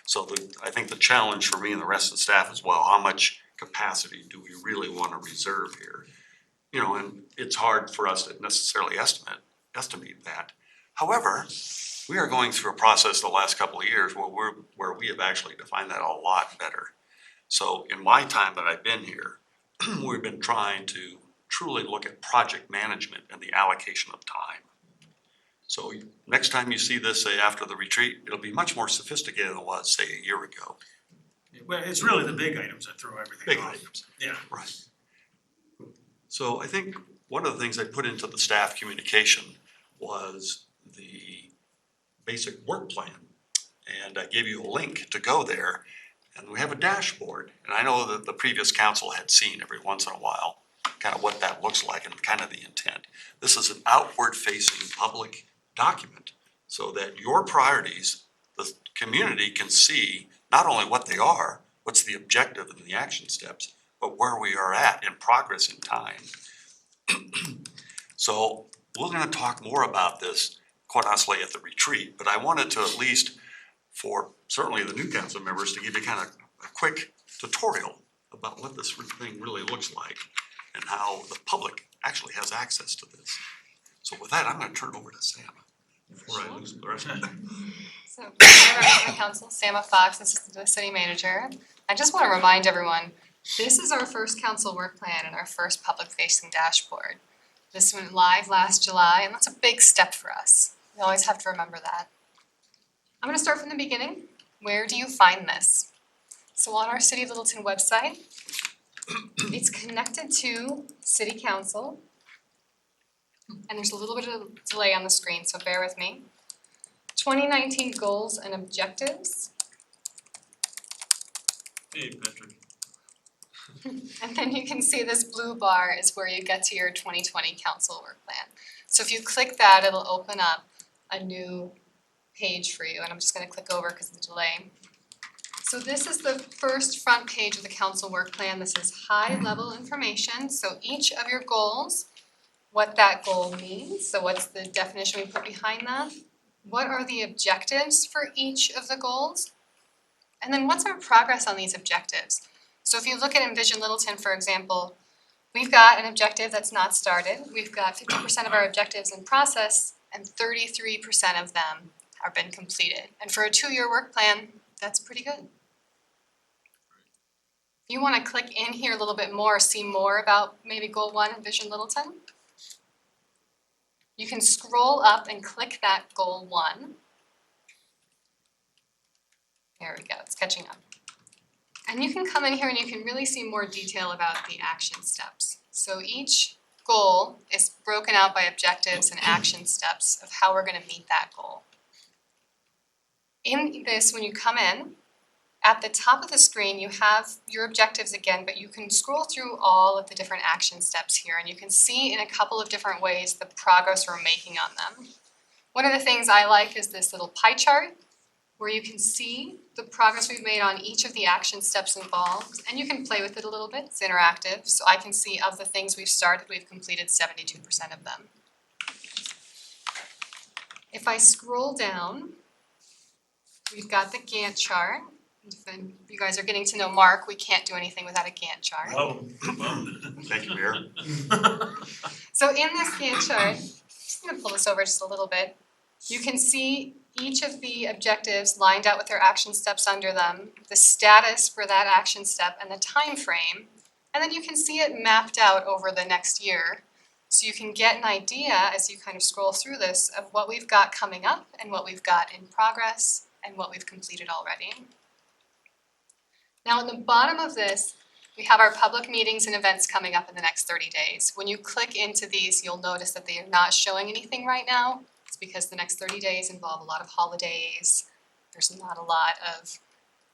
So I think the challenge for me and the rest of the staff as well, how much capacity do we really want to reserve here? You know, and it's hard for us to necessarily estimate that. However, we are going through a process the last couple of years where we have actually defined that a lot better. So in my time that I've been here, we've been trying to truly look at project management and the allocation of time. So next time you see this, say after the retreat, it'll be much more sophisticated than it was, say, a year ago. Well, it's really the big items that throw everything Big off. items. Yeah. Right. So I think one of the things I put into the staff communication was the basic work plan. And I gave you a link to go there, and we have a dashboard. And I know that the previous council had seen every once in a while kind of what that looks like and kind of the intent. This is an outward-facing public document so that your priorities, the community can see not only what they are, what's the objective and the action steps, but where we are at in progress in time. So we're gonna talk more about this, quite honestly, at the retreat, but I wanted to at least, for certainly the new council members, to give you kind of a quick tutorial about what this thing really looks like and how the public actually has access to this. So with that, I'm gonna turn it over to Sam before I lose the rest of it. So, members of the council, Sama Fox, assistant to the city manager. I just want to remind everyone, this is our first council work plan and our first public-facing dashboard. This went live last July, and that's a big step for us. We always have to remember that. I'm going to start from the beginning. Where do you find this? So on our City of Littleton website, it's connected to City Council. And there's a little bit of a delay on the screen, so bear with me. 2019 goals and objectives. Hey, Patrick. And then you can see this blue bar is where you get to your 2020 council work plan. So if you click that, it'll open up a new page for you, and I'm just gonna click over because of the delay. So this is the first front page of the council work plan. This is high level information, so each of your goals, what that goal means, so what's the definition we put behind that? What are the objectives for each of the goals? And then what's our progress on these objectives? So if you look at Envision Littleton, for example, we've got an objective that's not started. We've got 50% of our objectives in process and 33% of them have been completed. And for a 2-year work plan, that's pretty good. If you want to click in here a little bit more, see more about maybe Goal 1 Envision Littleton, you can scroll up and click that Goal 1. There we go, it's catching up. And you can come in here and you can really see more detail about the action steps. So each goal is broken out by objectives and action steps of how we're going to meet that goal. In this, when you come in, at the top of the screen you have your objectives again, but you can scroll through all of the different action steps here and you can see in a couple of different ways the progress we're making on them. One of the things I like is this little pie chart where you can see the progress we've made on each of the action steps involved, and you can play with it a little bit. It's interactive, so I can see of the things we've started, we've completed 72% of them. If I scroll down, we've got the Gantt chart. Then you guys are getting to know Mark, we can't do anything without a Gantt chart. Whoa, Thank you, Mayor. So in this Gantt chart, just gonna pull this over just a little bit. You can see each of the objectives lined out with their action steps under them, the status for that action step and the time frame. And then you can see it mapped out over the next year. So you can get an idea as you kind of scroll through this of what we've got coming up and what we've got in progress and what we've completed already. Now at the bottom of this, we have our public meetings and events coming up in the next 30 days. When you click into these, you'll notice that they are not showing anything right now. It's because the next 30 days involve a lot of holidays. There's not a lot of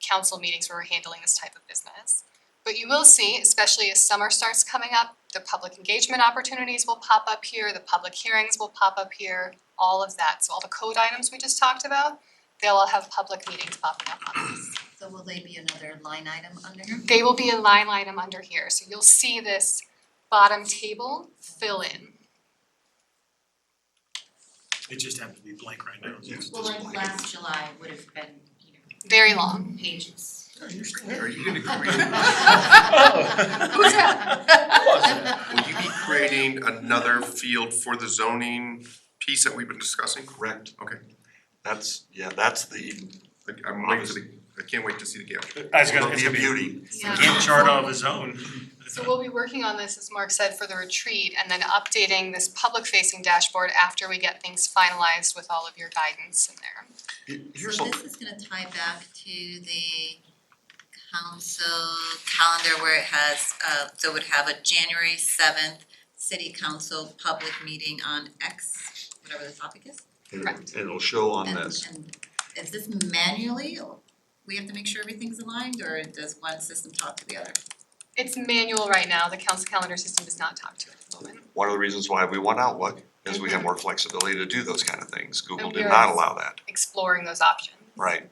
council meetings where we're handling this type of business. But you will see, especially as summer starts coming up, the public engagement opportunities will pop up here, the public hearings will pop up here, all of that. So all the code items we just talked about, they'll all have public meetings popping up on this. So will they be another line item under here? They will be a line item under here, so you'll see this bottom table fill in. It just happens to be blank right now. Well, like last July would have been, Very long. pages. Are you gonna create? Who's that? Will you be creating another field for the zoning piece that we've been discussing? Correct. Okay. That's the, I'm waiting for I can't wait to see the Gantt. I was gonna, It'll it's be a gonna be beauty. a Gantt chart of his own. So we'll be working on this, as Mark said, for the retreat, and then updating this public-facing dashboard after we get things finalized with all of your guidance in there. Here's So a, this is gonna tie back to the council calendar where it has, so it would have a January 7th city council public meeting on X, whatever the topic is. it'll show on And- this. And is this manually, or we have to make sure everything's aligned, or does one system talk to the other? It's manual right now, the council calendar system does not talk to it at the moment. One of the reasons why we want Outlook is we have more flexibility to do those kind of things. Google And did we're not allow that. Exploring those options. Right.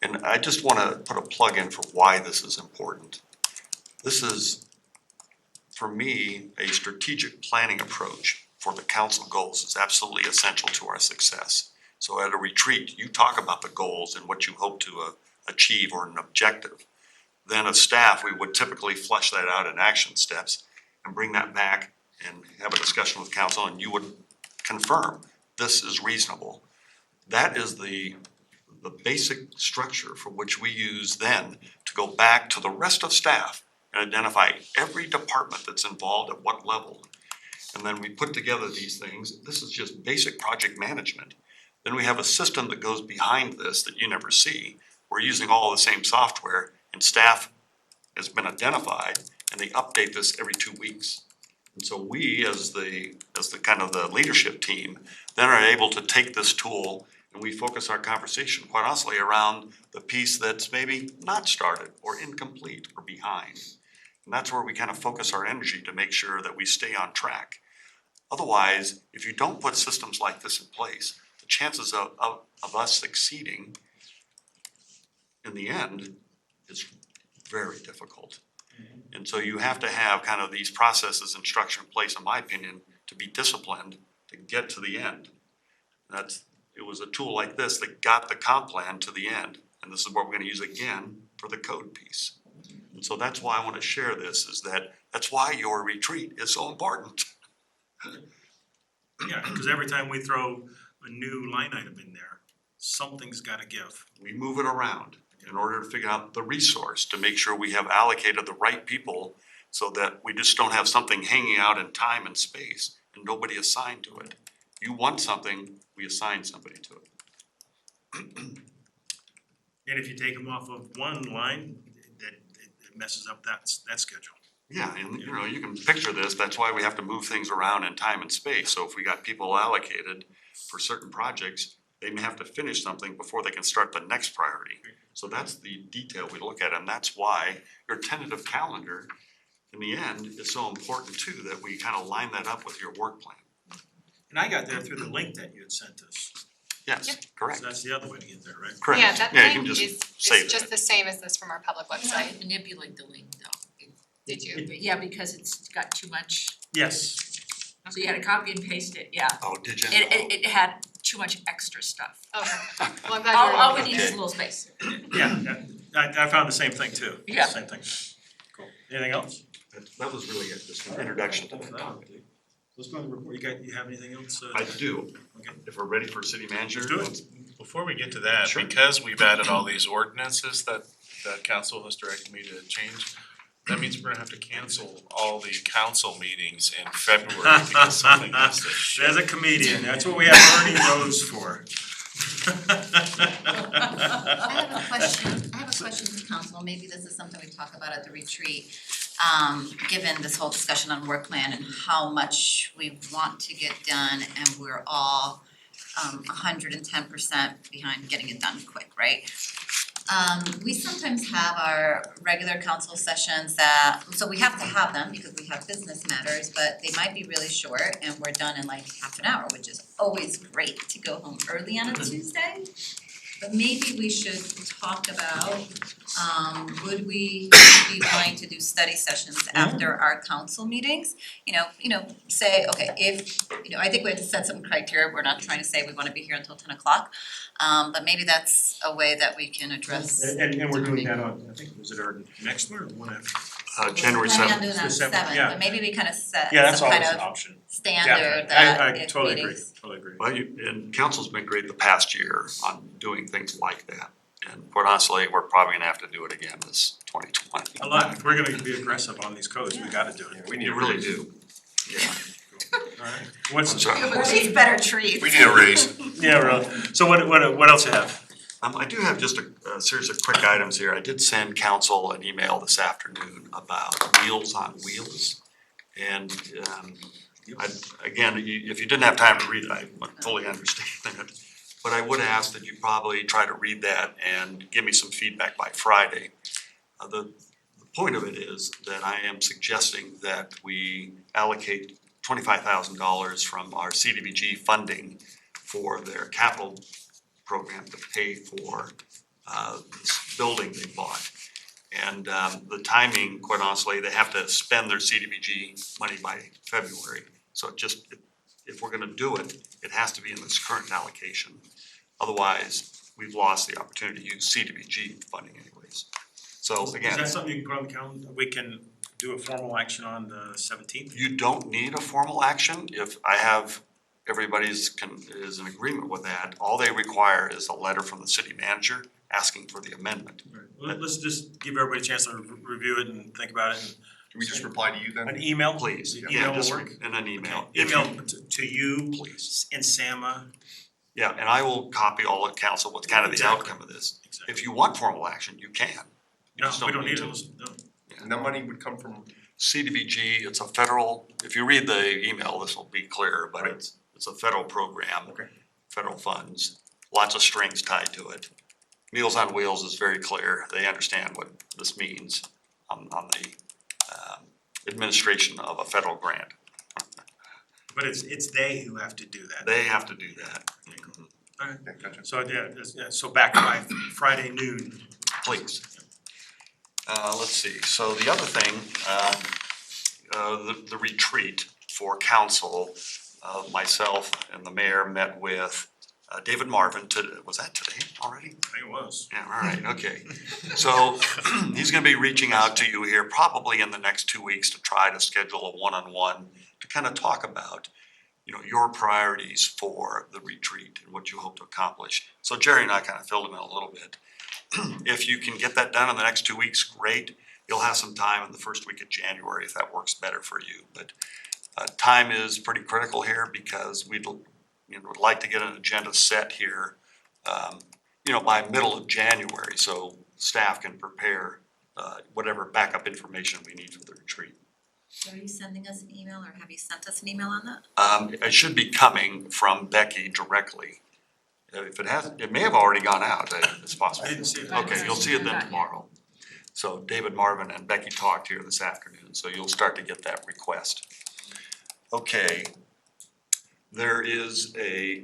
And I just wanna put a plug in for why this is important. This is, for me, a strategic planning approach for the council goals is absolutely essential to our success. So at a retreat, you talk about the goals and what you hope to achieve or an objective. Then as staff, we would typically flesh that out in action steps and bring that back and have a discussion with council, and you would confirm this is reasonable. That is the basic structure for which we use then to go back to the rest of staff and identify every department that's involved at what level. And then we put together these things. This is just basic project management. Then we have a system that goes behind this that you never see. We're using all the same software, and staff has been identified, and they update this every 2 weeks. And so we, as the kind of the leadership team, then are able to take this tool and we focus our conversation quite honestly around the piece that's maybe not started or incomplete or behind. And that's where we kind of focus our energy to make sure that we stay on track. Otherwise, if you don't put systems like this in place, the chances of us succeeding in the end is very difficult. And so you have to have kind of these processes and structure in place, in my opinion, to be disciplined to get to the end. It was a tool like this that got the comp plan to the end. And this is what we're gonna use again for the code piece. And so that's why I wanna share this, is that's why your retreat is so important. Yeah, because every time we throw a new line item in there, something's gotta give. We move it around in order to figure out the resource, to make sure we have allocated the right people so that we just don't have something hanging out in time and space and nobody assigned to it. You want something, we assign somebody to it. And if you take them off of one line, it messes up that schedule. Yeah, and you know, you can picture this, that's why we have to move things around in time and space. So if we got people allocated for certain projects, they may have to finish something before they can start the next priority. So that's the detail we look at, and that's why your tentative calendar in the end is so important too, that we kind of line that up with your work plan. And I got there through the link that you had sent us. Yes, correct. So that's the other way to get there, right? Correct. Yeah, that Yeah, you link can is just say that. just the same as this from our public I website. manipulate the link though. Did you? Yeah, because it's got too much, Yes. so you had to copy and paste it, yeah. Oh, did you? It had too much extra stuff. Okay, well, I'm glad All we you're. need is a little space. Yeah, I found the same thing too. Yeah. Same thing. Cool. Anything else? That was really it, just an introduction to the topic. Let's go to the report. You have anything else? I do. Okay. If we're ready for city manager. Let's do it. Before we get to that, Sure. because we've added all these ordinances that council has directed me to change, that means we're gonna have to cancel all the council meetings in February because something has to shift. There's a comedian. That's what we have Ernie Rose for. I have a question to council, maybe this is something we talk about at the retreat. Given this whole discussion on work plan and how much we want to get done and we're all 110% behind getting it done quick, right? We sometimes have our regular council sessions that, so we have to have them because we have business matters, but they might be really short and we're done in like half an hour, which is always great to go home early on a Tuesday. But maybe we should talk about, would we be willing to do study sessions after our council meetings? You know, say, okay, if, I think we have to set some criteria, we're not trying to say we wanna be here until 10 o'clock. But maybe that's a way that we can address. And we're doing that on, I think, was it our next one or one after? January Planning on 7th. doing that The 7th, 7th, yeah. but maybe we kind of set Yeah, that's some kind always an of option. standard Definitely. that I if totally agree, meetings. totally agree. Well, and council's been great the past year on doing things like that. And quite honestly, we're probably gonna have to do it again this 2020. A lot, if we're gonna be aggressive on these codes, we gotta do it. We really do. Yeah. Alright, what's? I'm sorry. But these better treats. We need a raise. Yeah, really. So what else you have? I do have just a series of quick items here. I did send council an email this afternoon about Meals on Wheels. And again, if you didn't have time to read it, I fully understand it. But I would ask that you probably try to read that and give me some feedback by Friday. The point of it is that I am suggesting that we allocate $25,000 from our CDBG funding for their capital program to pay for this building they bought. And the timing, quite honestly, they have to spend their CDBG money by February. So if we're gonna do it, it has to be in this current allocation. Otherwise, we've lost the opportunity to use CDBG funding anyways. So Is again, that something you can put on the calendar, we can do a formal action on the 17th? you don't need a formal action. If I have everybody's is in agreement with that, all they require is a letter from the city manager asking for the amendment. Well, let's just give everybody a chance to review it and think about it and. Can we just reply to you then? An email? Please, The yeah, email will just work? in an email. Okay. If Email you- to you Please. and Sama. Yeah, and I will copy all of council with kind of the Exactly. outcome of this. Exactly. If you want formal action, you can. You No, just we don't don't need to. it, no. And that money would come from, CDBG, it's a federal, if you read the email, this will be clear, but Right. it's a federal program. Okay. Federal funds, lots of strings tied to it. Meals on Wheels is very clear, they understand what this means on the administration of a federal grant. But it's they who have to do that. They have to do that. Alright, yeah, gotcha. so so back by Friday noon. Please. Let's see, so the other thing, the retreat for council, myself and the mayor met with David Marvin was that today already? I think it was. Yeah, all right, okay. So he's gonna be reaching out to you here probably in the next 2 weeks to try to schedule a one-on-one to kind of talk about, your priorities for the retreat and what you hope to accomplish. So Jerry and I kind of filled him in a little bit. If you can get that done in the next 2 weeks, great. You'll have some time in the first week of January if that works better for you. But time is pretty critical here because we'd like to get an agenda set here, by middle of January, so staff can prepare whatever backup information we need for the retreat. So are you sending us an email or have you sent us an email on that? It should be coming from Becky directly. If it hasn't, it may have already gone out, it's possible. I didn't see it. Okay, you'll see it then tomorrow. So David Marvin and Becky talked here this afternoon, so you'll start to get that request. Okay. There is a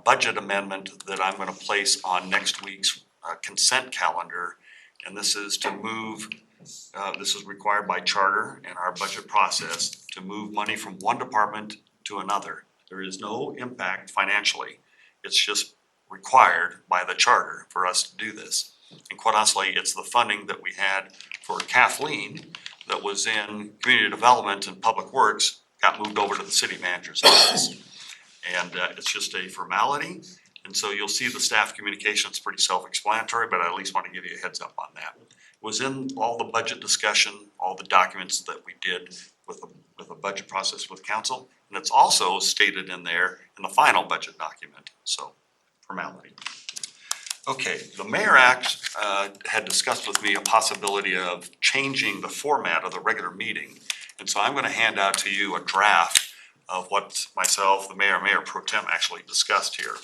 budget amendment that I'm gonna place on next week's consent calendar. And this is to move, this is required by charter and our budget process to move money from one department to another. There is no impact financially. It's just required by the charter for us to do this. And quite honestly, it's the funding that we had for Kathleen that was in community development and public works got moved over to the city manager's office. And it's just a formality. And so you'll see the staff communication, it's pretty self-explanatory, but I at least want to give you a heads up on that. It was in all the budget discussion, all the documents that we did with the budget process with council. And it's also stated in there in the final budget document, so formality. Okay, the Mayor Act had discussed with me a possibility of changing the format of the regular meeting. And so I'm gonna hand out to you a draft of what myself, the mayor, Mayor Pro Tem actually discussed here.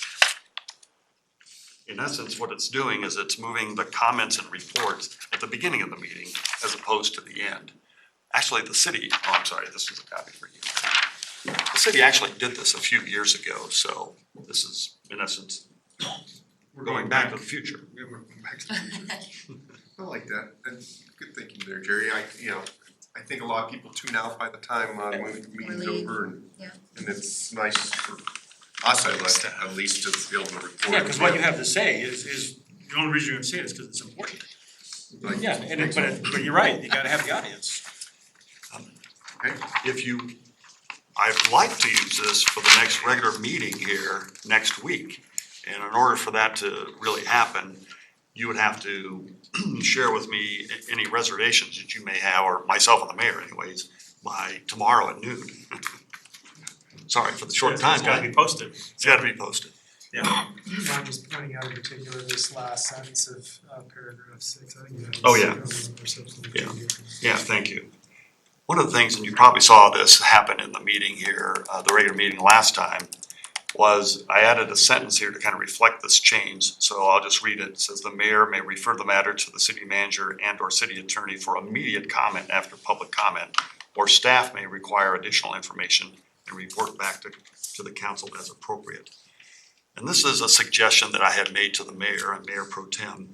In essence, what it's doing is it's moving the comments and reports at the beginning of the meeting as opposed to the end. Actually, the city, oh, I'm sorry, this is a copy for you. The city actually did this a few years ago, so this is, in essence, we're going back to the future. I like that, and good thinking there, Jerry. I think a lot of people tune out by the time meeting's over, and it's nice for us, at least to be able to report. Yeah, cause what you have to say is, the only reason you're gonna say it is cause it's important. Like, Yeah, but you're right, you gotta have the audience. I'd like to use this for the next regular meeting here next week. And in order for that to really happen, you would have to share with me any reservations that you may have, or myself and the mayor anyways, by tomorrow at noon. Sorry for the short time. It's gotta be posted. It's gotta be posted. Yeah. I'm just pointing out in particular this last sentence of paragraph 6, I think you have. Oh, yeah. Or something. Yeah, thank you. One of the things, and you probably saw this happen in the meeting here, the regular meeting last time, was I added a sentence here to kind of reflect this change, so I'll just read it. It says, "The mayor may refer the matter to the city manager and or city attorney for immediate comment after public comment, or staff may require additional information and report back to the council as appropriate." And this is a suggestion that I had made to the mayor and Mayor Pro Tem.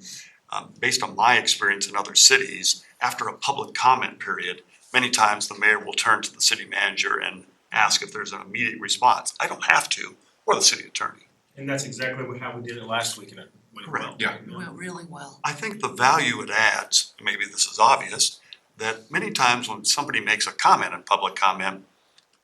Based on my experience in other cities, after a public comment period, many times the mayor will turn to the city manager and ask if there's an immediate response. I don't have to, or the city attorney. And that's exactly how we did it last week, and it went well. Yeah. It went really well. I think the value it adds, maybe this is obvious, that many times when somebody makes a comment in public comment,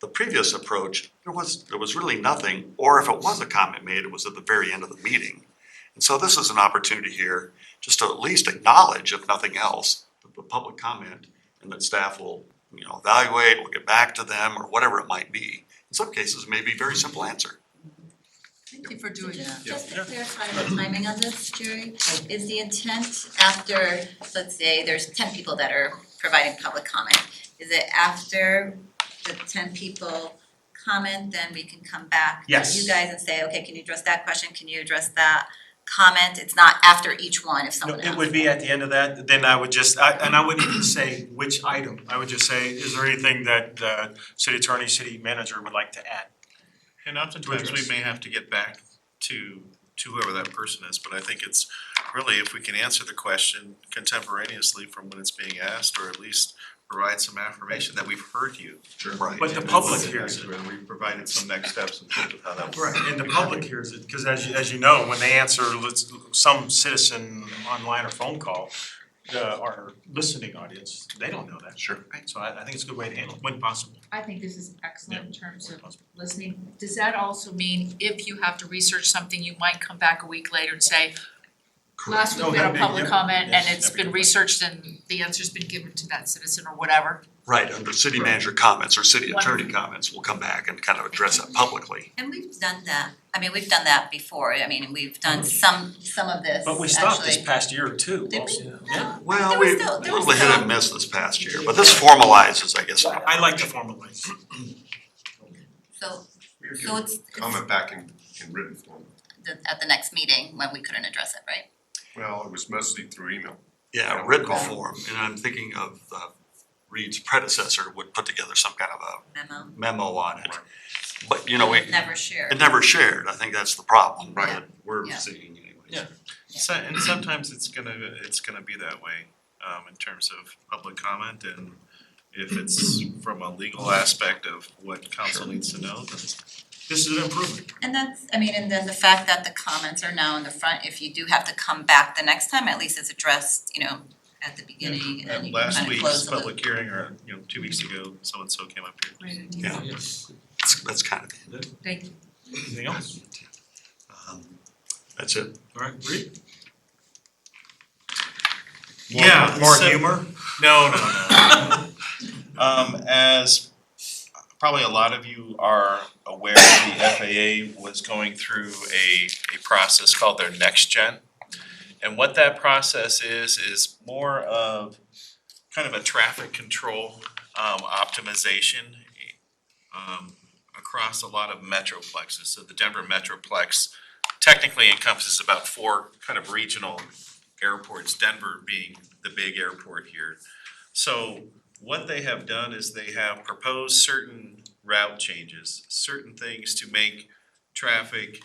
the previous approach, there was really nothing, or if it was a comment made, it was at the very end of the meeting. And so this is an opportunity here just to at least acknowledge, if nothing else, the public comment, and that staff will, evaluate, we'll get back to them, or whatever it might be. In some cases, it may be a very simple answer. Thank you for doing that. Just to clarify the timing on this, Jerry, is the intent after, let's say there's 10 people that are providing public comment, is it after the 10 people comment, then we can come back to Yes. you guys and say, okay, can you address that question, can you address that comment? It's not after each one if No, someone asks. it would be at the end of that, then I would just, and I wouldn't even say which item. I would just say, is there anything that the city attorney, city manager would like to add? And oftentimes we may have to get back to whoever that person is, but I think it's really if we can answer the question contemporaneously from when it's being asked, or at least provide some affirmation that we've heard you. Sure. Right. But the public hears it. Where we've provided some next steps in terms of how that works. Right, and the public hears it, because as you know, when they answer some citizen online or phone call, our listening audience, they don't know that. Sure. So I think it's a good way to handle it, when possible. I think this is excellent in terms of listening. Does that also mean if you have to research something, you might come back a week later and say, last week we had a public comment and it's been researched and the answer's been given to that citizen or whatever? Right, under city manager comments or city attorney comments, we'll come back and kind of address that publicly. And we've done that, we've done that before, we've done some of this, But we stopped this actually. past year or two. Did we? also. Yeah. Well, There we was still- there was probably hit still- and miss this past year, but this formalizes, I guess. I like to formalize. So You So it's comment back in written form. at the next meeting when we couldn't address it, right? Well, it was mostly through email. Yeah, written form, and I'm thinking of Reed's predecessor would put together some kind of Memo. a memo on it. But, we. Never shared. It never shared, I think that's the problem Right. that we're Yeah. seeing anyways. Yeah. So, and sometimes it's gonna be that way, in terms of public comment, and if it's from a legal aspect of what council needs to know, then this is an improvement. And that's, I mean, and then the fact that the comments are now in the front, if you do have to come back the next time, at least it's addressed, at the beginning and then you can Last kind of week's close the loop. public hearing, or, 2 weeks ago, so-and-so came up here. Yeah, that's kind of it. Thank you. Anything else? That's it. All right, Reed? Yeah, More so- humor? No. As probably a lot of you are aware, the FAA was going through a process called their Next Gen. And what that process is more of kind of a traffic control optimization across a lot of metroplexes. So the Denver Metroplex technically encompasses about 4 kind of regional airports, Denver being the big airport here. So what they have done is they have proposed certain route changes, certain things to make traffic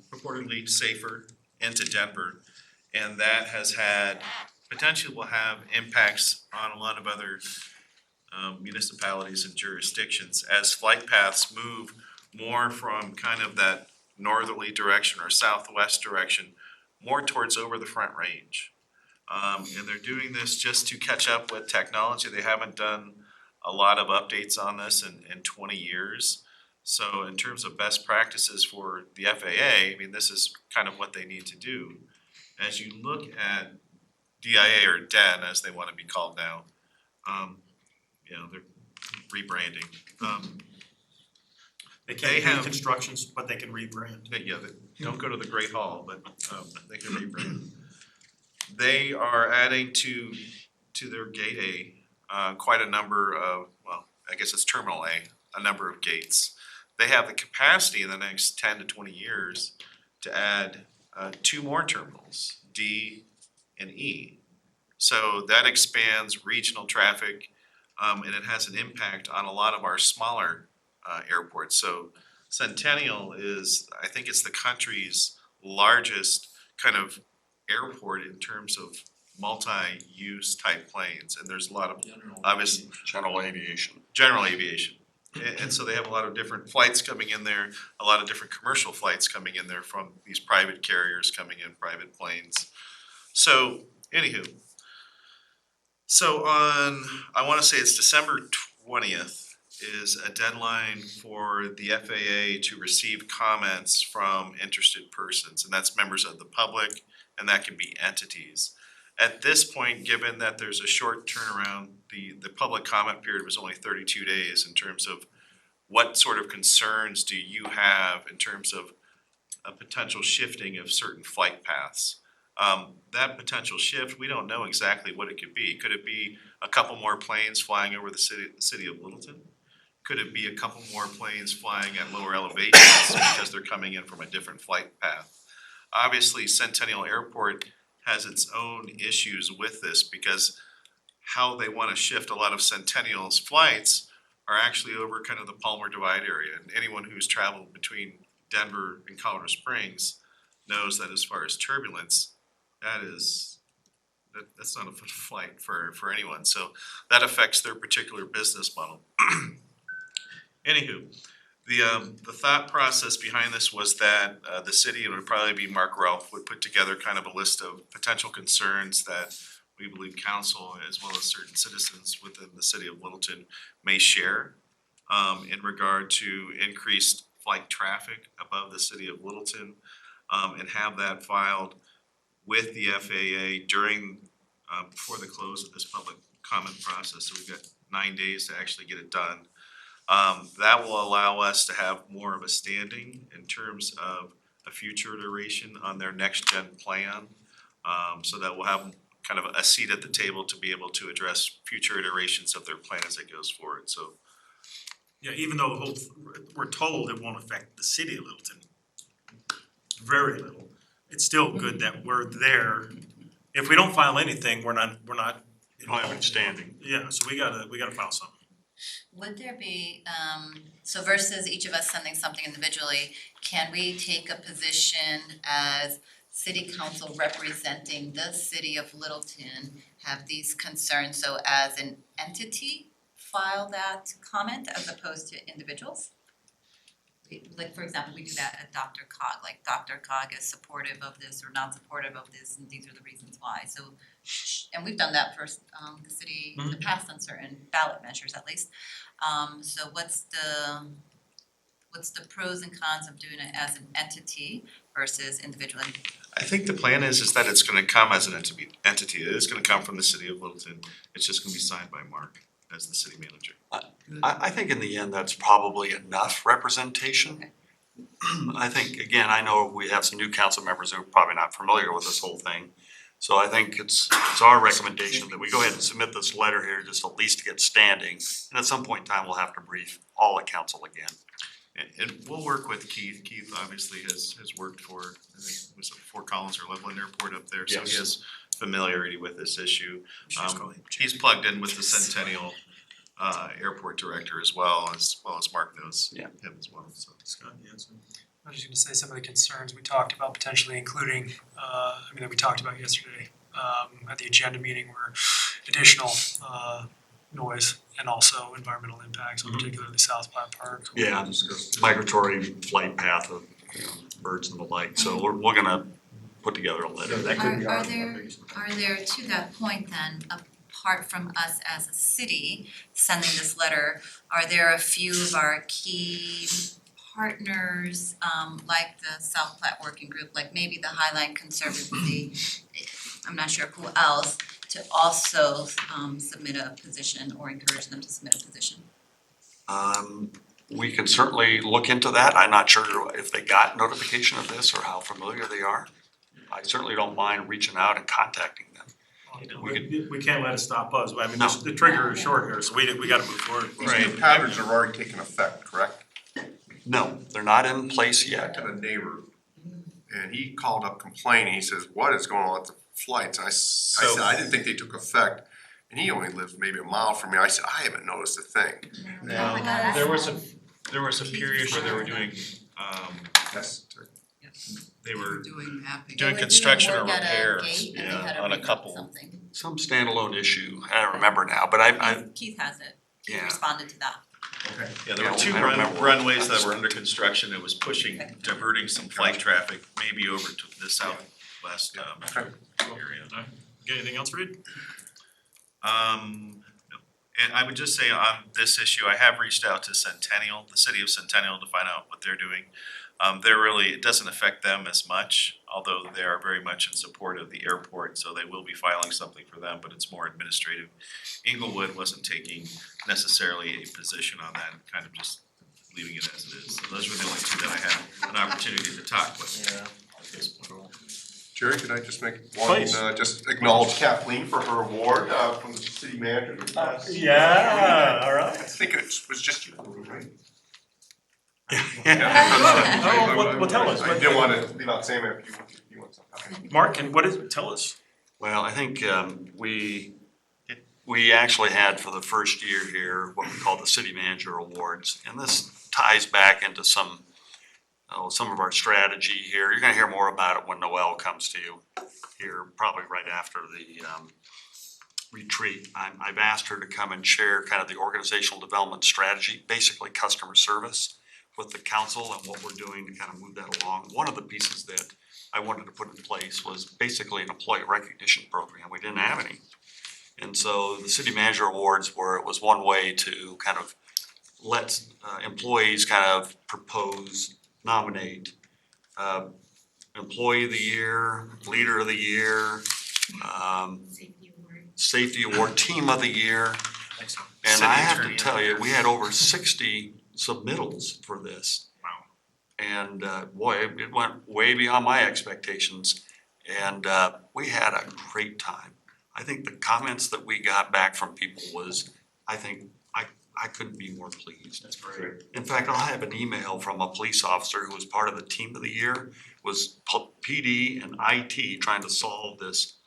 purportedly safer into Denver. And that has had, potentially will have impacts on a lot of other municipalities and jurisdictions as flight paths move more from kind of that northerly direction or southwest direction, more towards over the Front Range. And they're doing this just to catch up with technology. They haven't done a lot of updates on this in 20 years. So in terms of best practices for the FAA, I mean, this is kind of what they need to do. As you look at DIA or DEN, as they want to be called now, they're rebranding. They They can't have- do constructions, but they can rebrand. They don't go to the Great Hall, but they can rebrand. They are adding to their Gate A, quite a number of, well, I guess it's Terminal A, a number of gates. They have the capacity in the next 10 to 20 years to add 2 more terminals, D and E. So that expands regional traffic, and it has an impact on a lot of our smaller airports. So Centennial is, I think it's the country's largest kind of airport in terms of multi-use type planes, and there's a lot of obvious General aviation. general aviation. And so they have a lot of different flights coming in there, a lot of different commercial flights coming in there from these private carriers coming in, private planes. So anywho, so I wanna say it's December 20th is a deadline for the FAA to receive comments from interested persons, and that's members of the public, and that can be entities. At this point, given that there's a short turnaround, the public comment period was only 32 days in terms of what sort of concerns do you have in terms of a potential shifting of certain flight paths. That potential shift, we don't know exactly what it could be. Could it be a couple more planes flying over the city of Littleton? Could it be a couple more planes flying at lower elevations because they're coming in from a different flight path? Obviously, Centennial Airport has its own issues with this because how they want to shift a lot of Centennial's flights are actually over kind of the Palmer Divide area. And anyone who's traveled between Denver and Colorado Springs knows that as far as turbulence, that's not a fun flight for anyone. So that affects their particular business model. Anywho, the thought process behind this was that the city, and it would probably be Mark Ralph, would put together kind of a list of potential concerns that we believe council as well as certain citizens within the city of Littleton may share in regard to increased flight traffic above the city of Littleton, and have that filed with the FAA during before the close of this public comment process. So we've got 9 days to actually get it done. That will allow us to have more of a standing in terms of a future iteration on their next gen plan. So that we'll have kind of a seat at the table to be able to address future iterations of their plan as it goes forward, so. Yeah, even though we're told it won't affect the city of Littleton, very little, it's still good that we're there. If we don't file anything, we're not. You don't have it standing. Yeah, so we gotta file something. Would there be, so versus each of us sending something individually, can we take a position as city council representing the city of Littleton, have these concerns, so as an entity file that comment as opposed to individuals? like, for example, we do that at Dr. Cog, like Dr. Cog is supportive of this or not supportive of this, and these are the reasons why, so. And we've done that for the city in the past on certain ballot measures at least. So what's the pros and cons of doing it as an entity versus individually? I think the plan is that it's gonna come as an entity, it is gonna come from the city of Littleton, it's just gonna be signed by Mark as the city manager. I think in the end, that's probably enough representation. I think, again, I know we have some new council members who are probably not familiar with this whole thing. So I think it's our recommendation that we go ahead and submit this letter here just at least to get standing. And at some point in time, we'll have to brief all the council again. And we'll work with Keith. Keith obviously has worked for, I think, was it Fort Collins or Loveland Airport up there, so he Yes. has familiarity with this issue. He's plugged in with the Centennial Airport Director as well as Mark knows him as well, so. Scott, yes. I was just gonna say some of the concerns we talked about potentially including, that we talked about yesterday, at the agenda meeting were additional, noise and also environmental impacts, particularly South Platte Park. Yeah, migratory flight path of, birds and the like, so we're gonna put together a letter. Are there, to that point then, apart from us as a city sending this letter, are there a few of our key partners, like the South Platte Working Group, like maybe the Highline Conservancy, I'm not sure who else, to also submit a position or encourage them to submit a position? We can certainly look into that. I'm not sure if they got notification of this or how familiar they are. I certainly don't mind reaching out and contacting them. We can't let it stop us, I mean, No. the trigger is short here, so we gotta move forward. These new patterns have already taken effect, correct? No, they're not in place yet. I had a neighbor, and he called up complaining, he says, what is going on with the flights? I said, I didn't think they took effect, and he only lives maybe a mile from me, I said, I haven't noticed a thing. Now, there was a period where they were doing, they were doing construction or repairs, on a couple. Some standalone issue, I don't remember now, but I Keith has it, he Yeah. responded to that. Yeah, there were Yeah, two I remember. runways that were under construction, it was diverting some flight traffic, maybe over to the southwest, area. Got anything else, Reed? No. And I would just say on this issue, I have reached out to Centennial, the city of Centennial, to find out what they're doing. It doesn't affect them as much, although they are very much in support of the airport, so they will be filing something for them, but it's more administrative. Inglewood wasn't taking necessarily a position on that, kind of just leaving it as it is. So those were the only two that I had an opportunity to talk with. Jerry, could I just make one, Please. just acknowledge Kathleen for her award, from the city manager. Yeah, all right. I think it was just you, right? Well, tell us. I didn't wanna leave out Sam if you want something. Mark, and what is it, tell us. Well, I think we actually had for the first year here what we call the City Manager Awards. And this ties back into some of our strategy here. You're gonna hear more about it when Noelle comes to you here, probably right after the retreat. I've asked her to come and share kind of the organizational development strategy, basically customer service with the council and what we're doing to kind of move that along. One of the pieces that I wanted to put in place was basically an employee recognition program. We didn't have any. And so the City Manager Awards was one way to kind of let employees kind of propose, nominate Employee of the Year, Leader of the Year, Safety Award, Team of the Year. And I have to tell you, we had over 60 submittals for this. Wow. And boy, it went way beyond my expectations. And we had a great time. I think the comments that we got back from people was, I couldn't be more pleased. That's great. In fact, I'll have an email from a police officer who was part of the Team of the Year, was PD and IT trying to solve this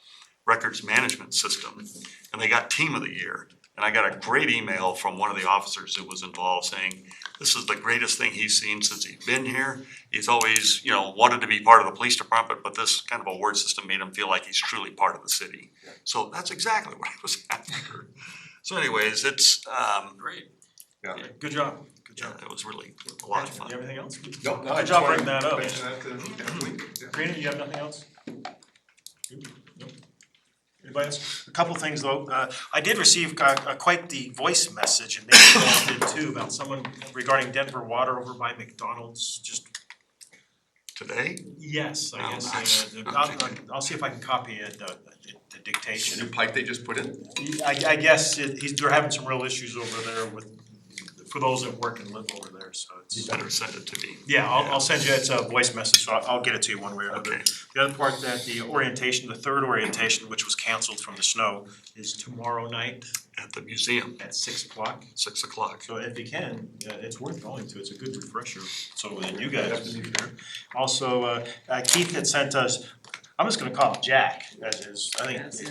records management system. And they got Team of the Year. And I got a great email from one of the officers who was involved saying, this is the greatest thing he's seen since he's been here. He's always, wanted to be part of the police department, but this kind of award system made him feel like he's truly part of the city. So that's exactly what I was after. So anyways, it's, Great. Yeah. Good job, good Yeah, job. it was really a lot of fun. You have anything else? Nope, no, I Good just job wanted bringing that to up. mention that to everybody. Yeah. Karina, you have nothing else? No? Anybody else? A couple things though, I did receive quite the voice message, and maybe you all did too, about someone regarding Denver water over by McDonald's, just. Today? Yes, I Oh, guess, nice. I'll see if I can copy it, the dictation. New pipe they just put in? I guess they're having some real issues over there for those that work and live over there, so it's. You better send it to me. Yeah, I'll send you, it's a voice message, so I'll get it to you one way or another. Okay. The other part, that the orientation, the third orientation, which was canceled from the snow, is tomorrow night At the museum, at 6 o'clock. 6 o'clock. So if you can, it's worth going to, it's a good refresher, so that you guys can be there. Also, Keith had sent us, I'm just gonna call him Jack, as is, I think.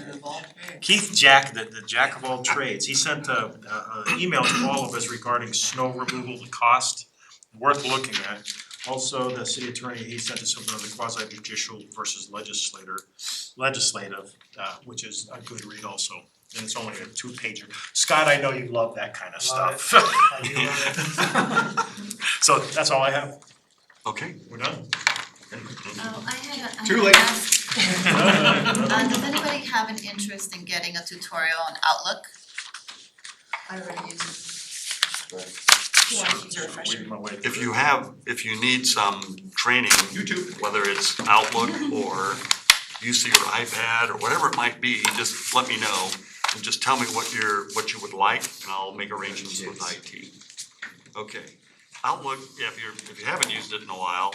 Keith Jack, the jack of all trades, he sent a email to all of us regarding snow removal, the cost, worth looking at. Also, the city attorney, he sent us something on the quasi judicial versus legislative, which is a good read also. And it's only a 2-pager. Scott, I know you love that kind of stuff. So that's all I have. Okay. We're done. Oh, I had Too a late. does anybody have an interest in getting a tutorial on Outlook? I already use it. If you need some training, YouTube, whether it's Outlook or you see your iPad or whatever it might be, just let me know. And just tell me what you would like, and I'll make arrangements with IT. Okay, Outlook, yeah, if you haven't used it in a while,